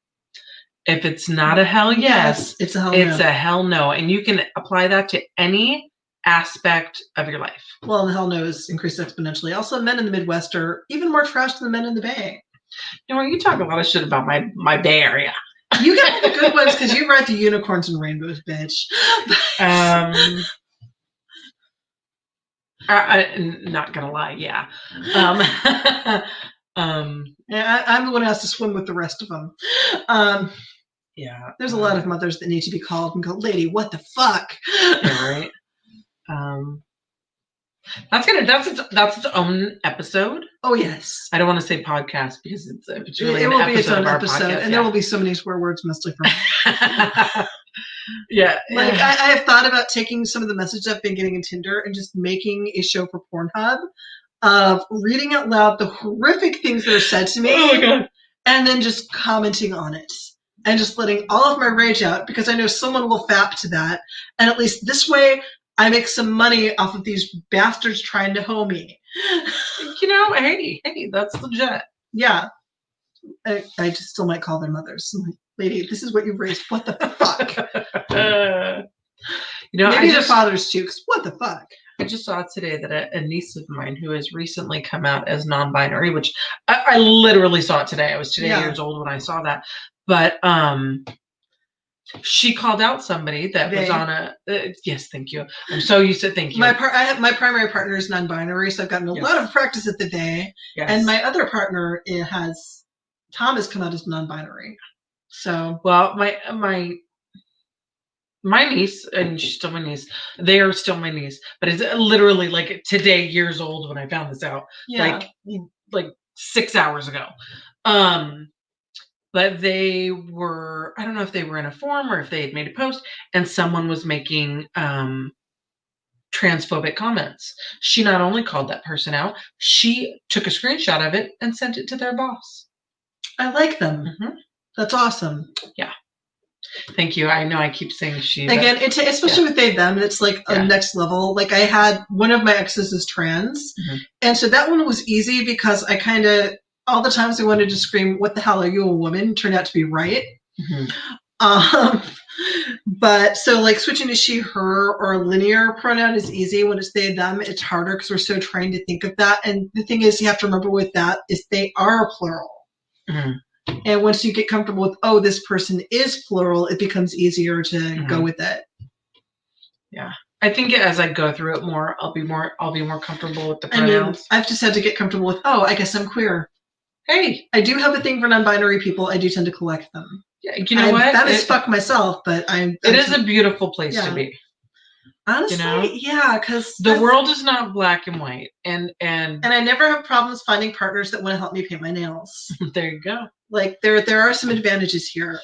If it's not a hell yes, it's a hell no. It's a hell no. And you can apply that to any aspect of your life. Well, the hell no is increased exponentially. Also, men in the Midwest are even more trash than the men in the Bay. You talk a lot of shit about my Bay Area. You got all the good ones because you ride the unicorns and rainbows, bitch. I'm not gonna lie, yeah. I'm the one who has to swim with the rest of them. Yeah. There's a lot of mothers that need to be called and go, lady, what the fuck? Yeah, right. That's its own episode. Oh yes. I don't want to say podcast because it's really it will be its own episode, podcast, and there will be so many swear words, mostly from. Yeah. I have thought about taking some of the messages I've been getting in Tinder and just making a show for Pornhub of reading out loud the horrific things that are said to me, oh my God, and then just commenting on it. And just letting all of my rage out because I know someone will fap to that. And at least this way, I make some money off of these bastards trying to hoe me. Hey, that's legit. Yeah. I just still might call their mothers. I'm like, lady, this is what you've raised. What the fuck? Maybe their fathers too, because what the fuck? I just saw today that a niece of mine who has recently come out as non-binary, which I literally saw it today. I was today years old when I saw that. But she called out somebody that was on a yes, thank you. I'm so used to thank you. My primary partner is non-binary, so I've gotten a lot of practice at the day. Yes. And my other partner Tom has come out as non-binary. So my niece, and she's still my niece. They are still my niece, but it's literally today, years old when I found this out. Yeah. Like 6 hours ago. But they were, I don't know if they were in a forum or if they had made a post, and someone was making transphobic comments. She not only called that person out, she took a screenshot of it and sent it to their boss. I like them. Mm-hmm. That's awesome. Yeah. Thank you. I know I keep saying she. Again, especially with they, them, it's a next level. I had one of my exes is trans. Mm-hmm. And so that one was easy because I kind of all the times I wanted to scream, "What the hell, are you a woman?" turned out to be right. Mm-hmm. But so like switching to she, her, or linear pronoun is easy. When it's they, them, it's harder because we're so trained to think of that. And the thing is, you have to remember with that is they are plural. Mm-hmm. And once you get comfortable with, oh, this person is plural, it becomes easier to go with it. Yeah. I think as I go through it more, I'll be more comfortable with the pronouns. I've just had to get comfortable with, oh, I guess I'm queer. Hey, I do have a thing for non-binary people. I do tend to collect them. Yeah, you know what? That is fuck myself, but it is a beautiful place to be. Honestly, yeah, because the world is not black and white, and I never have problems finding partners that want to help me paint my nails. There you go. Like there are some advantages here.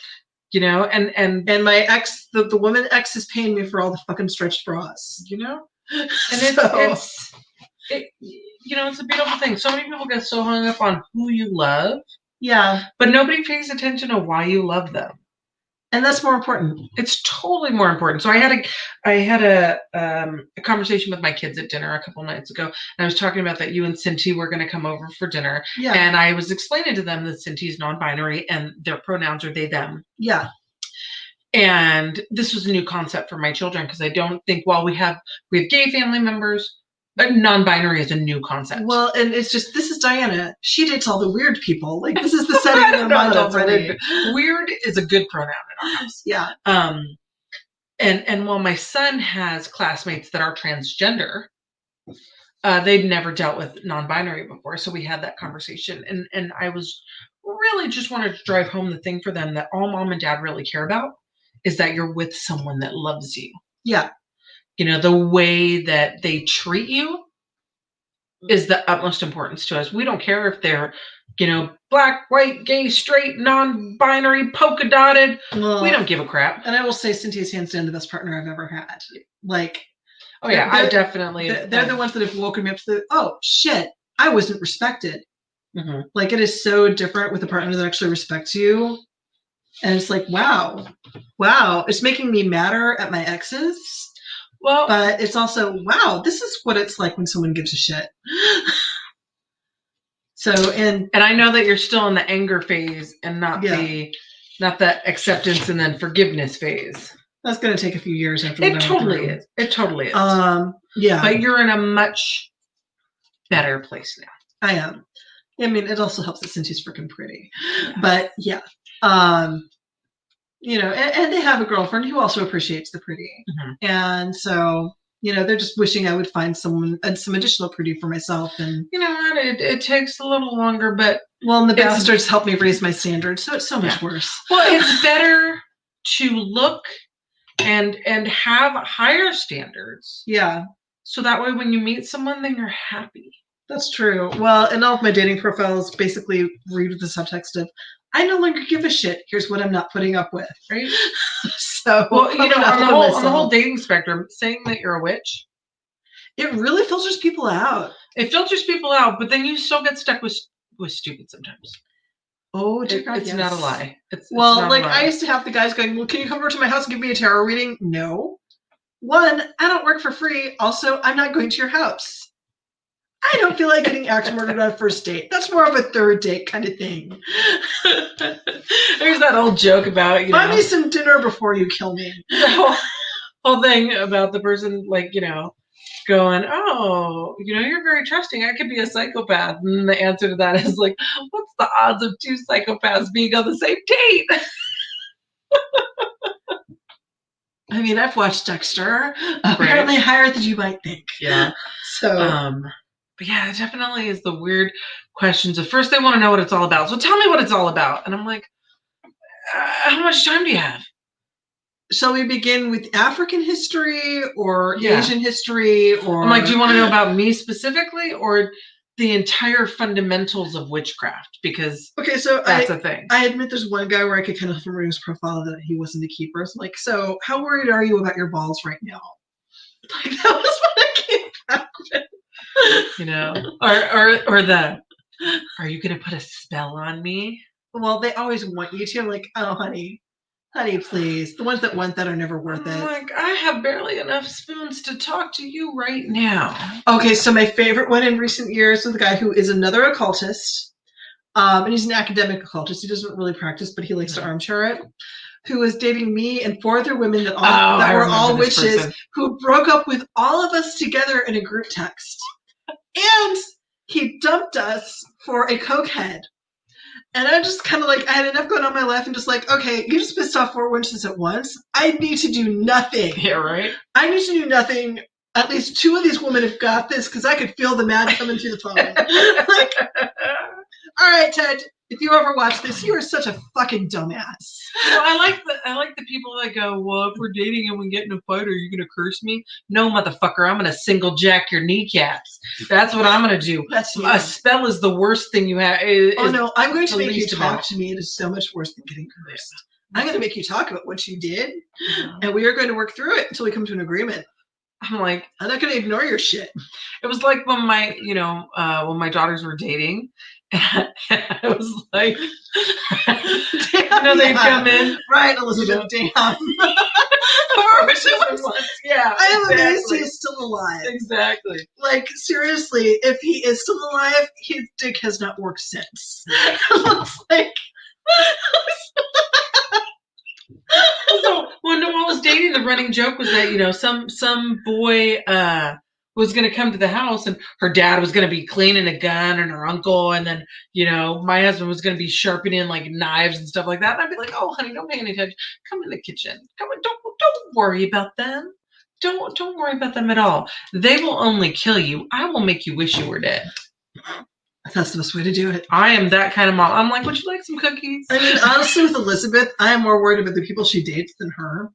And my ex, the woman ex, is paying me for all the fucking stretched bras. And it's a beautiful thing. So many people get so hung up on who you love. Yeah. But nobody pays attention to why you love them. And that's more important. It's totally more important. So I had a conversation with my kids at dinner a couple nights ago, and I was talking about that you and Cinti were going to come over for dinner. Yeah. And I was explaining to them that Cinti is non-binary and their pronouns are they, them. Yeah. And this was a new concept for my children because I don't think we have gay family members. But non-binary is a new concept. Well, and it's just, this is Diana. She dates all the weird people. Like, this is the setting in their mind already. Weird is a good pronoun in our house. Yeah. And while my son has classmates that are transgender, they've never dealt with non-binary before. So we had that conversation. And I was really just wanted to drive home the thing for them that all mom and dad really care about is that you're with someone that loves you. Yeah. The way that they treat you is the utmost importance to us. We don't care if they're, black, white, gay, straight, non-binary, polka dotted. Well, we don't give a crap. And I will say Cinti is hands down the best partner I've ever had. Like, oh yeah, I definitely. They're the ones that have woken me up to oh shit, I wasn't respected. Mm-hmm. Like it is so different with a partner that actually respects you. And it's like, wow. It's making me madder at my exes. Well, but it's also, wow, this is what it's like when someone gives a shit. So, and I know that you're still in the anger phase and not the acceptance and then forgiveness phase. That's going to take a few years after it totally is. It totally is. Yeah. But you're in a much better place now. I am. I mean, it also helps that Cinti's freaking pretty. Yeah. But yeah. And they have a girlfriend who also appreciates the pretty. Mm-hmm. And so, they're just wishing I would find someone, some additional pretty for myself. And you know what? It takes a little longer, but and the bastards help me raise my standards, so it's so much worse. Well, it's better to look and have higher standards. Yeah. So that way, when you meet someone, then you're happy. That's true. Well, and all of my dating profiles basically read with the subtext of, I no longer give a shit. Here's what I'm not putting up with, right? So, well, on the whole dating spectrum, saying that you're a witch, it really filters people out. It filters people out, but then you still get stuck with stupid sometimes. Oh, dear God, it's not a lie. It's I used to have the guys going, well, can you come over to my house and give me a tarot reading? No. One, I don't work for free. Also, I'm not going to your house. I don't feel like getting axe murdered on a first date. That's more of a third date kind of thing. There's that old joke about, buy me some dinner before you kill me. The whole thing about the person, going, oh, you're very trusting. I could be a psychopath. And the answer to that is what's the odds of two psychopaths being on the same date? I mean, I've watched Dexter. Apparently higher than you might think. Yeah. So... But yeah, it definitely is the weird questions. At first, they want to know what it's all about. So tell me what it's all about. And I'm like, how much time do you have? Shall we begin with African history or Asian history? Or I'm like, do you want to know about me specifically or the entire fundamentals of witchcraft? Because that's a thing. I admit there's one guy where I could kind of from his profile that he wasn't a keeper. So like, so how worried are you about your balls right now? Like, that was what I came back with. Or are you gonna put a spell on me? Well, they always want you to. I'm like, oh honey, please. The ones that want that are never worth it. Like, I have barely enough spoons to talk to you right now. Okay, so my favorite one in recent years was the guy who is another occultist. and he's an academic occultist. He doesn't really practice, but he likes to armchair it. Who was dating me and 4 other women that were all witches, person. Who broke up with all of us together in a group text. And he dumped us for a cokehead. And I'm just kind of like, I had enough going on in my life and just like, okay, you just pissed off 4 witches at once. I need to do nothing. Yeah, right? I need to do nothing. At least 2 of these women have got this because I could feel the mad coming through the phone. Like, all right, Ted, if you ever watch this, you are such a fucking dumbass. Well, I like the people that go, well, if we're dating and we get in a fight, are you going to curse me? No, motherfucker, I'm going to single jack your kneecaps. That's what I'm going to do. A spell is the worst thing you have. No, I'm going to make you talk to me. It is so much worse than getting cursed. I'm going to make you talk about what you did, and we are going to work through it until we come to an agreement. I'm like, I'm not going to ignore your shit. It was like when my daughters were dating. And I was like, they'd come in. Right, Elizabeth, damn. Yeah, I am amazed he's still alive. Exactly. Like, seriously, if he is still alive, his dick has not worked since. It's like... So when I was dating, the running joke was that, some boy was going to come to the house and her dad was going to be cleaning a gun and her uncle. And then, my husband was going to be sharpening like knives and stuff like that. And I'd be like, oh, honey, don't pay any attention. Come in the kitchen. Come on. Don't worry about them. Don't worry about them at all. They will only kill you. I will make you wish you were dead. That's the best way to do it. I am that kind of mom. I'm like, would you like some cookies? I mean, honestly, with Elizabeth, I am more worried about the people she dates than her.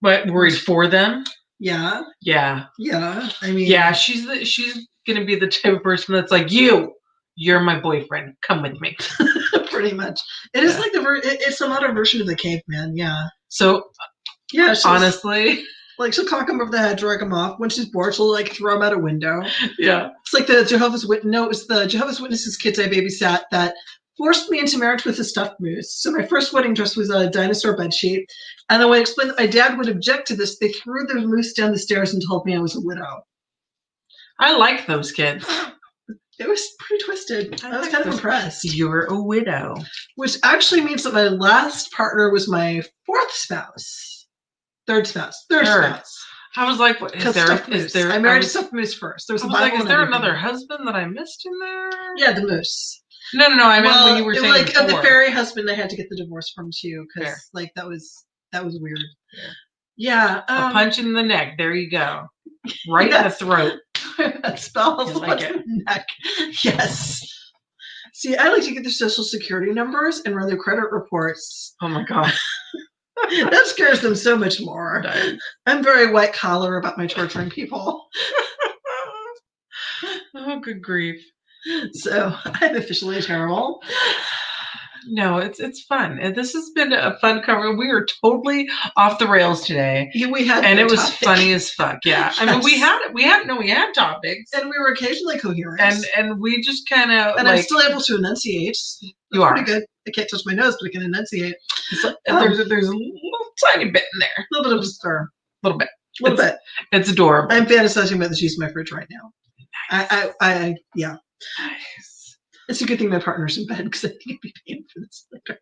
But worried for them? Yeah. Yeah. Yeah. I mean, yeah, she's gonna be the type of person that's like, you're my boyfriend. Come with me. Pretty much. It is like it's a modern version of the caveman. Yeah. So, yeah, honestly, like she'll cock him over the head, drag him off. When she's bored, she'll like throw him out a window. Yeah. It's like the Jehovah's Witness. No, it was the Jehovah's Witnesses kids I babysat that forced me into marriage with a stuffed moose. So my first wedding dress was a dinosaur bedsheet. And then when I explained that my dad would object to this, they threw the moose down the stairs and told me I was a widow. I like those kids. It was pretty twisted. I was kind of impressed. You're a widow. Which actually means that my last partner was my third spouse. I was like, what, is there? I married a stuffed moose first. There was a Bible like, is there another husband that I missed in there? Yeah, the moose. No. I meant when you were saying like the fairy husband, I had to get the divorce from too because like that was weird. Yeah. A punch in the neck. There you go. Right in the throat. That spells like it. Neck. Yes. See, I like to get their social security numbers and run their credit reports. Oh my god. That scares them so much more. I'm very white collar about my torturing people. Oh, good grief. So I'm officially terrible. No, it's fun. This has been a fun cover. We are totally off the rails today. Yeah, we had, and it was funny as fuck. Yeah, yes. I mean, we had topics, and we were occasionally coherent, and we just kind of. And I'm still able to enunciate. You are pretty good. I can't touch my nose, but I can enunciate. There's a little tiny bit in there, a little bit of a stir, a little bit. It's adorable. I'm fantasizing about the cheese in my fridge right now. Nice. Yeah. Nice. It's a good thing my partner's in bed because I think I'd be paying for this later.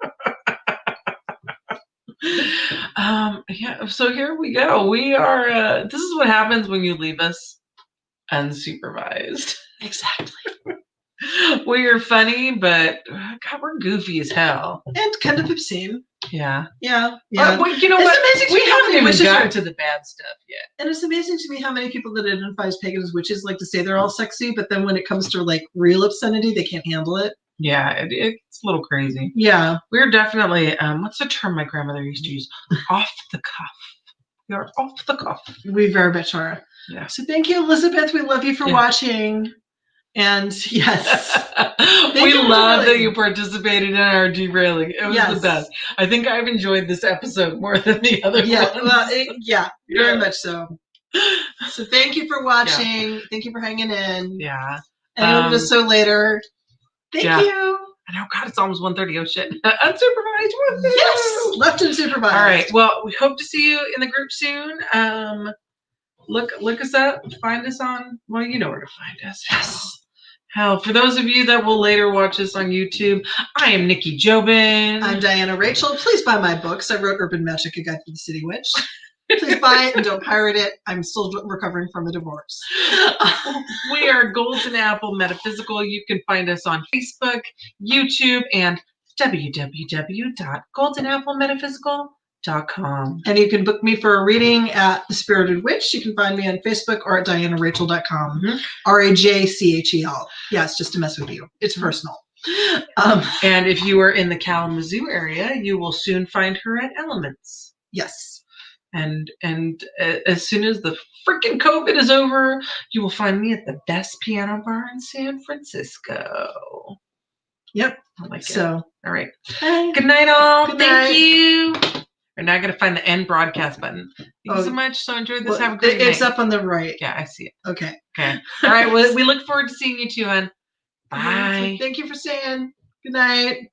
Yeah, so here we go. We are, this is what happens when you leave us unsupervised. Exactly. We are funny, but God, we're goofy as hell. And kind of obscene. Yeah. Yeah. Well, you know what? We haven't even gotten to the bad stuff yet. And it's amazing to me how many people that identify as pagan as witches like to say they're all sexy, but then when it comes to like real obscenity, they can't handle it. Yeah, it's a little crazy. Yeah. We're definitely, what's the term my grandmother used to use? Off the cuff. You're off the cuff. We very much are. Yeah. So thank you, Elizabeth. We love you for watching. And yes, we love that you participated in our derailing. It was the best. I think I've enjoyed this episode more than the other ones. Well, very much so. So thank you for watching. Yeah. Thank you for hanging in. Yeah. And just so later. Thank you. I know, God, it's almost 1:30. Oh shit. Unsupervised. Woo-hoo! Yes. Left unsupervised. All right. Well, we hope to see you in the group soon. Look us up. Find us on. Well, you know where to find us. Yes. Hell, for those of you that will later watch this on YouTube, I am Nikki Jobin. I'm Diana Rachel. Please buy my books. I wrote Urban Magic, A Guide for the City Witch. Please buy it and don't pirate it. I'm still recovering from a divorce. We are Golden Apple Metaphysical. You can find us on Facebook, YouTube, and www.goldenapplemetaphysical.com. And you can book me for a reading at The Spirited Witch. You can find me on Facebook or at dianarachel.com. RAJCHEL. Yeah, it's just to mess with you. It's personal. And if you are in the Kalamazoo area, you will soon find her at Elements. Yes. And as soon as the freaking COVID is over, you will find me at the best piano bar in San Francisco. Yep. I like it. So, all right. Bye. Good night, all. Good Thank night. you. And now I got to find the end broadcast button. Thank you so much. So enjoyed this. Have a great night. It's up on the right. Yeah, I see it. Okay. Okay. All right. Well, we look forward to seeing you too, hon. Bye. Thank you for saying good night.